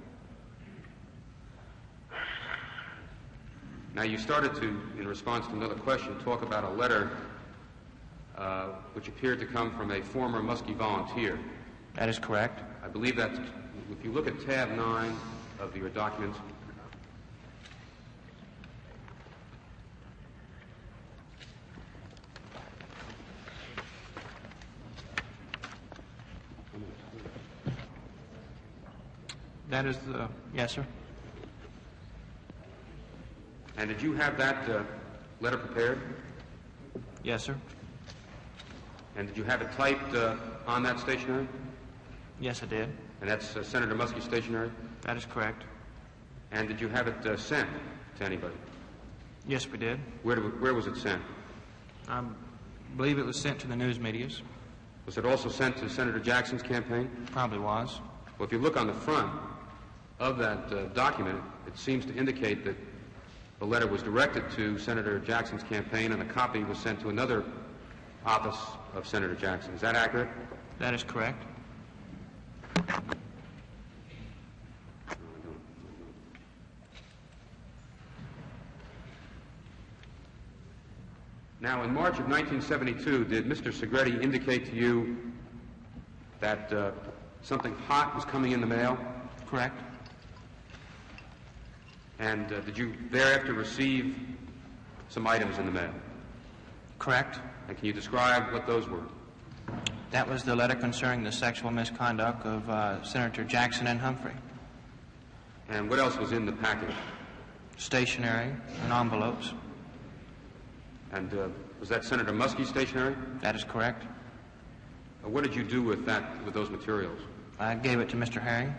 Now, you started to, in response to another question, talk about a letter which appeared to come from a former Muskie volunteer. That is correct. I believe that if you look at tab 9 of your documents, That is the, yes, sir. and did you have that letter prepared? Yes, sir. And did you have it typed on that stationery? Yes, I did. And that's Senator Muskie's stationery? That is correct. And did you have it sent to anybody? Yes, we did. Where was it sent? I believe it was sent to the news medias. Was it also sent to Senator Jackson's campaign? Probably was. Well, if you look on the front of that document, it seems to indicate that the letter was directed to Senator Jackson's campaign and a copy was sent to another office of Senator Jackson. Is that accurate? That is correct. Now, in March of 1972, did Mr. Segretti indicate to you that something hot was coming in the mail? Correct. And did you thereafter receive some items in the mail? Correct. And can you describe what those were? That was the letter concerning the sexual misconduct of Senator Jackson and Humphrey. And what else was in the package? Stationery and envelopes. And was that Senator Muskie's stationery? That is correct. What did you do with those materials? I gave it to Mr. Herring.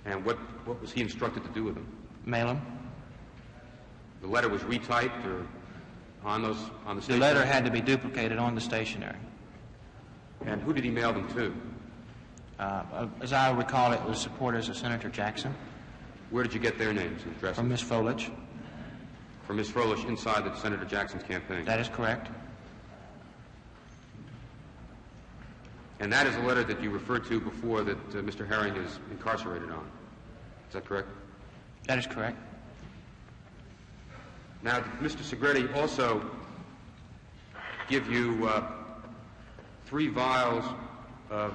And what was he instructed to do with them? Mail them. The letter was retyped or on the stationery? The letter had to be duplicated on the stationery. And who did he mail them to? As I recall, it was supporters of Senator Jackson. Where did you get their names and addresses? From Miss Froelich. From Miss Froelich inside the Senator Jackson's campaign? That is correct. And that is a letter that you referred to before that Mr. Herring is incarcerated on. Is that correct? That is correct. Now, did Mr. Segretti also give you 3 vials of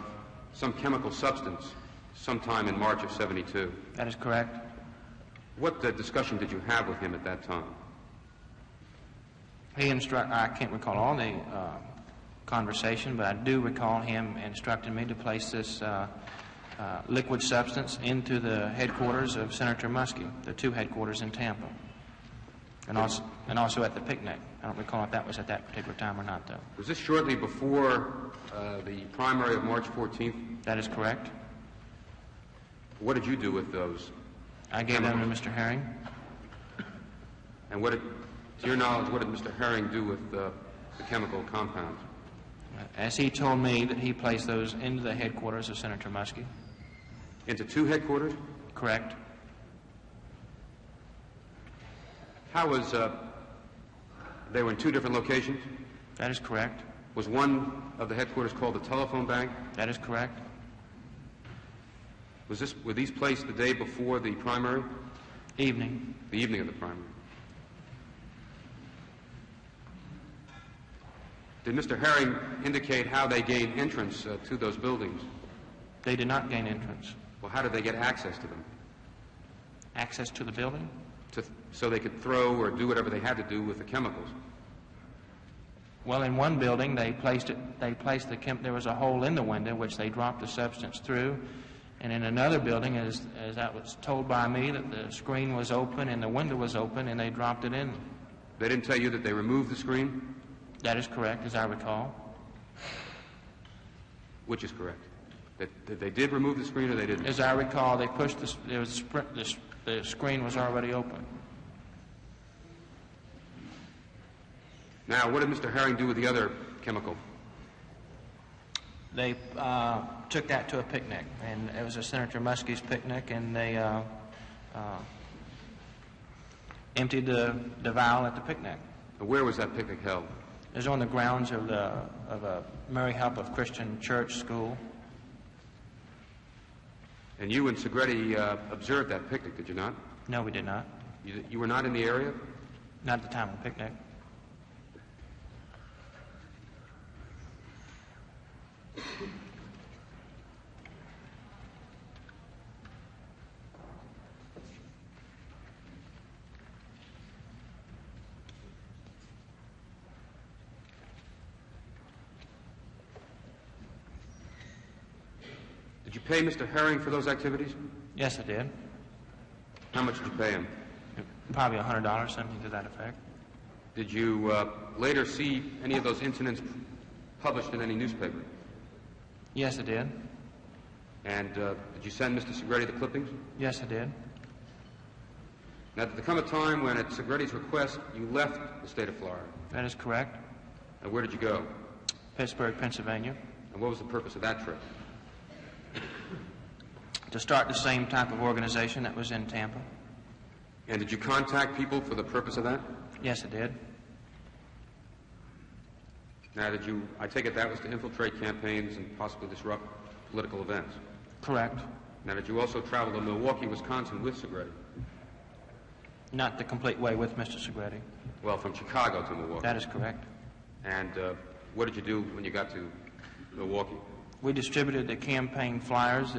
some chemical substance sometime in March of '72? That is correct. What discussion did you have with him at that time? I can't recall all the conversation, but I do recall him instructing me to place this liquid substance into the headquarters of Senator Muskie, the 2 headquarters in Tampa, and also at the picnic. I don't recall if that was at that particular time or not, though. Was this shortly before the primary of March 14th? That is correct. What did you do with those? I gave them to Mr. Herring. And to your knowledge, what did Mr. Herring do with the chemical compounds? As he told me that he placed those into the headquarters of Senator Muskie. Into 2 headquarters? Correct. How was, they were in 2 different locations? That is correct. Was one of the headquarters called the telephone bank? That is correct. Were these placed the day before the primary? Evening. The evening of the primary. Did Mr. Herring indicate how they gained entrance to those buildings? They did not gain entrance. Well, how did they get access to them? Access to the building? So they could throw or do whatever they had to do with the chemicals. Well, in one building, there was a hole in the window which they dropped the substance through. And in another building, as that was told by me, that the screen was open and the window was open and they dropped it in. They didn't tell you that they removed the screen? That is correct, as I recall. Which is correct? That they did remove the screen or they didn't? As I recall, they pushed the screen was already open. Now, what did Mr. Herring do with the other chemical? They took that to a picnic, and it was a Senator Muskie's picnic, and they emptied the vial at the picnic. Where was that picnic held? It was on the grounds of a Mary Help of Christian Church school. And you and Segretti observed that picnic, did you not? No, we did not. You were not in the area? Not at the time of the picnic. pay Mr. Herring for those activities? Yes, I did. How much did you pay him? Probably $100, something to that effect. Did you later see any of those incidents published in any newspaper? Yes, I did. And did you send Mr. Segretti the clippings? Yes, I did. Now, did there come a time when, at Segretti's request, you left the state of Florida? That is correct. And where did you go? Pittsburgh, Pennsylvania. And what was the purpose of that trip? To start the same type of organization that was in Tampa. And did you contact people for the purpose of that? Yes, I did. Now, I take it that was to infiltrate campaigns and possibly disrupt political events? Correct. Now, did you also travel to Milwaukee, Wisconsin with Segretti? Not the complete way with Mr. Segretti. Well, from Chicago to Milwaukee. That is correct. And what did you do when you got to Milwaukee? We distributed the campaign flyers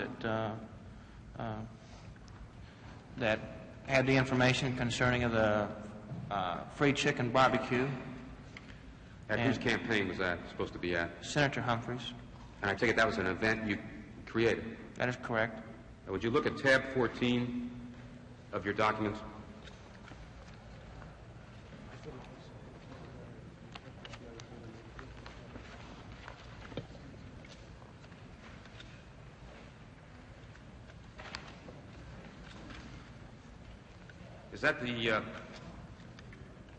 that had the information concerning the free chicken barbecue. At whose campaign was that supposed to be at? Senator Humphrey's. And I take it that was an event you created? That is correct. Now, would you look at tab 14 of your documents? Is that the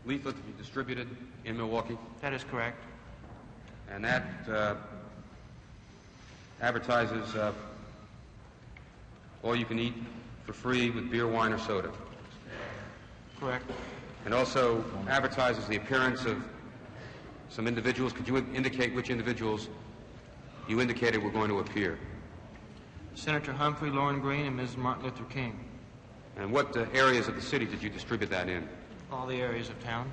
leaflet that you distributed in Milwaukee? That is correct. And that advertises all you can eat for free with beer, wine, or soda. Correct. And also advertises the appearance of some individuals. Could you indicate which individuals you indicated were going to appear? Senator Humphrey, Lauren Green, and Ms. Martin Luther King. And what areas of the city did you distribute that in? All the areas of town.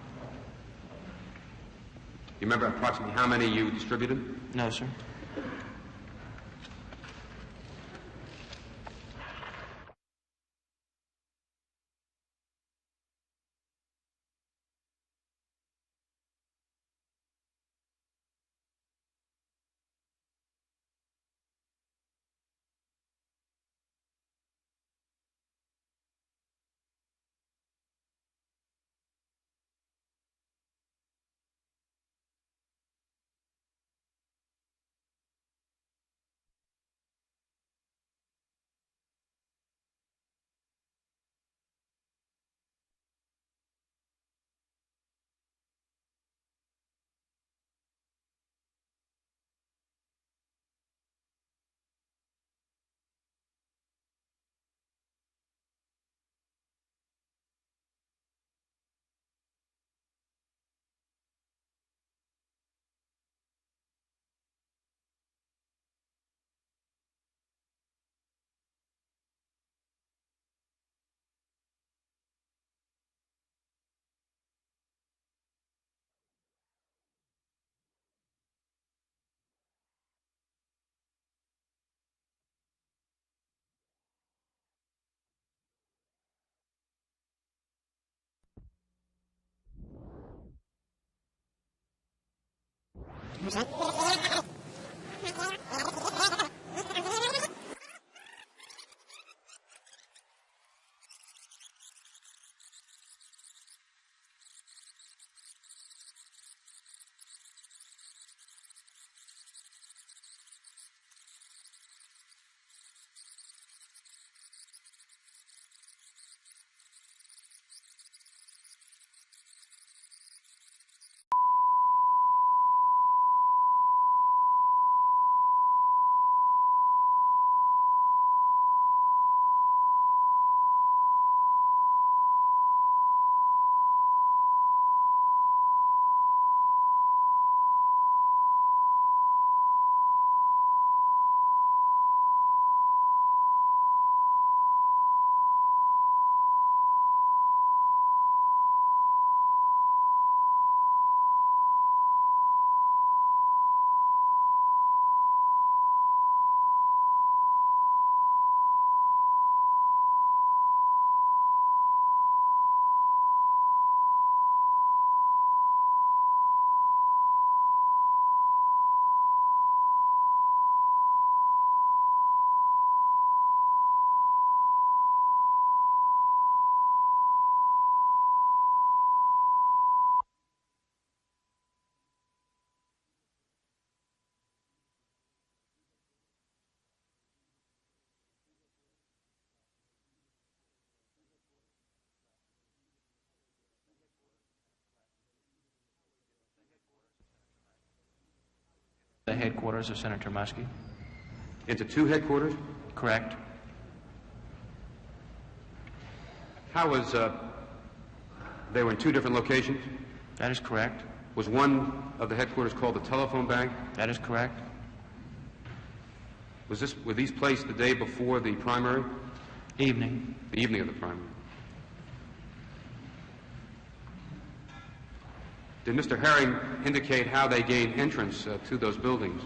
You remember approximately how many you distributed? No, sir. the headquarters of Senator Muskie. Into two headquarters? Correct. How was, they were in two different locations? That is correct. Was one of the headquarters called the telephone bank? That is correct. Were these placed the day before the primary? Evening. The evening of the primary. Did Mr. Herring indicate how they gained entrance to those buildings?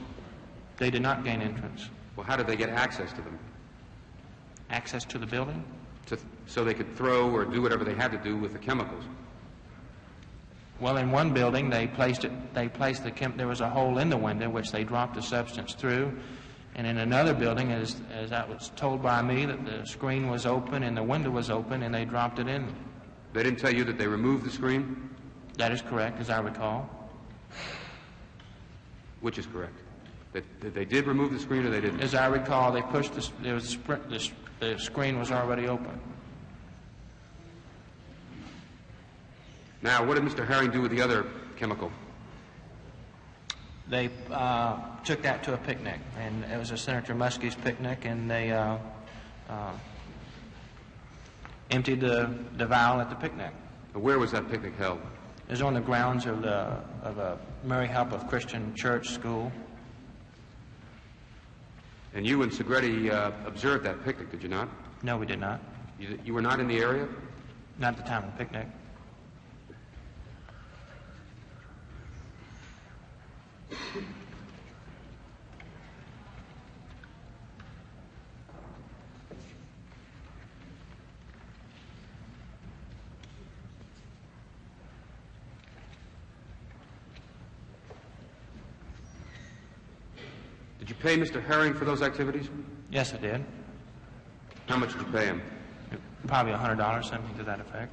They did not gain entrance. Well, how did they get access to them? Access to the building? So they could throw or do whatever they had to do with the chemicals. Well, in one building, there was a hole in the window which they dropped the substance through. And in another building, as that was told by me, that the screen was open and the window was open and they dropped it in. They didn't tell you that they removed the screen? That is correct, as I recall. Which is correct? That they did remove the screen or they didn't? As I recall, they pushed the screen was already open. Now, what did Mr. Herring do with the other chemical? They took that to a picnic, and it was a Senator Muskie's picnic, and they emptied the vial at the picnic. Where was that picnic held? It was on the grounds of a Mary Help of Christian Church school. And you and Segretti observed that picnic, did you not? No, we did not. You were not in the area? Not at the time of the picnic. Did you pay Mr. Herring for those activities? Yes, I did. How much did you pay him? Probably $100, something to that effect.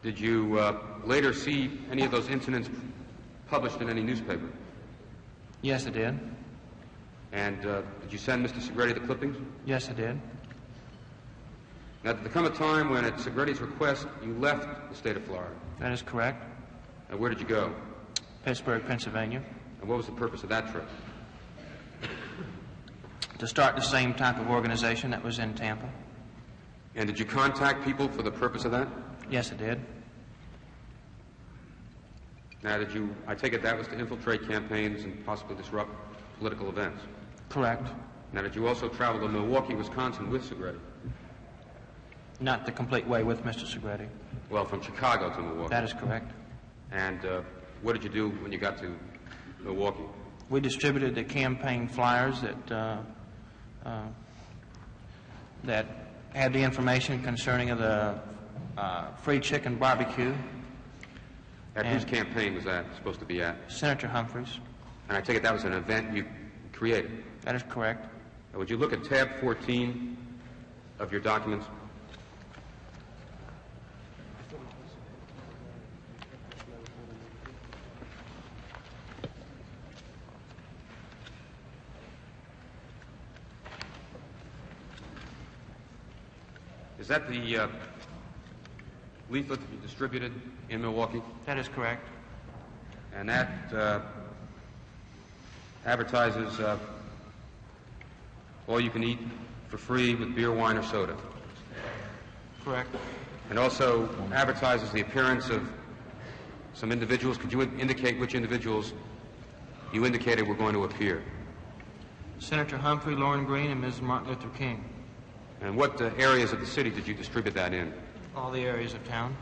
Did you later see any of those incidents published in any newspaper? Yes, I did. And did you send Mr. Segretti the clippings? Yes, I did. Now, did there come a time when, at Segretti's request, you left the state of Florida? That is correct. And where did you go? Pittsburgh, Pennsylvania. And what was the purpose of that trip? To start the same type of organization that was in Tampa. And did you contact people for the purpose of that? Yes, I did. Now, I take it that was to infiltrate campaigns and possibly disrupt political events? Correct. Now, did you also travel to Milwaukee, Wisconsin with Segretti? Not the complete way with Mr. Segretti. Well, from Chicago to Milwaukee. That is correct. And what did you do when you got to Milwaukee? We distributed the campaign flyers that had the information concerning the free chicken barbecue. At whose campaign was that supposed to be at? Senator Humphrey's. And I take it that was an event you created? That is correct. Now, would you look at tab 14 of your documents? Is that the leaflet that you distributed in Milwaukee? That is correct. And that advertises all you can eat for free with beer, wine, or soda. Correct. And also advertises the appearance of some individuals. Could you indicate which individuals you indicated were going to appear? Senator Humphrey, Lauren Green, and Ms. Martin Luther King. And what areas of the city did you distribute that in? All the areas of town.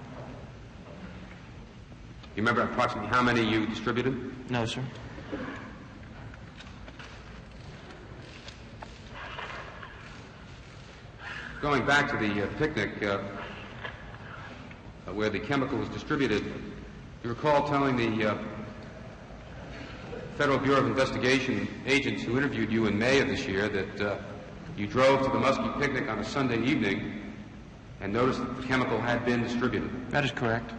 You remember approximately how many you distributed? No, sir. Going back to the picnic where the chemical was distributed, you recall telling the Federal Bureau of Investigation agents who interviewed you in May of this year that you drove to the Muskie picnic on a Sunday evening and noticed that the chemical had been distributed. That is correct.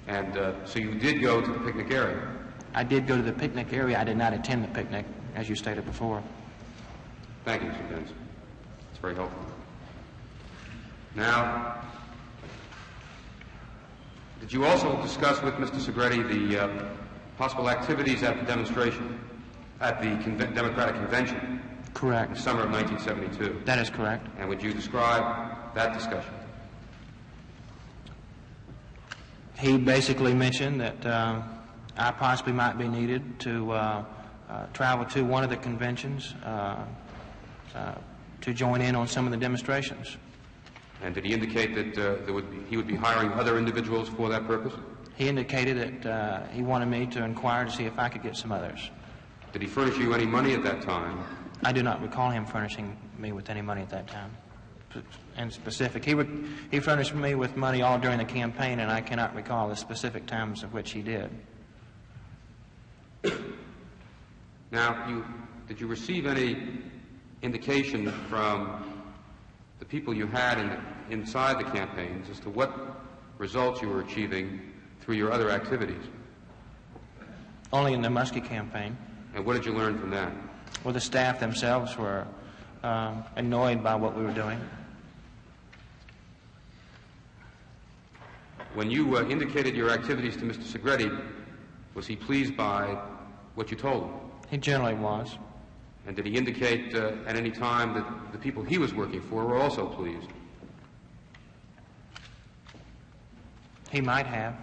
And so you did go to the picnic area? I did go to the picnic area. I did not attend the picnic, as you stated before. Thank you, Mr. Benz. It's very helpful. Now, did you also discuss with Mr. Segretti possible activities at the demonstration, at the Democratic Convention. Correct. In the summer of 1972. That is correct. And would you describe that discussion? He basically mentioned that I possibly might be needed to travel to one of the conventions to join in on some of the demonstrations. And did he indicate that he would be hiring other individuals for that purpose? He indicated that he wanted me to inquire to see if I could get some others. Did he furnish you any money at that time? I do not recall him furnishing me with any money at that time. In specific, he furnished me with money all during the campaign, and I cannot recall the specific times of which he did. Now, did you receive any indication from the people you had inside the campaigns as to what results you were achieving through your other activities? Only in the Muskie campaign. And what did you learn from that? Well, the staff themselves were annoyed by what we were doing. When you indicated your activities to Mr. Segretti, was he pleased by what you told him? He generally was. And did he indicate at any time that the people he was working for were also pleased? He might have.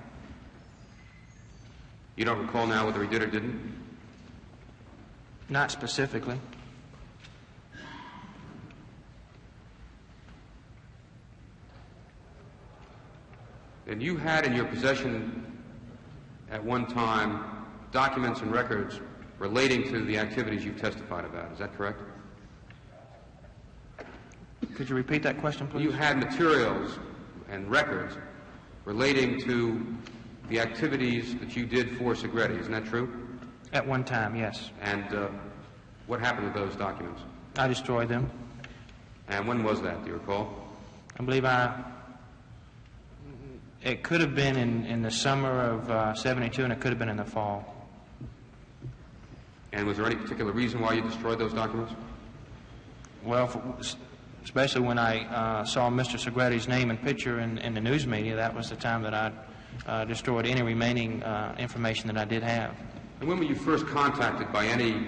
You don't recall now whether he did or didn't? Not specifically. And you had in your possession at one time documents and records relating to the activities you've testified about. Is that correct? Could you repeat that question, please? You had materials and records relating to the activities that you did for Segretti. Isn't that true? At one time, yes. And what happened to those documents? I destroyed them. And when was that, do you recall? I believe it could have been in the summer of 72, and it could have been in the fall. And was there any particular reason why you destroyed those documents? Well, especially when I saw Mr. Segretti's name and picture in the news media, that was the time that I destroyed any remaining information that I did have. And when were you first contacted by any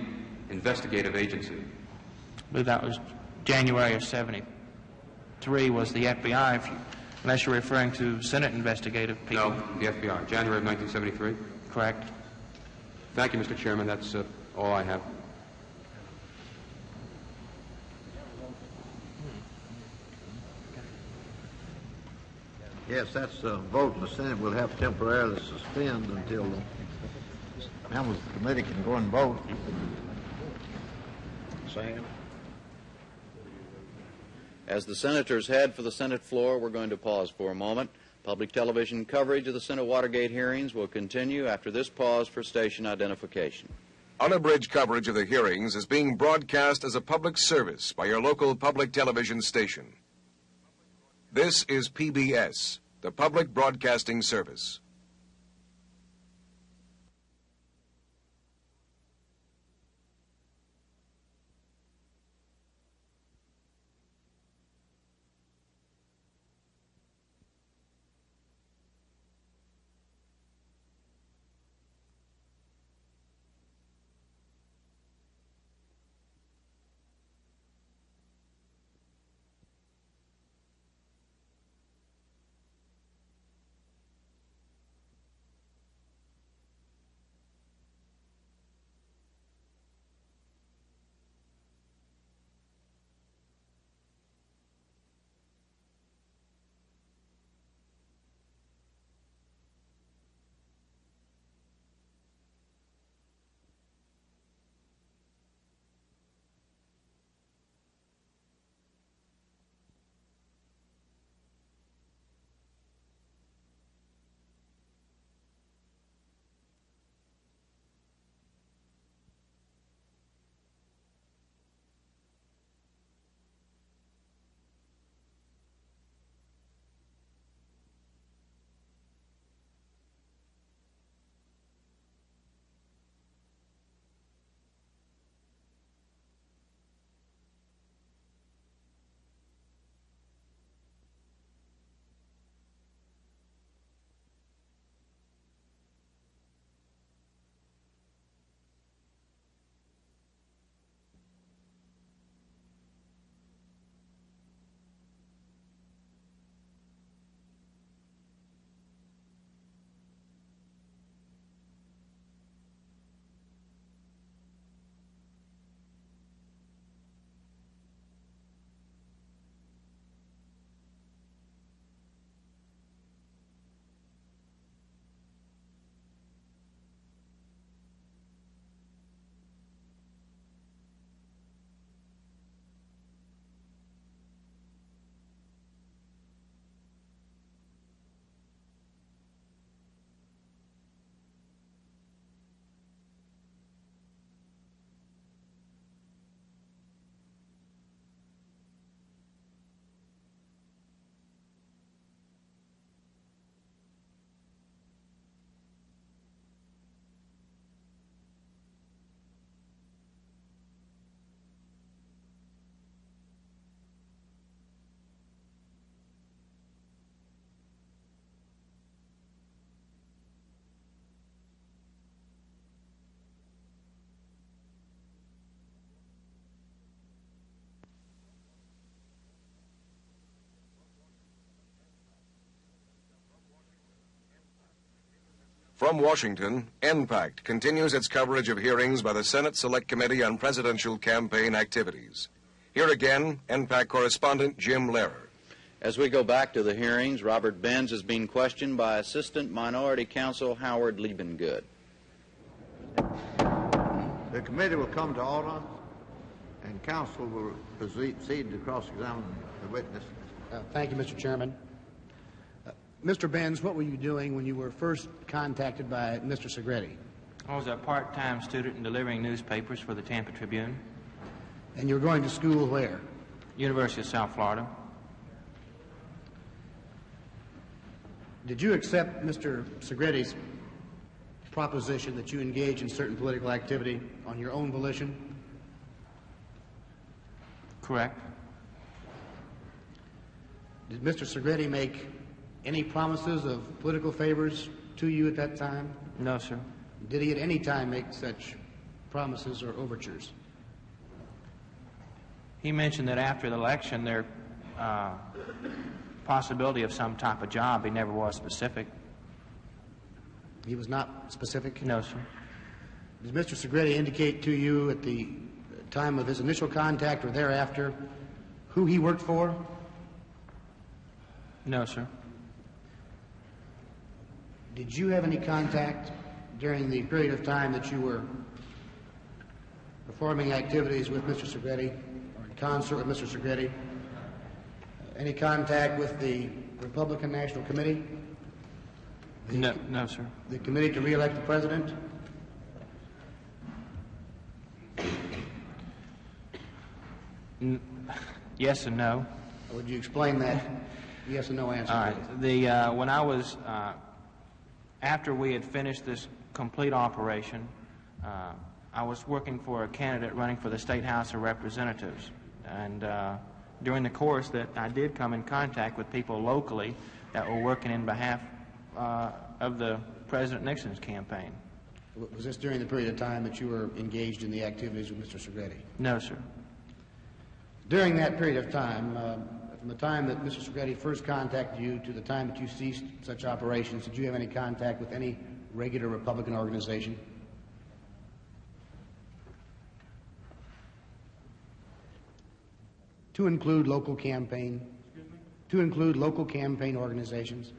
investigative agency? I believe that was January of 73 was the FBI, unless you're referring to Senate investigative people. No, the FBI, January of 1973? Correct. Thank you, Mr. Chairman. That's all I have. Yes, that's a vote in the Senate. We'll have to temporarily suspend until the members of the committee can go and vote. Sam? As the senators head for the Senate floor, we're going to pause for a moment. Public television coverage of the Senate Watergate hearings will continue after this pause for station identification. Unabridged coverage of the hearings is being broadcast as a public service by your local public television station. This is PBS, the Public Broadcasting Service. From Washington, NPACT continues its coverage of hearings by the Senate Select Committee on Presidential Campaign Activities. Here again, NPACT correspondent Jim Lehrer. As we go back to the hearings, Robert Benz is being questioned by Assistant Minority Counsel Howard Liebengood. The committee will come to order, and counsel will proceed to cross-examine the witness. Thank you, Mr. Chairman. Mr. Benz, what were you doing when you were first contacted by Mr. Segretti? I was a part-time student in delivering newspapers for the Tampa Tribune. And you were going to school where? University of South Florida. Did you accept Mr. Segretti's proposition that you engage in certain political activity on your own volition? Correct. Did Mr. Segretti make any promises of political favors to you at that time? No, sir. Did he at any time make such promises or overtures? He mentioned that after the election there possibility of some type of job. He never was specific. He was not specific? No, sir. Did Mr. Segretti indicate to you at the time of his initial contact or thereafter who he worked for? No, sir. Did you have any contact during the period of time that you were performing activities with Mr. Segretti or in concert with Mr. Segretti? Any contact with the Republican National Committee? No, sir. The committee to re-elect the president? Yes and no. Would you explain that yes and no answer? All right. When I was after we had finished this complete operation, I was working for a candidate running for the State House of Representatives, and during the course that I did come in contact with people locally that were working in behalf of the President Nixon's campaign. Was this during the period of time that you were engaged in the activities with Mr. Segretti? No, sir. During that period of time, from the time that Mr. Segretti first contacted you to the time that you ceased such operations, did you have any contact with any regular Republican organization? To include local campaign? To include local campaign organizations?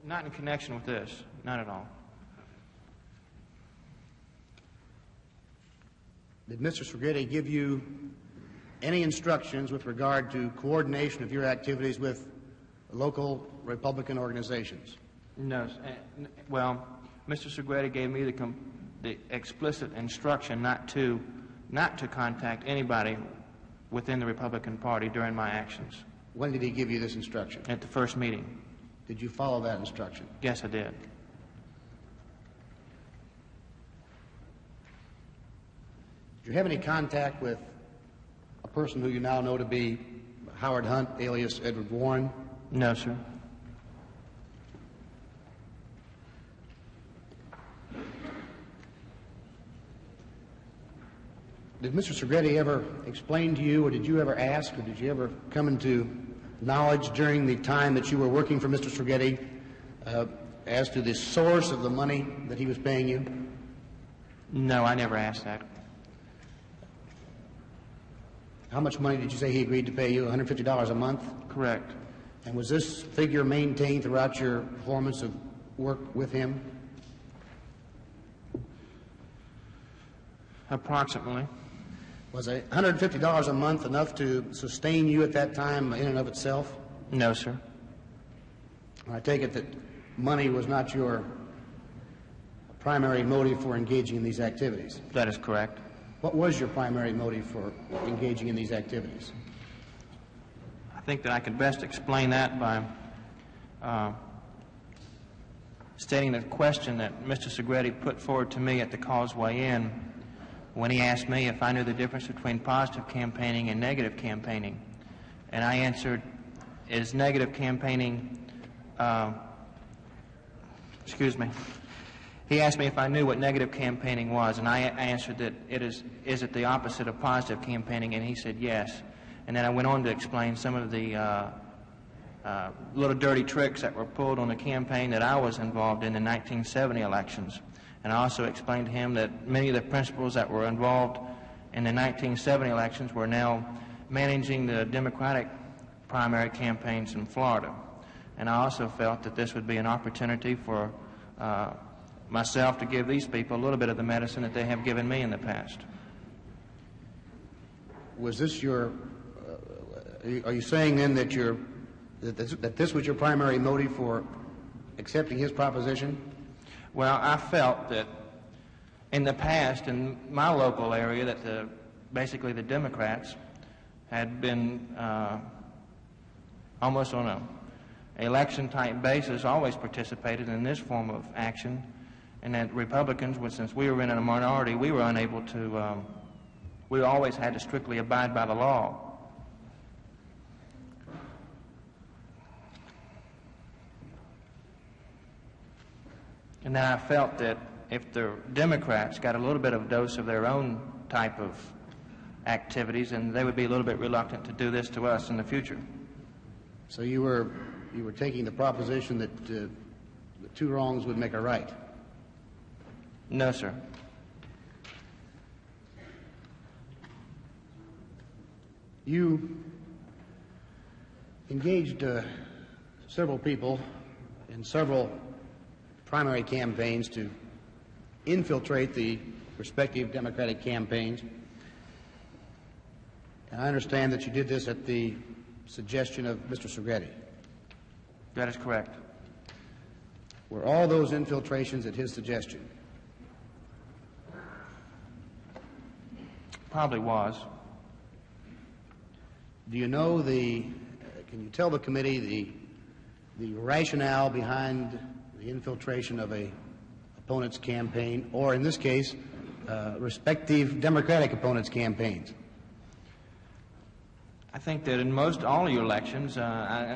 Not in connection with this. Not at all. Did Mr. Segretti give you any instructions with regard to coordination of your activities with local Republican organizations? No. Well, Mr. Segretti gave me the explicit instruction not to contact anybody within the Republican Party during my actions. When did he give you this instruction? At the first meeting. Did you follow that instruction? Yes, I did. Did you have any contact with a person who you now know to be Howard Hunt, alias Edward Warren? No, sir. Did Mr. Segretti ever explain to you, or did you ever ask, or did you ever come into knowledge during the time that you were working for Mr. Segretti as to the source of the money that he was paying you? No, I never asked that. How much money did you say he agreed to pay you? $150 a month? Correct. And was this figure maintained throughout your performance of work with him? Approximately. Was $150 a month enough to sustain you at that time in and of itself? No, sir. I take it that money was not your primary motive for engaging in these activities. That is correct. What was your primary motive for engaging in these activities? I think that I could best explain that by stating the question that Mr. Segretti put forward to me at the Causeway Inn when he asked me if I knew the difference between positive campaigning and negative campaigning. And I answered, is negative campaigning, He asked me if I knew what negative campaigning was, and I answered that is it the opposite of positive campaigning, and he said yes. And then I went on to explain some of the little dirty tricks that were pulled on the campaign that I was involved in the 1970 elections. And I also explained to him that many of the principals that were involved in the 1970 elections were now managing the Democratic primary campaigns in Florida. And I also felt that this would be an opportunity for myself to give these people a little bit of the medicine that they have given me in the past. Was this your, are you saying then that that this was your primary motive for accepting his proposition? Well, I felt that in the past, in my local area, that basically the Democrats had been almost on an election-type basis always participated in this form of action, and that Republicans, since we were in a minority, we were unable to, we always had to strictly abide by the law. And then I felt that if the Democrats got a little bit of a dose of their own type of activities, and they would be a little bit reluctant to do this to us in the future. So you were taking the proposition that the two wrongs would make a right? No, sir. You engaged several people in several primary campaigns to infiltrate the respective Democratic campaigns. And I understand that you did this at the suggestion of Mr. Segretti. That is correct. Were all those infiltrations at his suggestion? Probably was. Do you know can you tell the committee the rationale behind the infiltration of a opponent's campaign, or in this case, respective Democratic opponents' campaigns? I think that in most all of your elections,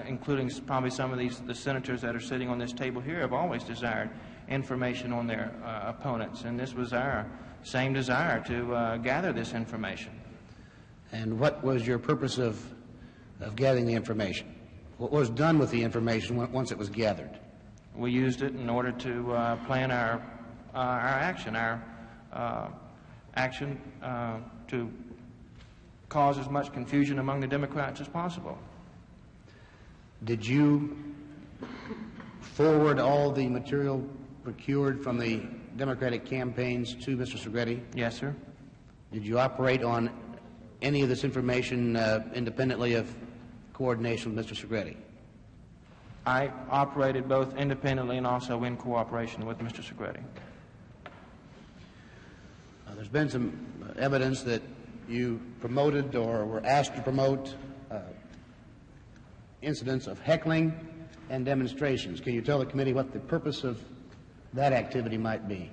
including probably some of the senators that are sitting on this table here, have always desired information on their opponents, and this was our same desire to gather this information. And what was your purpose of gathering the information? What was done with the information once it was gathered? We used it in order to plan our action, to cause as much confusion among the Democrats as possible. Did you forward all the material procured from the Democratic campaigns to Mr. Segretti? Yes, sir. Did you operate on any of this information independently of coordination with Mr. Segretti? I operated both independently and also in cooperation with Mr. Segretti. There's been some evidence that you promoted or were asked to promote incidents of heckling and demonstrations. Can you tell the committee what the purpose of that activity might be?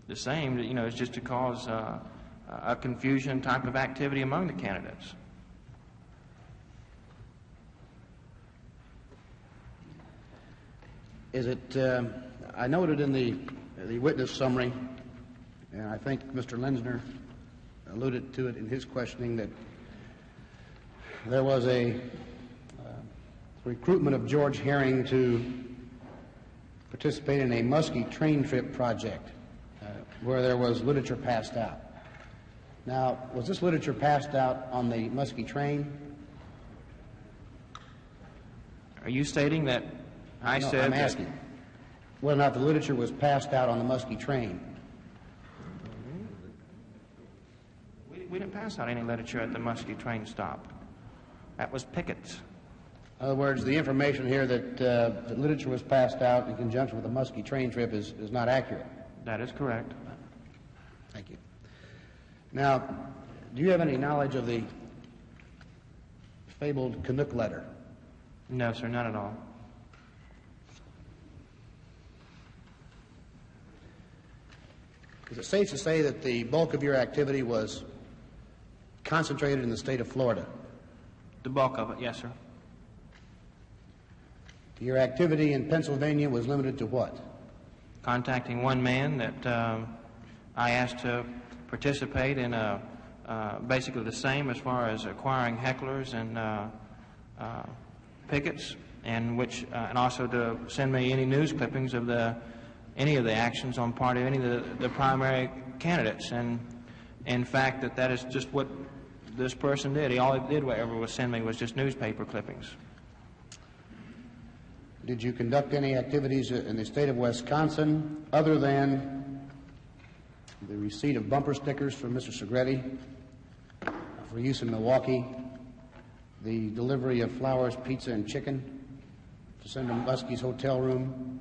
The same, is just to cause a confusion type of activity among the candidates. Is it, I noted in the witness summary, and I think Mr. Lenzner alluded to it in his questioning, that there was a recruitment of George Herring to participate in a Muskie train trip project where there was literature passed out. Now, was this literature passed out on the Muskie train? Are you stating that I No, said I'm that... asking whether or not the literature was passed out on the Muskie train. We didn't pass out any literature at the Muskie train stop. That was pickets. In other words, the information here that the literature was passed out in conjunction with the Muskie train trip is not accurate. That is correct. Thank you. Now, do you have any knowledge of the fabled Canuck letter? No, sir, not at all. Is it safe to say that the bulk of your activity was concentrated in the state of Florida? The bulk of it, yes, sir. Your activity in Pennsylvania was limited to what? Contacting one man that I asked to participate in basically the same as far as acquiring hecklers and pickets, and also to send me any news clippings of any of the actions on part of any of the primary candidates. And in fact, that is just what this person did. All he did ever was send me was just newspaper clippings. Did you conduct any activities in the state of Wisconsin other than the receipt of bumper stickers from Mr. Segretti for use in Milwaukee, the delivery of flowers, pizza, and chicken to send to Muskie's hotel room,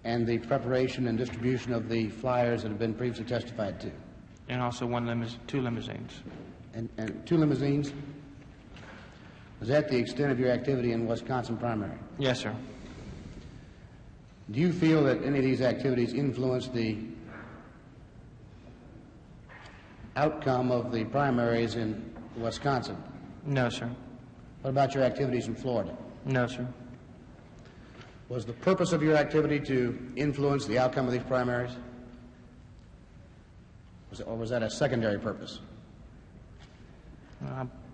and the preparation and distribution of the flyers that have been previously testified to? And also two limousines. And two limousines? Was that the extent of your activity in Wisconsin primary? Yes, sir. Do you feel that any of these activities influenced the outcome of the primaries in Wisconsin? No, sir. What about your activities in Florida? No, sir. Was the purpose of your activity to influence the outcome of these primaries? Or was that a secondary purpose?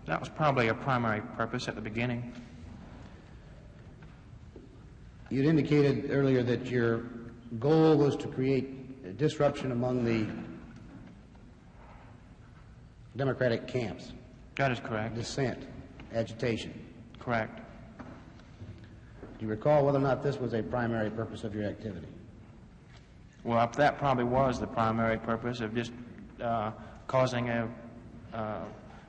That was probably a primary purpose at the beginning. You'd indicated earlier that your goal was to create a disruption among the Democratic camps. That is correct. Dissent, agitation. Correct. Do you recall whether or not this was a primary purpose of your activity? Well, that probably was the primary purpose of just causing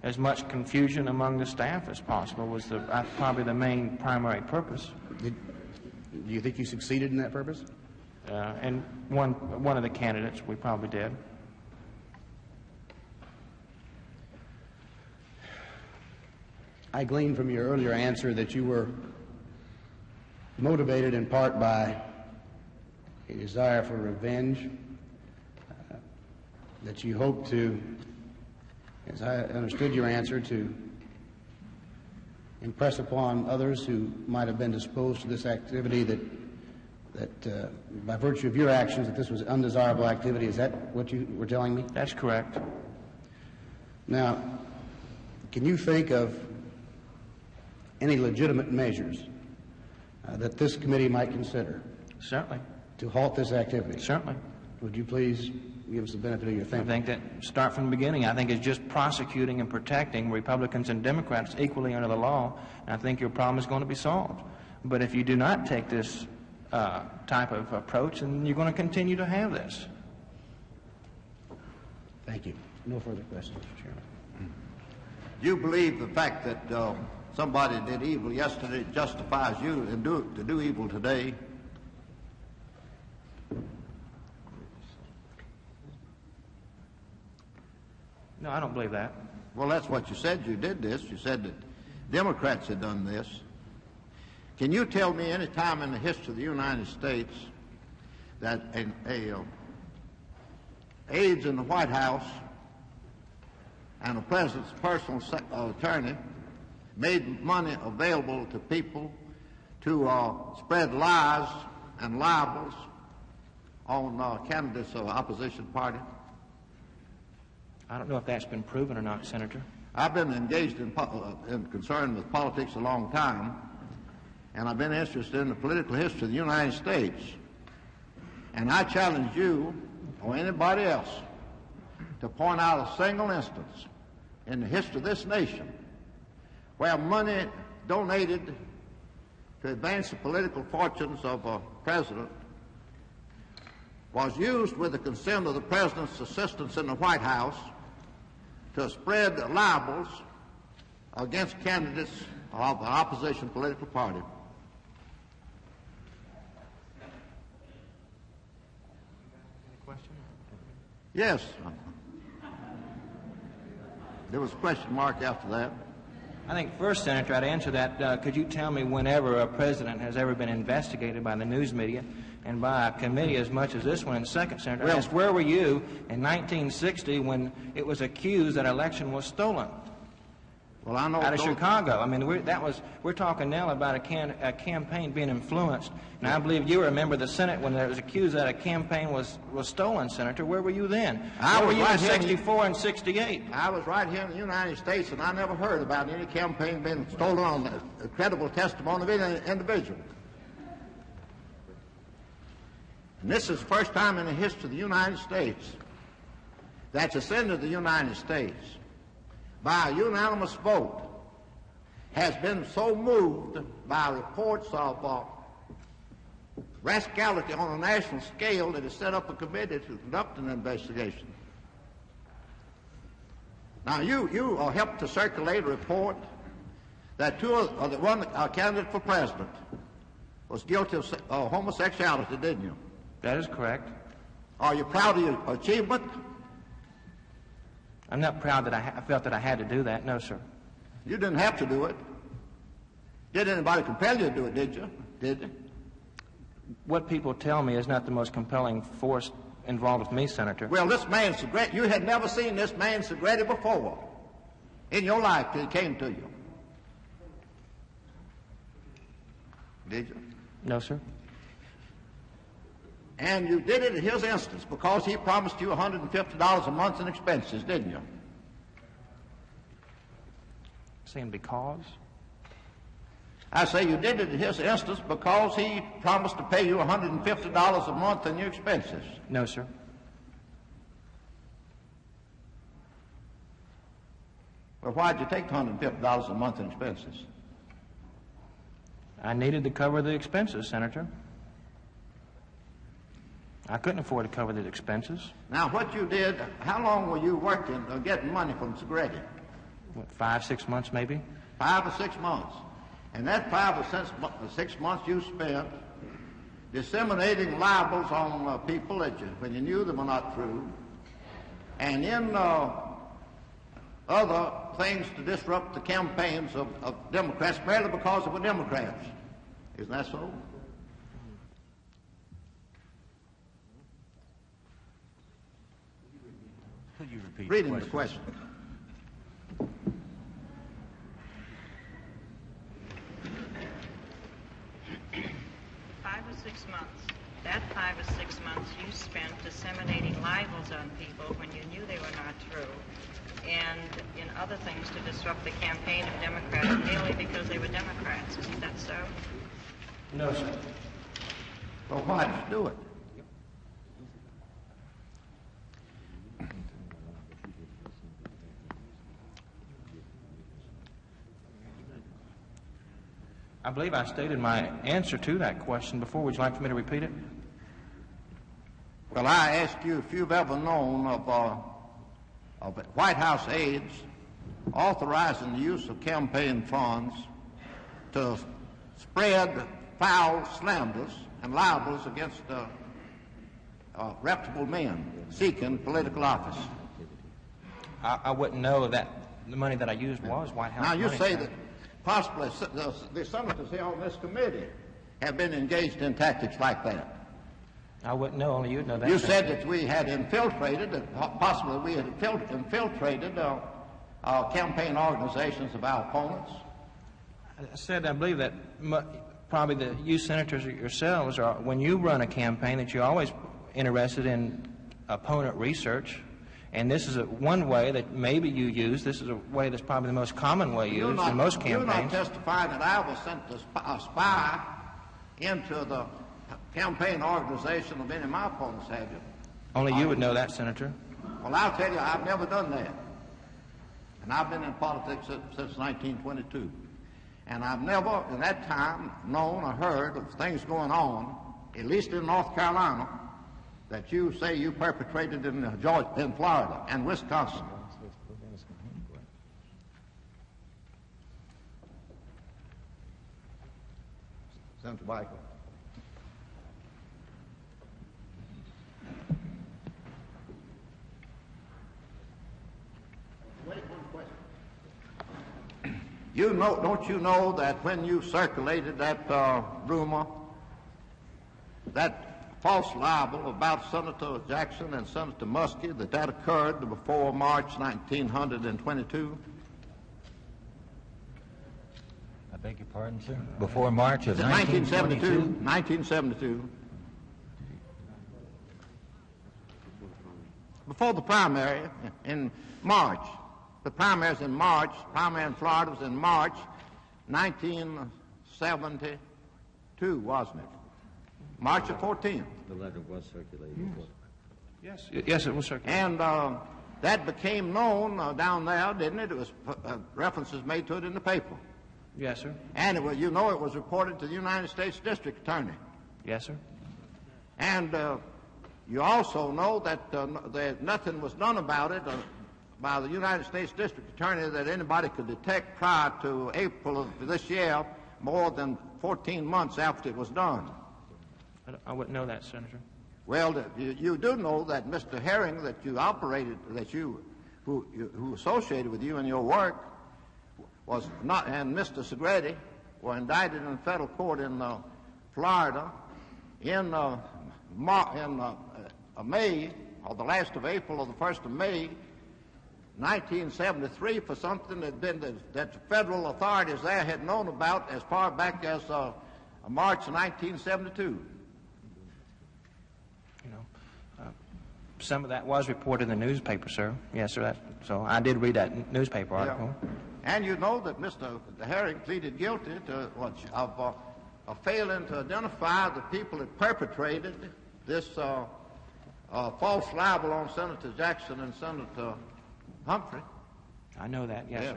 as much confusion among the staff as possible was probably the main primary purpose. Do you think you succeeded in that purpose? And one of the candidates, we probably did. I gleaned from your earlier answer that you were motivated in part by a desire for revenge, that you hoped to, as I understood your answer, to impress upon others who might have been disposed to this activity that by virtue of your actions that this was undesirable activity. Is that what you were telling me? That's correct. Now, can you think of any legitimate measures that this committee might consider? Certainly. To halt this activity? Certainly. Would you please give us the benefit of your thinking? I think that start from the beginning. I think it's just prosecuting and protecting Republicans and Democrats equally under the law, and I think your problem is going to be solved. But if you do not take this type of approach, then you're going to continue to have this. Thank you. No further questions, Mr. Chairman. Do you believe the fact that somebody did evil yesterday justifies you to do evil today? No, I don't believe that. Well, that's what you said. You did this. You said that Democrats had done this. Can you tell me any time in the history of the United States that aides in the White House and the president's personal attorney made money available to people to spread lies and libels on candidates of the opposition party? I don't know if that's been proven or not, Senator. I've been engaged in concern with politics a long time, and I've been interested in the political history of the United States. And I challenge you or anybody else to point out a single instance in the history of this nation where money donated to advance the political fortunes of a president was used with the consent of the president's assistants in the White House to spread libels against candidates of the opposition political party. Question? Yes. There was a question mark after that. I think first, Senator, I'd answer that. Could you tell me whenever a president has ever been investigated by the news media and by a committee as much as this one? And second, Senator, I asked, where were you in 1960 when it was accused that election was stolen? Well, I know out of Chicago. I mean, we're talking now about a campaign being influenced. And I believe you were a member of the Senate when it was accused that a campaign was stolen, Senator. Where were you then? Where were you in 64 and 68? I was right here in the United States, and I never heard about any campaign being stolen on the credible testimony of any individual. And this is the first time in the history of the United States that the Senate of the United States, by a unanimous vote, has been so moved by reports of rascality on a national scale that it set up a committee to conduct an investigation. Now, you helped to circulate a report that one candidate for president was guilty of homosexuality, didn't you? That is correct. Are you proud of your achievement? I'm not proud that I felt that I had to do that. No, sir. You didn't have to do it. Did anybody compel you to do it, did you? Did you? What people tell me is not the most compelling force involved with me, Senator. Well, this man Segretti, you had never seen this man Segretti before in your life till he came to you. Did you? No, sir. And you did it in his instance because he promised you $150 a month in expenses, didn't you? Saying because? I say you did it in his instance because he promised to pay you $150 a month in your expenses. No, sir. Well, why'd you take $150 a month in expenses? I needed to cover the expenses, Senator. I couldn't afford to cover the expenses. Now, what you did, how long were you working or getting money from Segretti? What, 5, 6 months maybe? 5 or 6 months. And that 5 or 6 months you spent disseminating libels on people that when you knew them were not true, and in other things to disrupt the campaigns of Democrats merely because they were Democrats. Isn't that so? Could you repeat Reading the question. That 5 or 6 months you spent disseminating libels on people when you knew they were not true, and in other things to disrupt the campaign of Democrats merely because they were Democrats. Isn't that so? No, sir. Well, why did you do it? I believe I stated my answer to that question before. Would you like for me to repeat it? Well, I asked you if you've ever known of White House aides authorizing the use of campaign funds to spread foul slanders and libels against reputable men seeking political office. I wouldn't know that the money that I used was White House money. Now, you say that possibly the senators here on this committee have been engaged in tactics like that. I wouldn't know, only you'd know that. You said that we had infiltrated, that possibly we had infiltrated campaign organizations of our opponents. I said I believe that probably you senators yourselves, are, when you run a campaign, that you're always interested in opponent research. And this is one way that maybe you use. This is a way that's probably the most common way used in most campaigns. You're not testifying that I was sent a spy into the campaign organization of any of my opponents, have you? Only you would know that, Senator. Well, I'll tell you, I've never done that. And I've been in politics since 1922. And I've never, in that time, known or heard of things going on, at least in North Carolina, that you say you perpetrated in Florida and Wisconsin. Senator Michael. Wait, one question. You know, don't you know that when you circulated that rumor, that false libel about Senator Jackson and Senator Muskie, that occurred before March 1922? I beg your pardon, sir? Before March of 1972. 1972. Before the primary in March. The primaries in March. Primary in Florida was in March 1972, wasn't it? March the 14th. The letter was circulated. Yes, yes, it was circulated. And that became known down there, didn't it? It was references made to it in the paper. Yes, sir. And it was, you know, it was reported to the United States District Attorney. Yes, sir. And you also know that nothing was done about it by the United States District Attorney that anybody could detect prior to April of this year, more than 14 months after it was done. I wouldn't know that, Senator. Well, you do know that Mr. Herring, that you operated, who associated with you in your work, was not, and Mr. Segretti were indicted in federal court in Florida in May, or the last of April or the 1st of May, 1973, for something that the federal authorities there had known about as far back as March 1972. Some of that was reported in the newspaper, sir. Yes, sir. So I did read that newspaper article. Yeah. And you know that Mr. Herring pleaded guilty to of failing to identify the people that perpetrated this false libel on Senator Jackson and Senator Humphrey. I know that, yes, sir.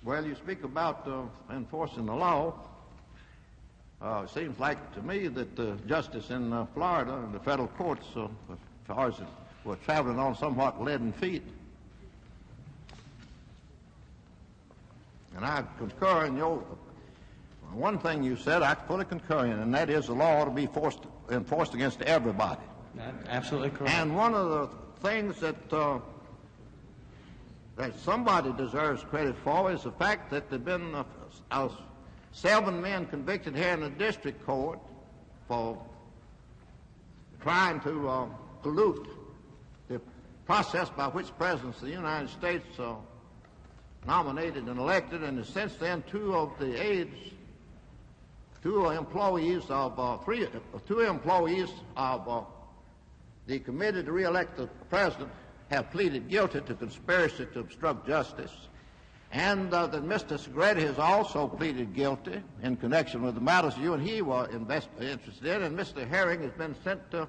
Well, you speak about enforcing the law. It seems like to me that justice in Florida and the federal courts, as far as were traveling on somewhat leaden feet. And I concur in your one thing you said. I fully concur in, and that is the law ought to be enforced against everybody. Absolutely correct. And one of the things that somebody deserves credit for is the fact that there've been 7 men convicted here in the district court for trying to pollute the process by which presidents of the United States nominated and elected, and since then 2 employees of the committee to re-elect the president have pleaded guilty to conspiracy to obstruct justice. And that Mr. Segretti has also pleaded guilty in connection with the matters you and he were interested in, and Mr. Herring has been sent to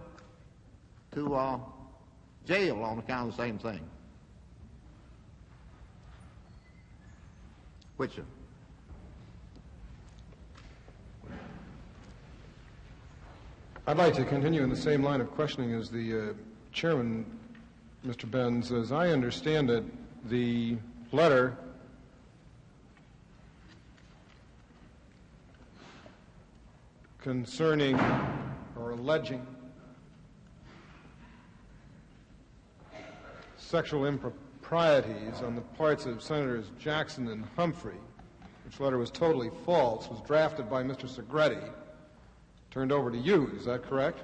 jail on account of the same thing. Which I'd like to continue in the same line of questioning as the chairman, Mr. Benz. As I understand it, the letter concerning or alleging sexual improprieties on the parts of Senators Jackson and Humphrey, which letter was totally false, was drafted by Mr. Segretti, turned over to you. Is that correct?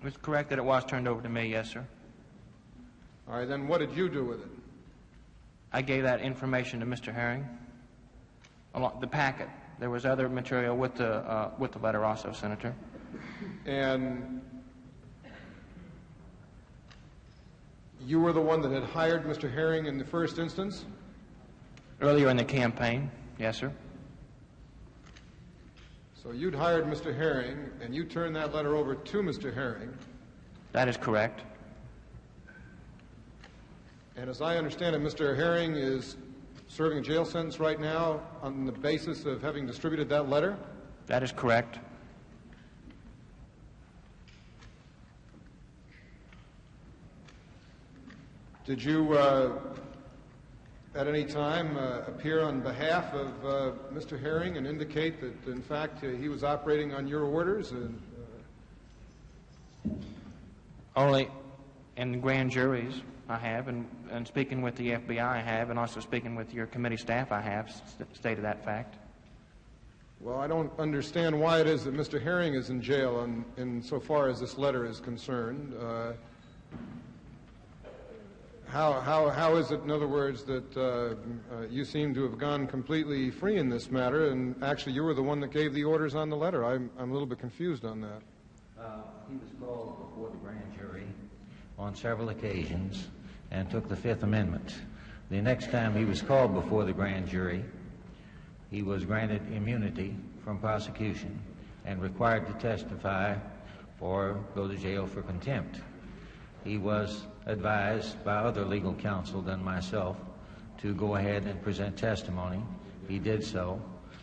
It's correct that it was turned over to me, yes, sir. All right, then what did you do with it? I gave that information to Mr. Herring, the packet. There was other material with the letter also, Senator. And you were the one that had hired Mr. Herring in the first instance? Earlier in the campaign, yes, sir. So you'd hired Mr. Herring, and you turned that letter over to Mr. Herring. That is correct. And as I understand it, Mr. Herring is serving a jail sentence right now on the basis of having distributed that letter? That is correct. Did you at any time appear on behalf of Mr. Herring and indicate that, in fact, he was operating on your orders? Only in grand juries I have, and speaking with the FBI I have, and also speaking with your committee staff I have stated that fact. Well, I don't understand why it is that Mr. Herring is in jail in so far as this letter is concerned. How is it, in other words, that you seem to have gone completely free in this matter, and actually you were the one that gave the orders on the letter? I'm a little bit confused on that. He was called before the grand jury on several occasions and took the Fifth Amendment. The next time he was called before the grand jury, he was granted immunity from prosecution and required to testify or go to jail for contempt. He was advised by other legal counsel than myself to go ahead and present testimony. He did so.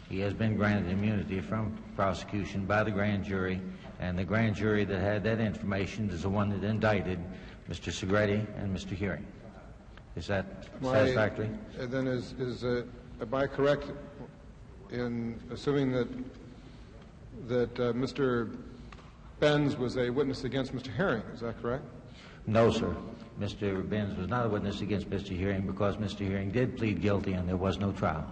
He has been granted immunity from prosecution by the grand jury, and the grand jury that had that information is the one that indicted Mr. Segretti and Mr. Hearing. Is that satisfactory? Then am I correct in assuming that Mr. Benz was a witness against Mr. Hearing? Is that correct? No, sir. Mr. Benz was not a witness against Mr. Hearing because Mr. Hearing did plead guilty and there was no trial.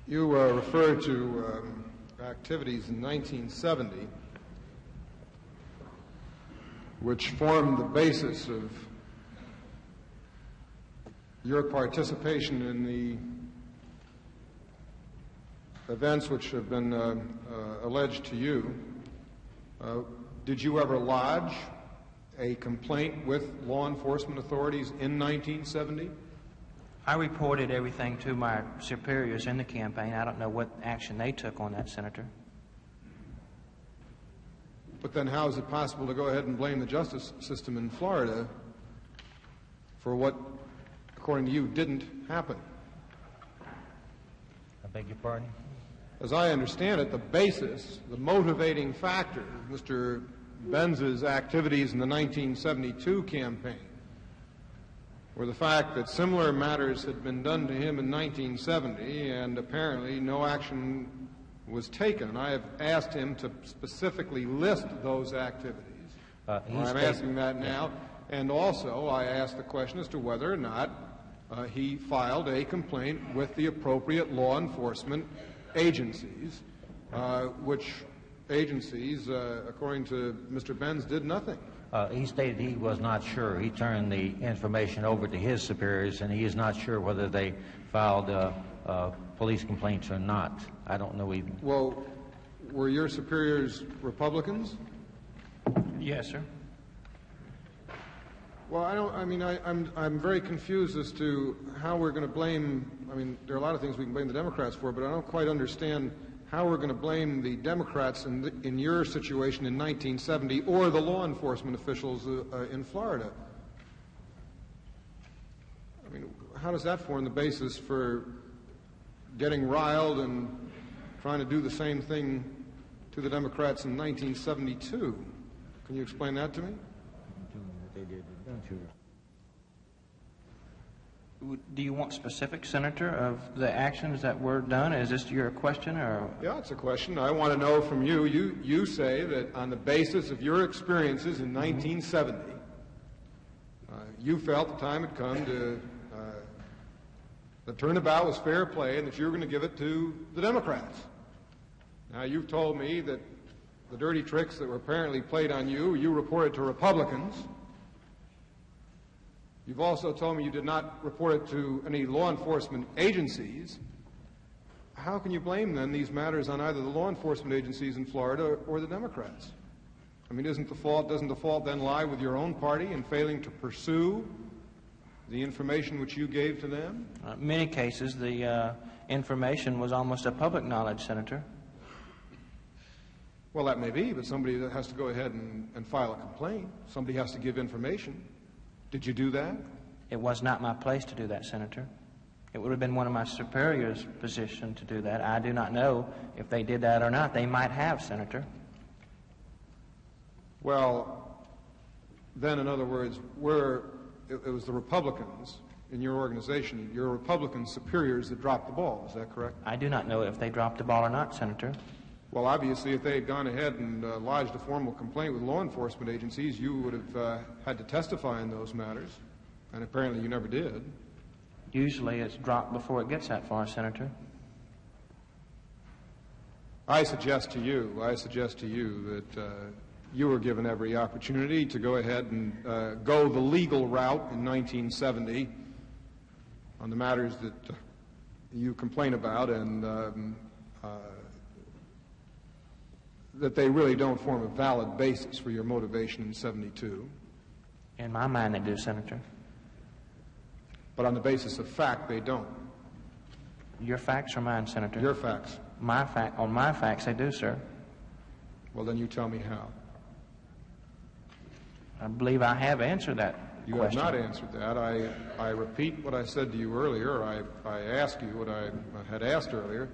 You refer to activities in 1970 which formed the basis of your participation in the events which have been alleged to you. Did you ever lodge a complaint with law enforcement authorities in 1970? I reported everything to my superiors in the campaign. I don't know what action they took on that, Senator. But then how is it possible to go ahead and blame the justice system in Florida for what, according to you, didn't happen? I beg your pardon? As I understand it, the basis, the motivating factor of Mr. Benz's activities in the 1972 campaign were the fact that similar matters had been done to him in 1970 and apparently no action was taken. I have asked him to specifically list those activities. I'm asking that now. And also I asked the question as to whether or not he filed a complaint with the appropriate law enforcement agencies, which agencies, according to Mr. Benz, did nothing. He stated he was not sure. He turned the information over to his superiors, and he is not sure whether they filed police complaints or not. I don't know even. Well, were your superiors Republicans? Yes, sir. Well, I'm very confused as to how we're going to blame. I mean, there are a lot of things we can blame the Democrats for, but I don't quite understand how we're going to blame the Democrats in your situation in 1970 or the law enforcement officials in Florida. I mean, how does that form the basis for getting riled and trying to do the same thing to the Democrats in 1972? Can you explain that to me? Do you want specific, Senator, of the actions that were done? Is this your question, or? Yeah, it's a question. I want to know from you. You say that on the basis of your experiences in 1970, you felt the time had come to the turnabout was fair play and that you were going to give it to the Democrats. Now, you've told me that the dirty tricks that were apparently played on you reported to Republicans. You've also told me you did not report it to any law enforcement agencies. How can you blame, then, these matters on either the law enforcement agencies in Florida or the Democrats? I mean, doesn't the fault then lie with your own party in failing to pursue the information which you gave to them? In many cases, the information was almost a public knowledge, Senator. Well, that may be, but somebody that has to go ahead and file a complaint. Somebody has to give information. Did you do that? It was not my place to do that, Senator. It would have been one of my superiors' position to do that. I do not know if they did that or not. They might have, Senator. Well, then, in other words, it was the Republicans in your organization, your Republican superiors that dropped the ball. Is that correct? I do not know if they dropped the ball or not, Senator. Well, obviously, if they had gone ahead and lodged a formal complaint with law enforcement agencies, you would have had to testify in those matters. And apparently you never did. Usually it's dropped before it gets that far, Senator. I suggest to you that you were given every opportunity to go ahead and go the legal route in 1970 on the matters that you complain about, and that they really don't form a valid basis for your motivation in 72. In my mind, they do, Senator. But on the basis of fact, they don't. Your facts or mine, Senator? Your facts. On my facts, they do, sir. Well, then you tell me how. I believe I have answered that You question. have not answered that. I repeat what I said to you earlier. I ask you what I had asked earlier.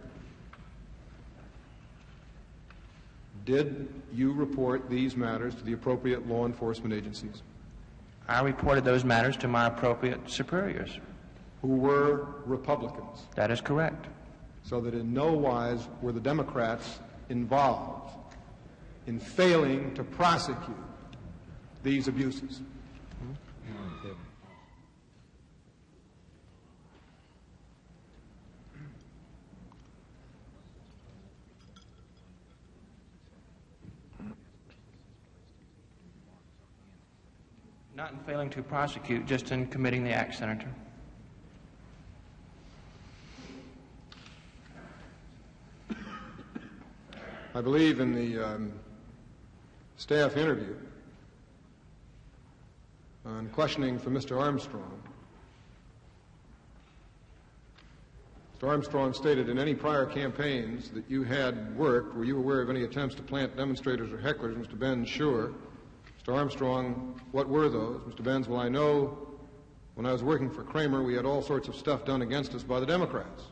Did you report these matters to the appropriate law enforcement agencies? I reported those matters to my appropriate superiors. Who were Republicans? That is correct. So that in no wise were the Democrats involved in failing to prosecute these abuses. Not in failing to prosecute, just in committing the act, Senator. I believe in the staff interview on questioning for Mr. Armstrong. Mr. Armstrong stated in any prior campaigns that you had worked, were you aware of any attempts to plant demonstrators or hecklers? Mr. Benz, sure. Mr. Armstrong, what were those? Mr. Benz, well, I know when I was working for Kramer, we had all sorts of stuff done against us by the Democrats.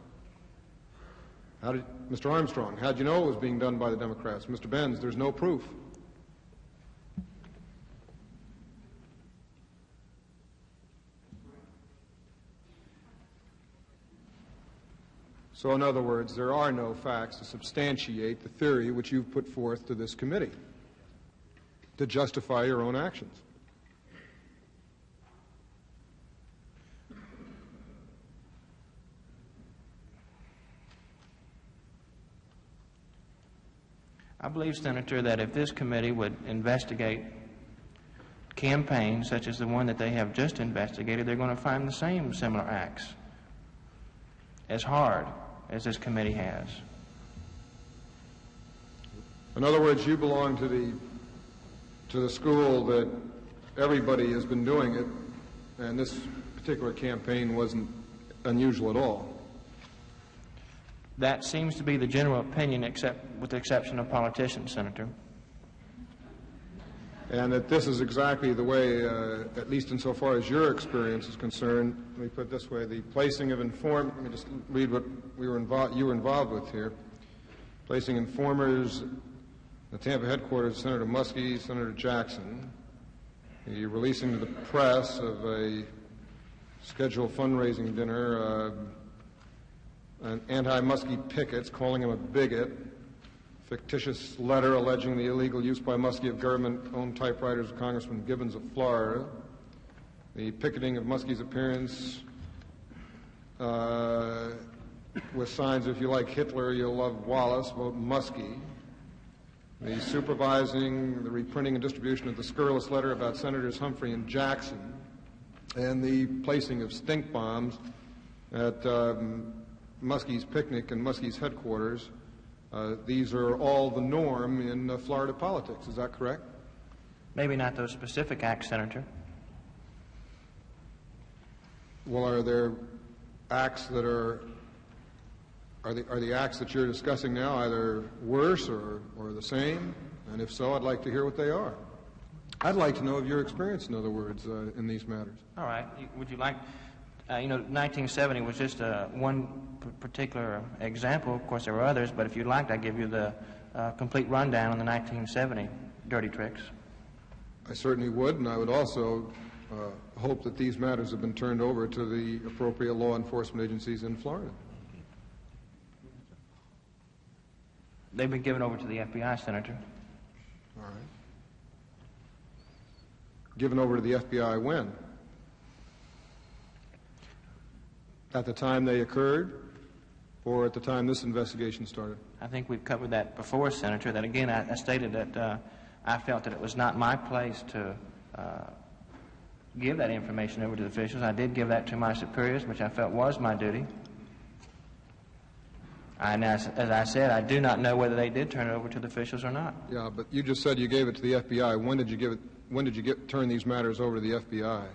Mr. Armstrong, how'd you know it was being done by the Democrats? Mr. Benz, there's no proof. So in other words, there are no facts to substantiate the theory which you've put forth to this committee to justify your own actions. I believe, Senator, that if this committee would investigate campaigns such as the one that they have just investigated, they're going to find the same similar acts as hard as this committee has. In other words, you belong to the school that everybody has been doing it, and this particular campaign wasn't unusual at all. That seems to be the general opinion, with the exception of politicians, Senator. And that this is exactly the way, at least insofar as your experience is concerned, let me put it this way, the placing of let me just read what you were involved with here. Placing informers in the Tampa headquarters of Senator Muskie, Senator Jackson, the releasing to the press of a scheduled fundraising dinner, anti-Muskie pickets, calling him a bigot, fictitious letter alleging the illegal use by Muskie of government-owned typewriters of Congressman Gibbons of Florida, the picketing of Muskie's appearance with signs, if you like Hitler, you'll love Wallace, vote Muskie, the supervising, the reprinting and distribution of the scurrilous letter about Senators Humphrey and Jackson, and the placing of stink bombs at Muskie's picnic and Muskie's headquarters. These are all the norm in Florida politics. Is that correct? Maybe not those specific acts, Senator. Well, are there acts that are the acts that you're discussing now either worse or the same? And if so, I'd like to hear what they are. I'd like to know of your experience, in other words, in these matters. All right. Would you like... 1970 was just one particular example. Of course, there were others, but if you'd like, I'd give you the complete rundown on the 1970 dirty tricks. I certainly would, and I would also hope that these matters have been turned over to the appropriate law enforcement agencies in Florida. They've been given over to the FBI, Senator. All right. Given over to the FBI when? At the time they occurred, or at the time this investigation started? I think we've covered that before, Senator, that again I stated that I felt that it was not my place to give that information over to the officials. I did give that to my superiors, which I felt was my duty. And as I said, I do not know whether they did turn it over to the officials or not. Yeah, but you just said you gave it to the FBI. When did you turn these matters over to the FBI?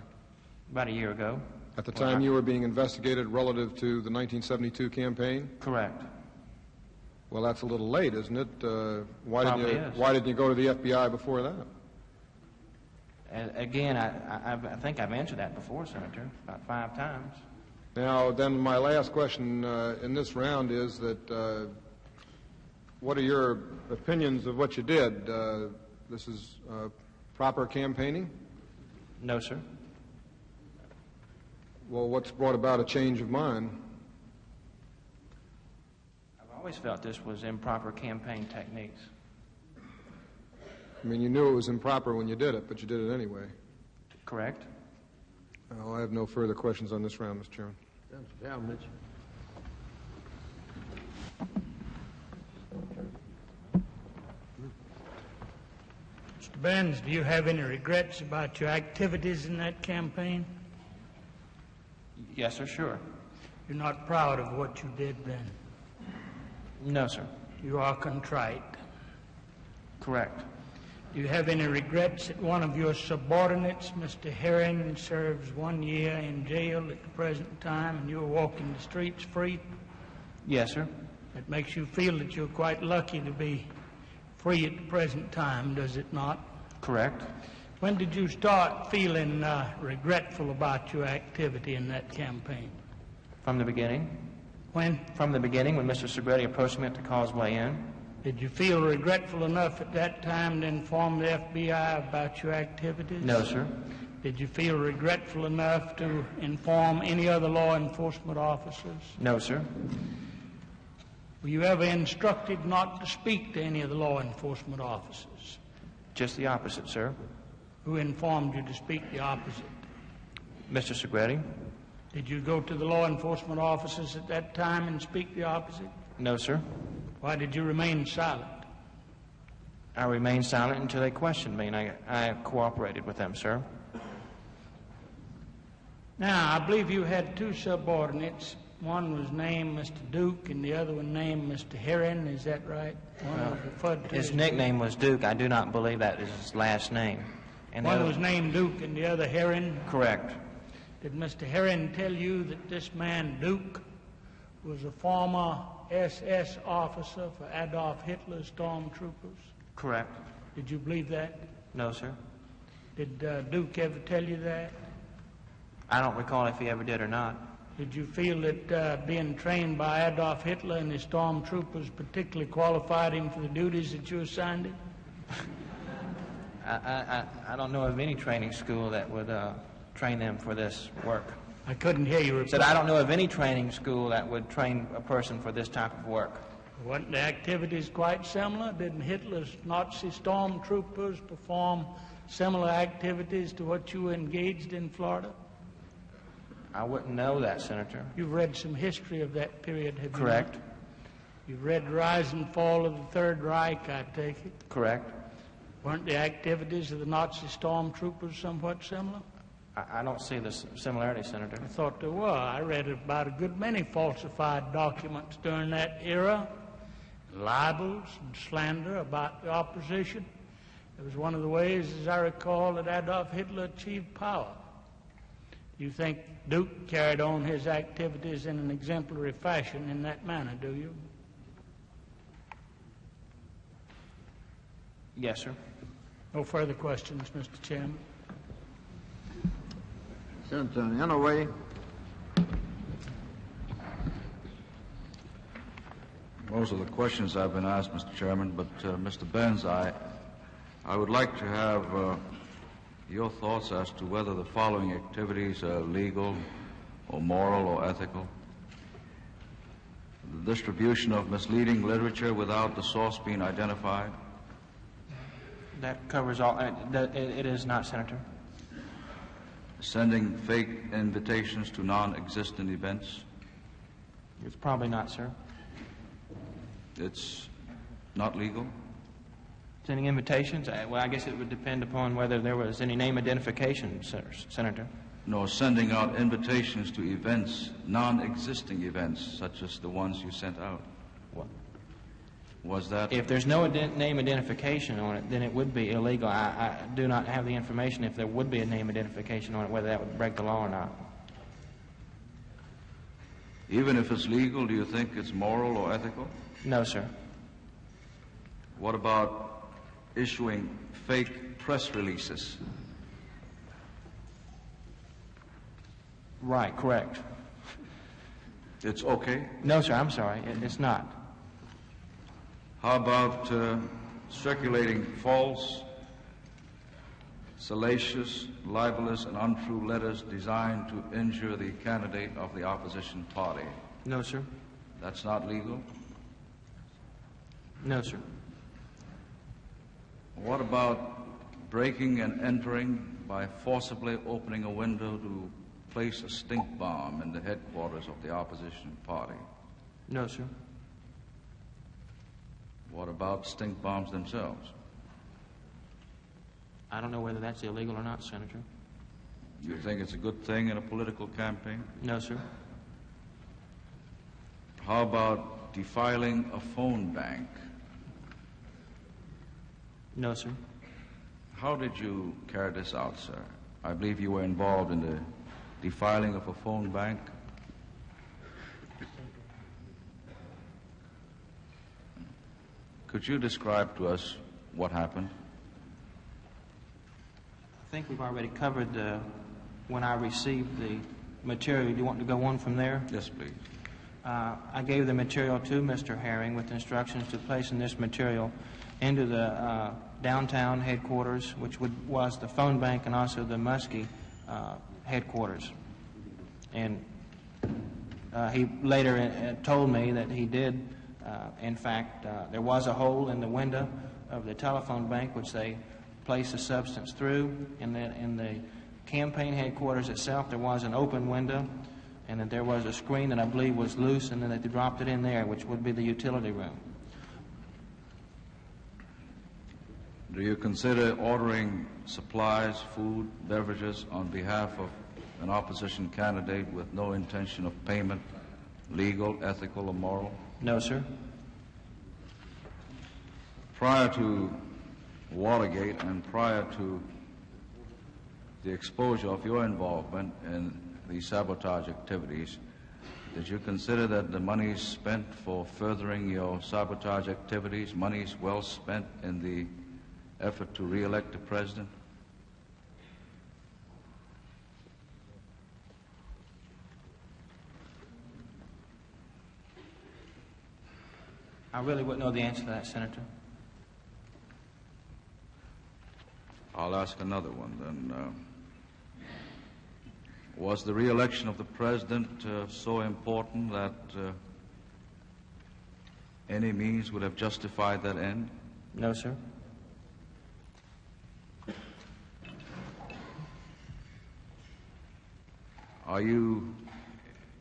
About a year ago. At the time you were being investigated relative to the 1972 campaign? Correct. Well, that's a little late, isn't it? Why didn't you go to the FBI before that? Again, I think I've answered that before, Senator, about 5 times. Now, then my last question in this round is that what are your opinions of what you did? This is proper campaigning? No, sir. Well, what's brought about a change of mind? I've always felt this was improper campaign techniques. I mean, you knew it was improper when you did it, but you did it anyway. Correct. Well, I have no further questions on this round, Mr. Chairman. Down, Mitch. Mr. Benz, do you have any regrets about your activities in that campaign? Yes, sir, sure. You're not proud of what you did then? No, sir. You are contrite? Correct. Do you have any regrets that one of your subordinates, Mr. Herring, serves 1 year in jail at the present time and you're walking the streets free? Yes, sir. It makes you feel that you're quite lucky to be free at the present time, does it not? Correct. When did you start feeling regretful about your activity in that campaign? From the beginning. When? From the beginning, when Mr. Segretti approached me at the Causeway Inn. Did you feel regretful enough at that time to inform the FBI about your activities? No, sir. Did you feel regretful enough to inform any other law enforcement officers? No, sir. Were you ever instructed not to speak to any of the law enforcement officers? Just the opposite, sir. Who informed you to speak the opposite? Mr. Segretti. Did you go to the law enforcement officers at that time and speak the opposite? No, sir. Why did you remain silent? I remained silent until they questioned me, and I cooperated with them, sir. Now, I believe you had 2 subordinates. One was named Mr. Duke, and the other one named Mr. Herring. Is that right? His nickname was Duke. I do not believe that is his last name. And one was named Duke, and the other Herring? Correct. Did Mr. Herring tell you that this man, Duke, was a former SS officer for Adolf Hitler's stormtroopers? Correct. Did you believe that? No, sir. Did Duke ever tell you that? I don't recall if he ever did or not. Did you feel that being trained by Adolf Hitler and his stormtroopers particularly qualified him for the duties that you assigned him? I don't know of any training school that would train them for this work. I couldn't hear you reply. Said I don't know of any training school that would train a person for this type of work. Weren't the activities quite similar? Didn't Hitler's Nazi stormtroopers perform similar activities to what you engaged in Florida? I wouldn't know that, Senator. You've read some history of that period, have you? Correct. You've read the Rise and Fall of the Third Reich, I take it? Correct. Weren't the activities of the Nazi stormtroopers somewhat similar? I don't see the similarity, Senator. I thought there were. I read about a good many falsified documents during that era, libels and slander about the opposition. It was one of the ways, as I recall, that Adolf Hitler achieved power. You think Duke carried on his activities in an exemplary fashion in that manner, do you? Yes, sir. No further questions, Mr. Chairman. Senator Inouye. Most of the questions have been asked, Mr. Chairman, but Mr. Benz, I would like to have your thoughts as to whether the following activities are legal or moral or ethical. The distribution of misleading literature without the source being identified. That covers all. It is not, Senator. Sending fake invitations to non-existent events. It's probably not, sir. It's not legal? Sending invitations? Well, I guess it would depend upon whether there was any name identification, Senator. No, sending out invitations to events, non-existing events, such as the ones you sent out. What? Was that? If there's no name identification on it, then it would be illegal. I do not have the information if there would be a name identification on it, whether that would break the law or not. Even if it's legal, do you think it's moral or ethical? No, sir. What about issuing fake press releases? Right, correct. It's okay? No, sir, I'm sorry. It's not. How about circulating false, salacious, libelous, and untrue letters designed to injure the candidate of the opposition party? No, sir. That's not legal? No, sir. What about breaking and entering by forcibly opening a window to place a stink bomb in the headquarters of the opposition party? No, sir. What about stink bombs themselves? I don't know whether that's illegal or not, Senator. You think it's a good thing in a political campaign? No, sir. How about defiling a phone bank? No, sir. How did you carry this out, sir? I believe you were involved in the defiling of a phone bank. Could you describe to us what happened? I think we've already covered when I received the material. Do you want to go on from there? Yes, please. I gave the material to Mr. Herring with instructions to place in this material into the downtown headquarters, which was the phone bank and also the Muskie headquarters. And he later told me that he did, in fact, there was a hole in the window of the telephone bank which they placed the substance through. And then in the campaign headquarters itself, there was an open window, and that there was a screen that I believe was loose, and then they dropped it in there, which would be the utility room. Do you consider ordering supplies, food, beverages on behalf of an opposition candidate with no intention of payment legal, ethical, or moral? No, sir. Prior to Watergate and prior to the exposure of your involvement in these sabotage activities, did you consider that the monies spent for furthering your sabotage activities, monies well spent in the effort to re-elect the president? I really wouldn't know the answer to that, Senator. I'll ask another one then. Was the re-election of the president so important that any means would have justified that end? No, sir. Are you,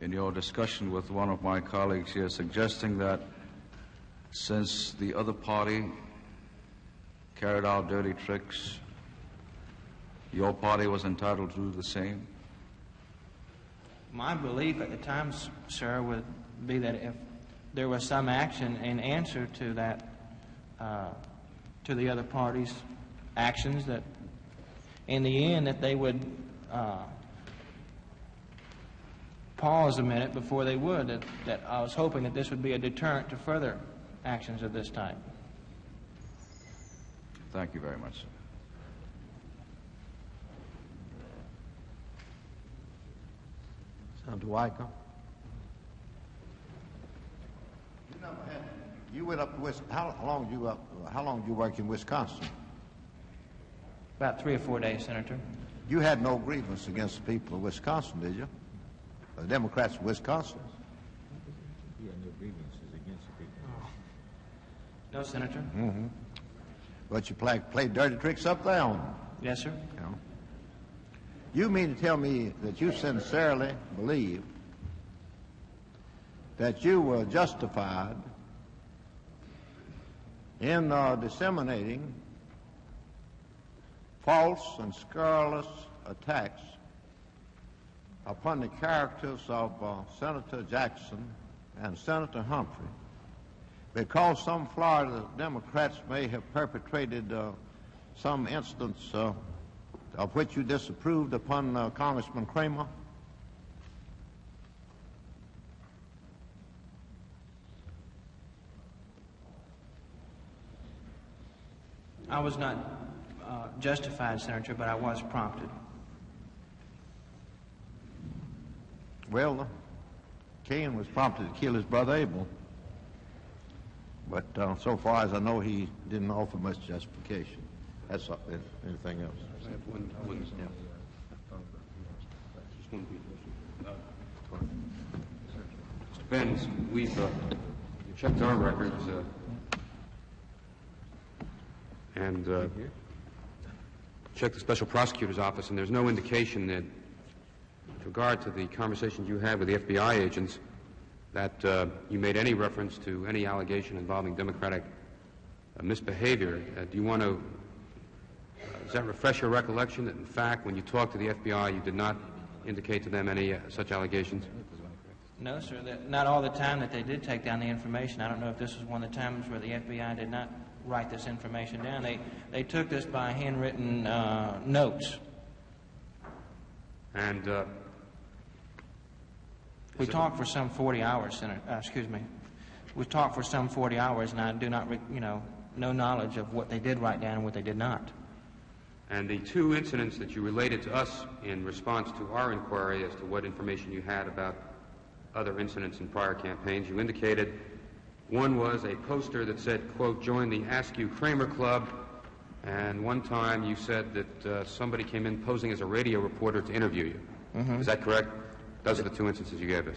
in your discussion with one of my colleagues here, suggesting that since the other party carried out dirty tricks, your party was entitled to do the same? My belief at the time, sir, would be that if there was some action in answer to that, to the other party's actions, that in the end that they would pause a minute before they would. That I was hoping that this would be a deterrent to further actions of this type. Thank you very much, sir. Senator Weicker. You went up to Wisconsin. How long did you work in Wisconsin? About 3 or 4 days, Senator. You had no grievance against the people of Wisconsin, did you? The Democrats of Wisconsin. You had no grievances against the people. No, Senator. Mm-hmm. But you played dirty tricks up there on them. Yes, sir. You know? You mean to tell me that you sincerely believe that you were justified in disseminating false and scurrilous attacks upon the characters of Senator Jackson and Senator Humphrey, because some Florida Democrats may have perpetrated some instance of which you disapproved upon Congressman Kramer? I was not justified, Senator, but I was prompted. Well, Cain was prompted to kill his brother Abel, but so far as I know, he didn't offer much justification. That's anything else. Mr. Benz, we've checked our records and checked the Special Prosecutor's Office, and there's no indication that, with regard to the conversations you had with the FBI agents, that you made any reference to any allegation involving Democratic misbehavior. Do you want to, does that refresh your recollection that, in fact, when you talked to the FBI, you did not indicate to them any such allegations? No, sir. Not all the time that they did take down the information. I don't know if this was one of the times where the FBI did not write this information down. They took this by handwritten notes. And we talked for some 40 hours, Senator. We talked for some 40 hours, and I do not, no knowledge of what they did write down and what they did not. And the two incidents that you related to us in response to our inquiry as to what information you had about other incidents in prior campaigns, you indicated one was a poster that said, quote, "Join the Ask You Kramer Club," and one time you said that somebody came in posing as a radio reporter to interview you. Mm-hmm. Is that correct? Those are the two instances you gave us.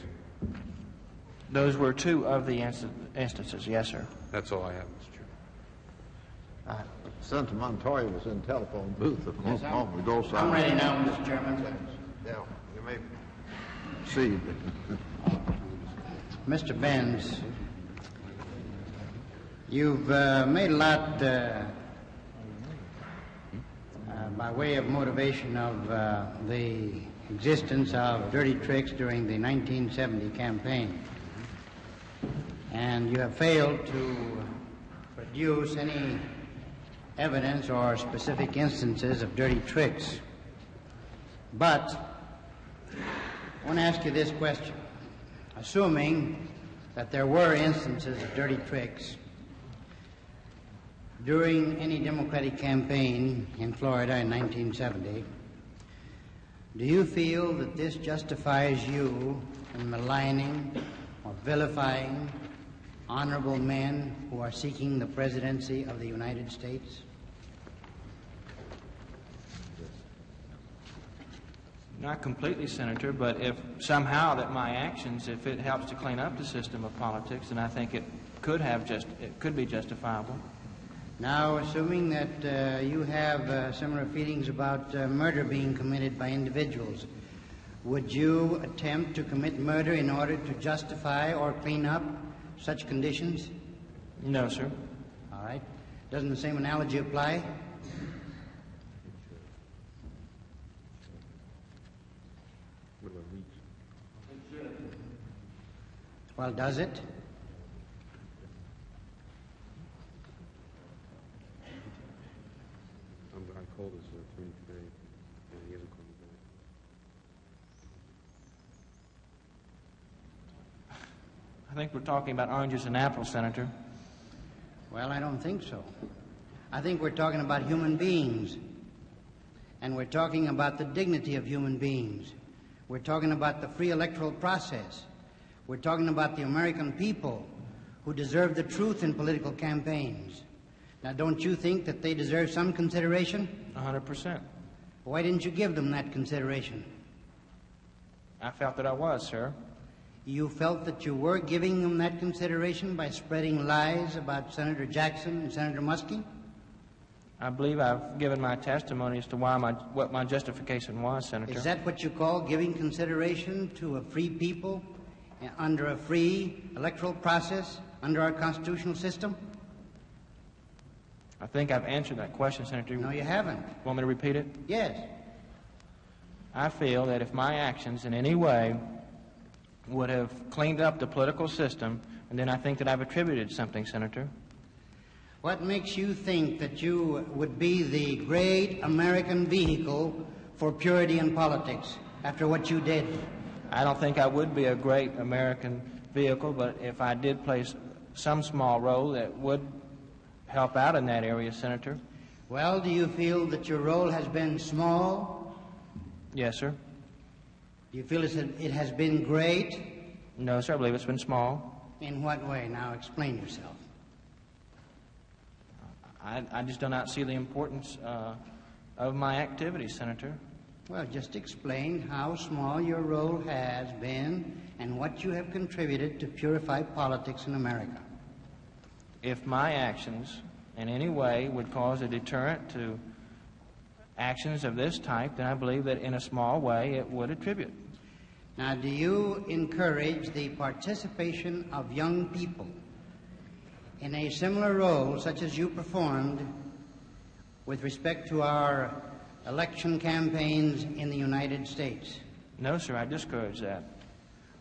Those were two of the instances, yes, sir. That's all I have, Mr. Chairman. Senator Montoya was in the telephone booth a moment ago. So I'm ready now, Mr. Chairman. Yeah, you may proceed. Mr. Benz, you've made a lot by way of motivation of the existence of dirty tricks during the 1970 campaign. And you have failed to produce any evidence or specific instances of dirty tricks. But I want to ask you this question. Assuming that there were instances of dirty tricks during any Democratic campaign in Florida in 1970, do you feel that this justifies you in maligning or vilifying honorable men who are seeking the presidency of the United States? Not completely, Senator, but if somehow that my actions, if it helps to clean up the system of politics, then I think it could be justifiable. Now, assuming that you have similar feelings about murder being committed by individuals, would you attempt to commit murder in order to justify or clean up such conditions? No, sir. All right. Doesn't the same analogy apply? Well, does it? I called his attorney today, and he hasn't called me back. I think we're talking about oranges and apples, Senator. Well, I don't think so. I think we're talking about human beings. And we're talking about the dignity of human beings. We're talking about the free electoral process. We're talking about the American people who deserve the truth in political campaigns. Now, don't you think that they deserve some consideration? 100%. Why didn't you give them that consideration? I felt that I was, sir. You felt that you were giving them that consideration by spreading lies about Senator Jackson and Senator Muskie? I believe I've given my testimony as to what my justification was, Senator. Is that what you call giving consideration to a free people under a free electoral process under our constitutional system? I think I've answered that question, Senator. No, you haven't. Want me to repeat it? Yes. I feel that if my actions in any way would have cleaned up the political system, and then I think that I've attributed something, Senator. What makes you think that you would be the great American vehicle for purity in politics after what you did? I don't think I would be a great American vehicle, but if I did play some small role that would help out in that area, Senator. Well, do you feel that your role has been small? Yes, sir. Do you feel it has been great? No, sir. I believe it's been small. In what way? Now explain yourself. I just do not see the importance of my activities, Senator. Well, just explain how small your role has been and what you have contributed to purify politics in America. If my actions in any way would cause a deterrent to actions of this type, then I believe that in a small way it would attribute. Now, do you encourage the participation of young people in a similar role such as you performed with respect to our election campaigns in the United States? No, sir, I discourage that.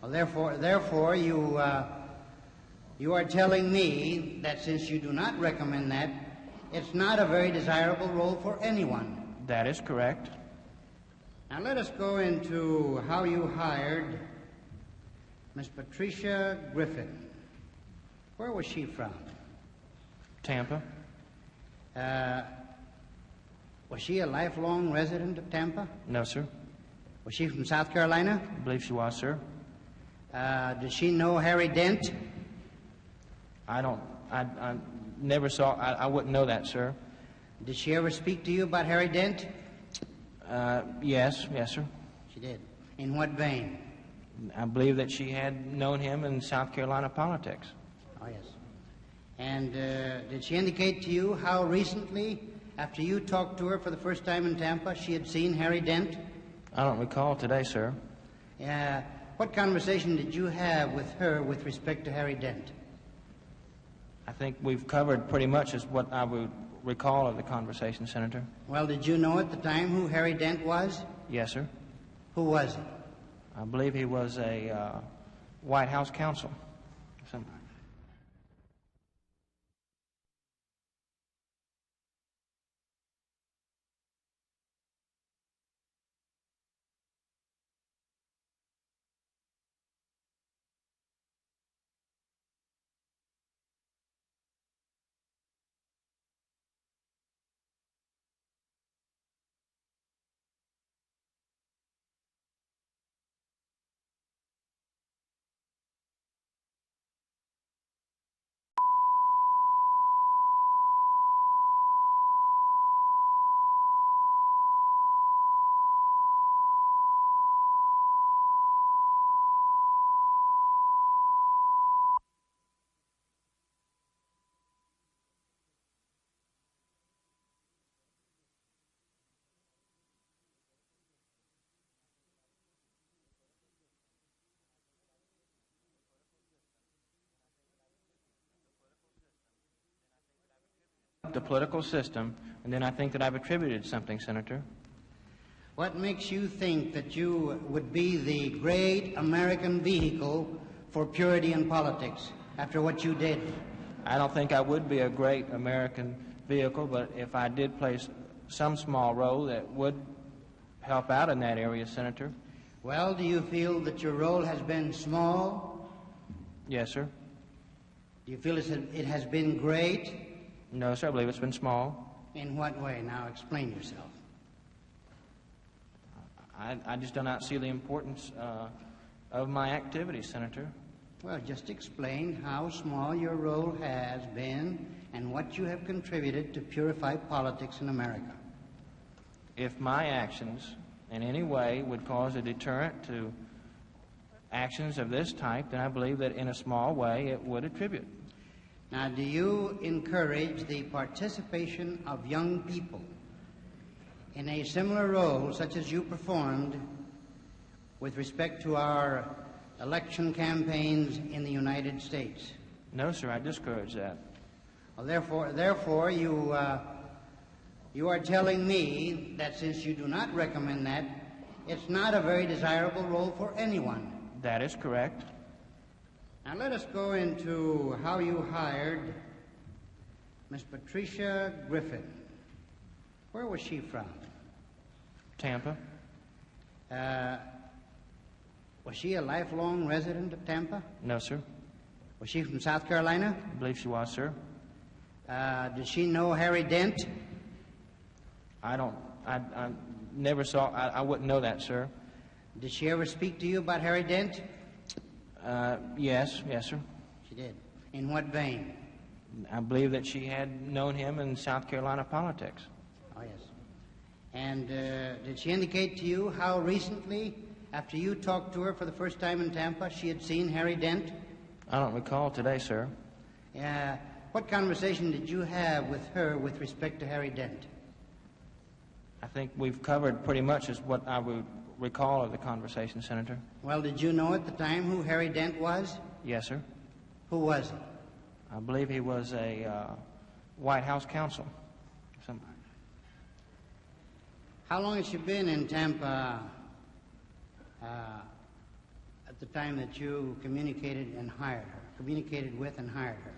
Well, therefore, you are telling me that since you do not recommend that, it's not a very desirable role for anyone. That is correct. Now let us go into how you hired Miss Patricia Griffin. Where was she from? Tampa. Was she a lifelong resident of Tampa? No, sir. Was she from South Carolina? I believe she was, sir. Did she know Harry Dent? I never saw, I wouldn't know that, sir. Did she ever speak to you about Harry Dent? Yes, sir. She did. In what vein? I believe that she had known him in South Carolina politics. Oh, yes. And did she indicate to you how recently, after you talked to her for the first time in Tampa, she had seen Harry Dent? I don't recall today, sir. What conversation did you have with her with respect to Harry Dent? I think we've covered pretty much as what I would recall of the conversation, Senator. Well, did you know at the time who Harry Dent was? Yes, sir. Who was he? I believe he was a White House counsel. The political system, and then I think that I've attributed something, Senator. What makes you think that you would be the great American vehicle for purity in politics after what you did? I don't think I would be a great American vehicle, but if I did play some small role that would help out in that area, Senator. Well, do you feel that your role has been small? Yes, sir. Do you feel it has been great? No, sir. I believe it's been small. In what way? Now explain yourself. I just do not see the importance of my activities, Senator. Well, just explain how small your role has been and what you have contributed to purify politics in America. If my actions in any way would cause a deterrent to actions of this type, then I believe that in a small way it would attribute. Now, do you encourage the participation of young people in a similar role such as you performed with respect to our election campaigns in the United States? No, sir, I discourage that. Well, therefore, you are telling me that since you do not recommend that, it's not a very desirable role for anyone. That is correct. Now let us go into how you hired Miss Patricia Griffin. Where was she from? Tampa. Was she a lifelong resident of Tampa? No, sir. Was she from South Carolina? I believe she was, sir. Did she know Harry Dent? I never saw, I wouldn't know that, sir. Did she ever speak to you about Harry Dent? Yes, sir. She did. In what vein? I believe that she had known him in South Carolina politics. Oh, yes. And did she indicate to you how recently, after you talked to her for the first time in Tampa, she had seen Harry Dent? I don't recall today, sir. What conversation did you have with her with respect to Harry Dent? I think we've covered pretty much as what I would recall of the conversation, Senator. Well, did you know at the time who Harry Dent was? Yes, sir. Who was he? I believe he was a White House counsel. How long had she been in Tampa at the time that you communicated with and hired her?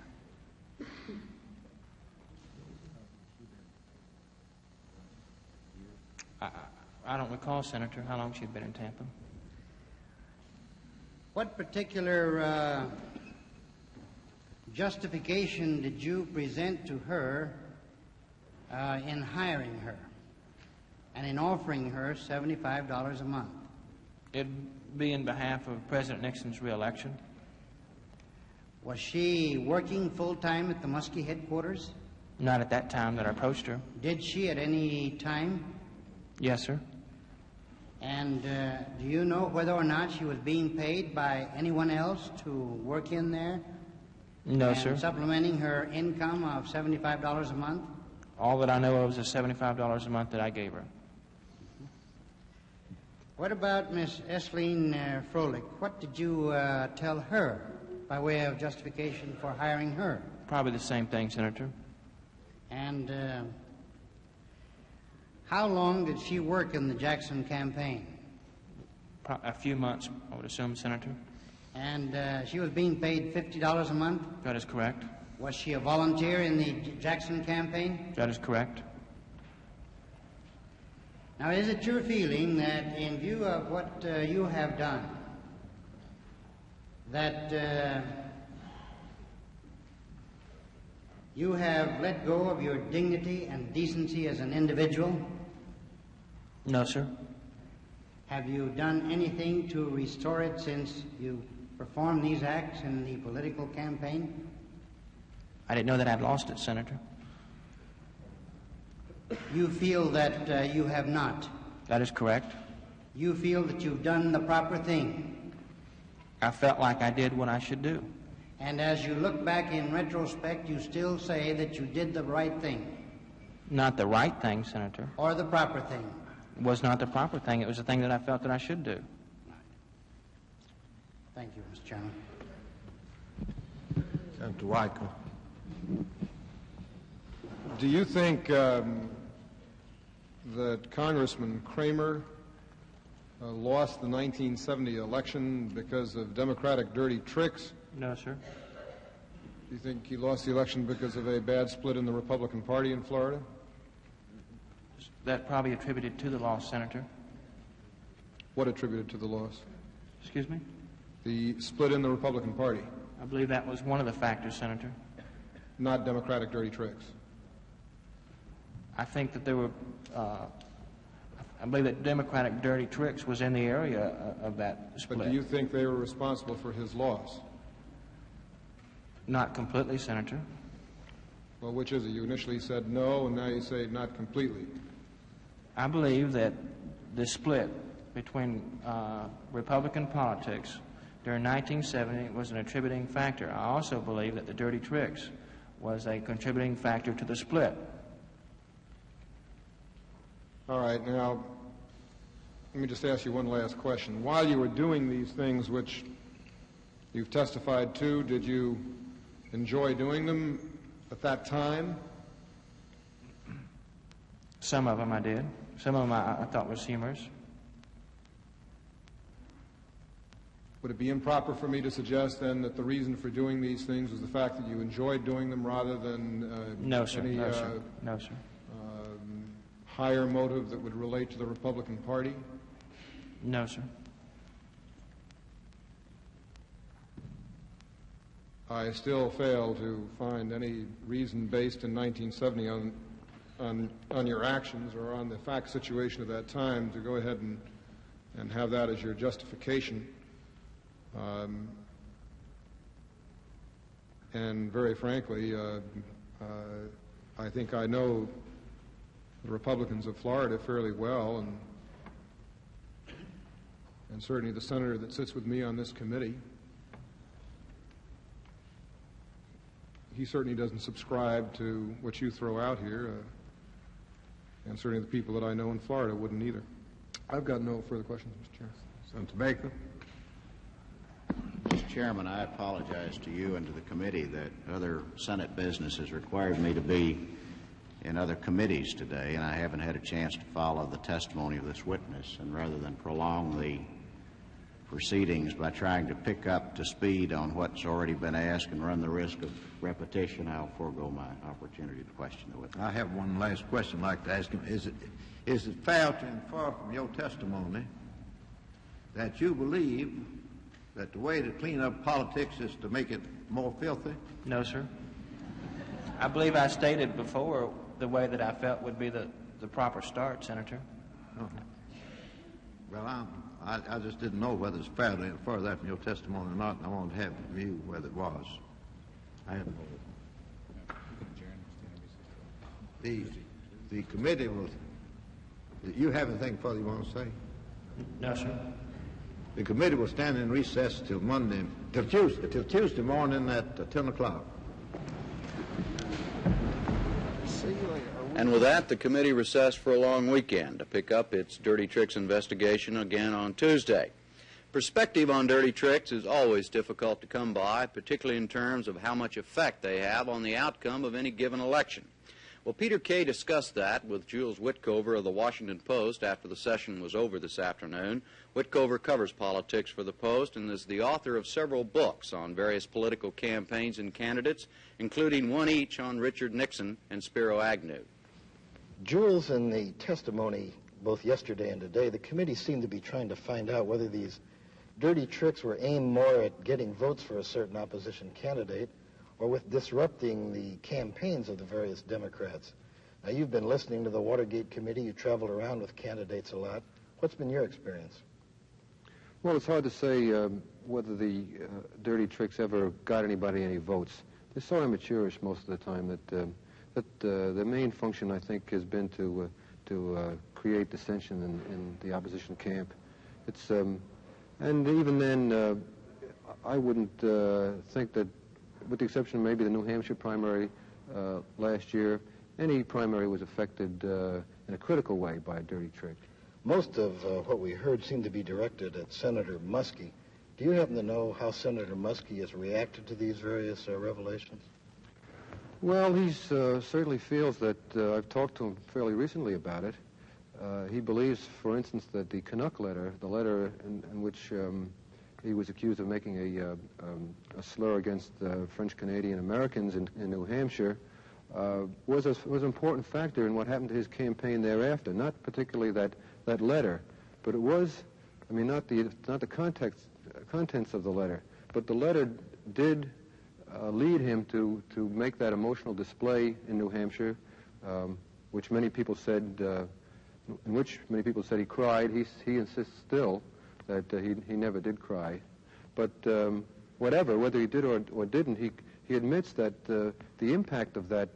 I don't recall, Senator, how long she'd been in Tampa. What particular justification did you present to her in hiring her and in offering her $75 a month? It'd be in behalf of President Nixon's re-election. Was she working full-time at the Muskie headquarters? Not at that time that I approached her. Did she at any time? Yes, sir. And do you know whether or not she was being paid by anyone else to work in there? No, sir. Supplementing her income of $75 a month? All that I know of is the $75 a month that I gave her. What about Miss Esleen Froelich? What did you tell her by way of justification for hiring her? Probably the same thing, Senator. And how long did she work in the Jackson campaign? A few months, I would assume, Senator. And she was being paid $50 a month? That is correct. Was she a volunteer in the Jackson campaign? That is correct. Now, is it your feeling that in view of what you have done, that you have let go of your dignity and decency as an individual? No, sir. Have you done anything to restore it since you performed these acts in the political campaign? I didn't know that I'd lost it, Senator. You feel that you have not? That is correct. You feel that you've done the proper thing? I felt like I did what I should do. And as you look back in retrospect, you still say that you did the right thing? Not the right thing, Senator. Or the proper thing? It was not the proper thing. It was the thing that I felt that I should do. Thank you, Mr. Chairman. Senator Weichel. Do you think that Congressman Kramer lost the 1970 election because of Democratic dirty tricks? No, sir. Do you think he lost the election because of a bad split in the Republican Party in Florida? That probably attributed to the loss, Senator. What attributed to the loss? Excuse me? The split in the Republican Party. I believe that was one of the factors, Senator. Not Democratic dirty tricks. I think that there were, I believe that Democratic dirty tricks was in the area of that split. But do you think they were responsible for his loss? Not completely, Senator. Well, which is it? You initially said no, and now you say not completely. I believe that the split between Republican politics during 1970 was an attributing factor. I also believe that the dirty tricks was a contributing factor to the split. All right, now, let me just ask you one last question. While you were doing these things which you've testified to, did you enjoy doing them at that time? Some of them I did. Some of them I thought was humorous. Would it be improper for me to suggest then that the reason for doing these things was the fact that you enjoyed doing them rather than No, sir. any No, sir. No, sir. Higher motive that would relate to the Republican Party? No, sir. I still fail to find any reason based in 1970 on your actions or on the fact situation of that time to go ahead and have that as your justification. And very frankly, I think I know the Republicans of Florida fairly well, and certainly the senator that sits with me on this committee. He certainly doesn't subscribe to what you throw out here, and certainly the people that I know in Florida wouldn't either. I've got no further questions, Mr. Chair. Senator Baker. Mr. Chairman, I apologize to you and to the committee that other Senate business has required me to be in other committees today, and I haven't had a chance to follow the testimony of this witness. And rather than prolong the proceedings by trying to pick up to speed on what's already been asked and run the risk of repetition, I'll forego my opportunity to question the witness. I have one last question I'd like to ask him. Is it fair to infer from your testimony that you believe that the way to clean up politics is to make it more filthy? No, sir. I believe I stated before the way that I felt would be the proper start, Senator. Uh-huh. Well, I just didn't know whether it's fair to infer that from your testimony or not, and I wanted to have a view whether it was. I hadn't heard it. The committee was... You have anything further you want to say? No, sir. The committee will stand in recess till Tuesday morning at 10 o'clock. And with that, the committee recessed for a long weekend to pick up its dirty tricks investigation again on Tuesday. Perspective on dirty tricks is always difficult to come by, particularly in terms of how much effect they have on the outcome of any given election. Well, Peter Kay discussed that with Jules Witcover of the Washington Post after the session was over this afternoon. Witcover covers politics for the Post and is the author of several books on various political campaigns and candidates, including one each on Richard Nixon and Spiro Agnew. Jules, in the testimony both yesterday and today, the committee seemed to be trying to find out whether these dirty tricks were aimed more at getting votes for a certain opposition candidate or with disrupting the campaigns of the various Democrats. Now, you've been listening to the Watergate Committee. You traveled around with candidates a lot. What's been your experience? Well, it's hard to say whether the dirty tricks ever got anybody any votes. They're so amateurish most of the time that the main function, I think, has been to create dissension in the opposition camp. It's and even then, I wouldn't think that, with the exception of maybe the New Hampshire primary last year, any primary was affected in a critical way by a dirty trick. Most of what we heard seemed to be directed at Senator Muskie. Do you happen to know how Senator Muskie has reacted to these various revelations? Well, he certainly feels that I've talked to him fairly recently about it. He believes, for instance, that the Canuck letter, the letter in which he was accused of making a slur against French-Canadian Americans in New Hampshire, was an important factor in what happened to his campaign thereafter. Not particularly that letter, but it was, I mean, not the contents of the letter, but the letter did lead him to make that emotional display in New Hampshire, which many people said, in which many people said he cried. He insists still that he never did cry, but whether he did or didn't, he admits that the impact of that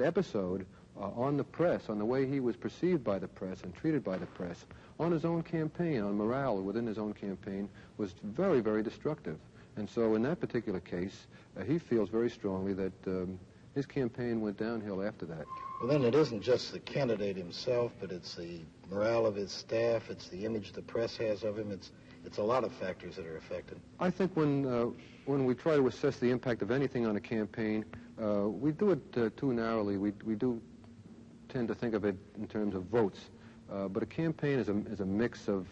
episode on the press, on the way he was perceived by the press and treated by the press, on his own campaign, on morale within his own campaign, was very, very destructive. And so in that particular case, he feels very strongly that his campaign went downhill after that. Well, then it isn't just the candidate himself, but it's the morale of his staff, it's the image the press has of him, it's a lot of factors that are affected. I think when we try to assess the impact of anything on a campaign, we do it too narrowly. We do tend to think of it in terms of votes. But a campaign is a mix of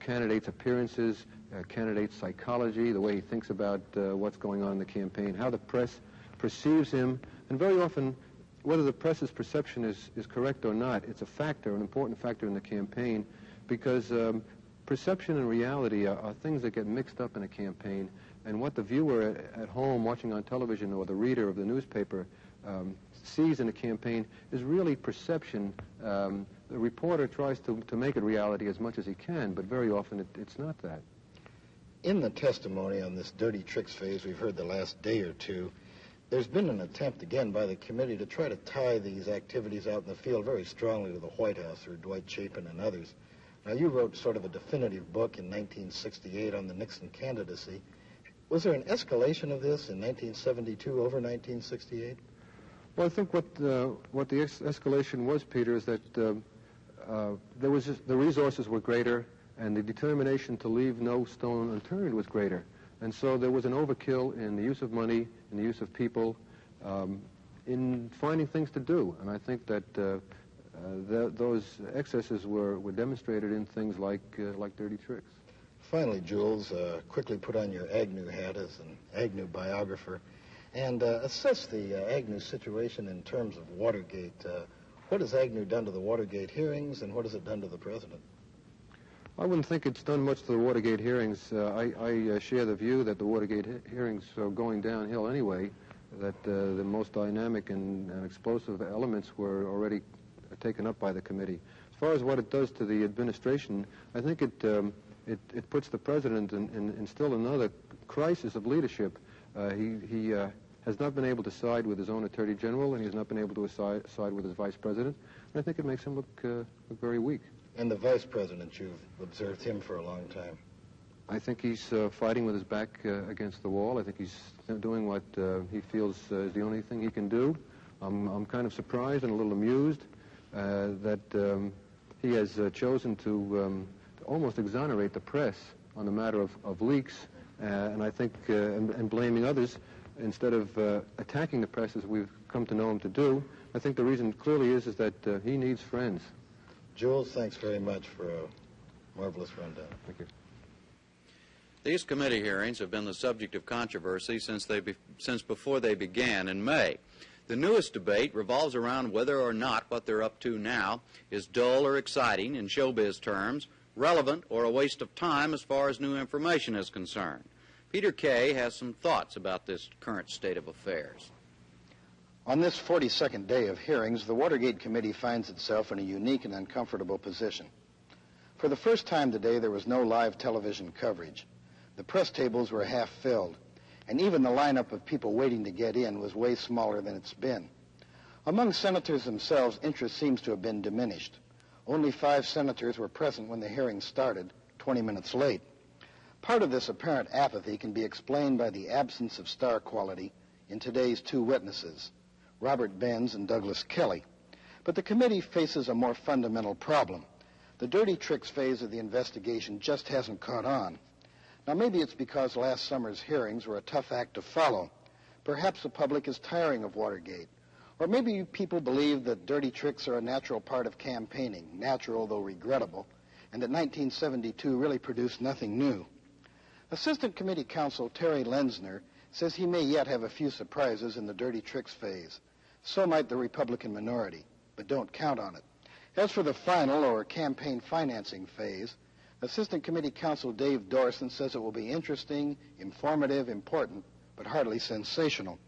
candidates' appearances, candidates' psychology, the way he thinks about what's going on in the campaign, how the press perceives him, and very often whether the press's perception is correct or not. It's a factor, an important factor in the campaign, because perception and reality are things that get mixed up in a campaign, and what the viewer at home watching on television or the reader of the newspaper sees in a campaign is really perception. The reporter tries to make it reality as much as he can, but very often it's not that. In the testimony on this dirty tricks phase we've heard the last day or two, there's been an attempt again by the committee to try to tie these activities out in the field very strongly to the White House through Dwight Chapin and others. Now, you wrote sort of a definitive book in 1968 on the Nixon candidacy. Was there an escalation of this in 1972 over 1968? Well, I think what the escalation was, Peter, is that the resources were greater and the determination to leave no stone unturned was greater. And so there was an overkill in the use of money, in the use of people, in finding things to do. And I think that those excesses were demonstrated in things like dirty tricks. Finally, Jules, quickly put on your Agnew hat as an Agnew biographer and assess the Agnew situation in terms of Watergate. What has Agnew done to the Watergate hearings, and what has it done to the president? I wouldn't think it's done much to the Watergate hearings. I share the view that the Watergate hearings are going downhill anyway, that the most dynamic and explosive elements were already taken up by the committee. As far as what it does to the administration, I think it puts the president in still another crisis of leadership. He has not been able to side with his own attorney general, and he has not been able to side with his vice president. And I think it makes him look very weak. And the vice president, you've observed him for a long time. I think he's fighting with his back against the wall. I think he's doing what he feels is the only thing he can do. I'm kind of surprised and a little amused that he has chosen to almost exonerate the press on the matter of leaks, and I think and blaming others instead of attacking the press as we've come to know him to do. I think the reason clearly is that he needs friends. Jules, thanks very much for a marvelous rundown. Thank you. These committee hearings have been the subject of controversy since before they began in May. The newest debate revolves around whether or not what they're up to now is dull or exciting in showbiz terms, relevant or a waste of time as far as new information is concerned. Peter Kay has some thoughts about this current state of affairs. On this 42nd day of hearings, the Watergate Committee finds itself in a unique and uncomfortable position. For the first time today, there was no live television coverage. The press tables were half filled, and even the lineup of people waiting to get in was way smaller than it's been. Among senators themselves, interest seems to have been diminished. Only 5 senators were present when the hearing started, 20 minutes late. Part of this apparent apathy can be explained by the absence of star quality in today's 2 witnesses, Robert Benz and Douglas Kelly. But the committee faces a more fundamental problem. The dirty tricks phase of the investigation just hasn't caught on. Now, maybe it's because last summer's hearings were a tough act to follow. Perhaps the public is tiring of Watergate. Or maybe people believe that dirty tricks are a natural part of campaigning, natural though regrettable, and that 1972 really produced nothing new. Assistant Committee Counsel Terry Lenzner says he may yet have a few surprises in the dirty tricks phase. So might the Republican minority, but don't count on it. As for the final, or campaign financing phase, Assistant Committee Counsel Dave Dorson says it will be interesting, informative, important, but hardly sensational.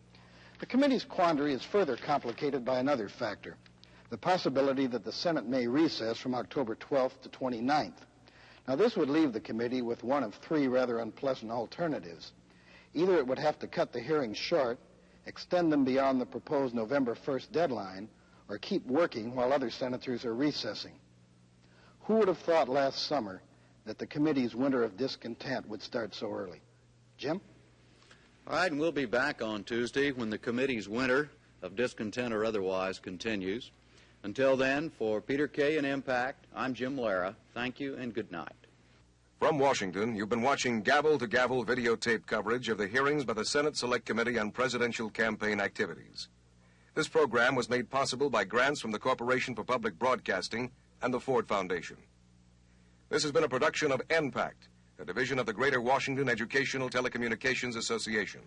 The committee's quandary is further complicated by another factor, the possibility that the Senate may recess from October 12th to 29th. Now, this would leave the committee with one of 3 rather unpleasant alternatives. Either it would have to cut the hearings short, extend them beyond the proposed November 1st deadline, or keep working while other senators are recessing. Who would have thought last summer that the committee's winter of discontent would start so early? Jim? All right, and we'll be back on Tuesday when the committee's winter of discontent or otherwise continues. Until then, for Peter Kay and Impact, I'm Jim Lara. Thank you and good night. From Washington, you've been watching gavel-to-gavel videotape coverage of the hearings by the Senate Select Committee on Presidential Campaign Activities. This program was made possible by grants from the Corporation for Public Broadcasting and the Ford Foundation. This has been a production of NPACT, a division of the Greater Washington Educational Telecommunications Association.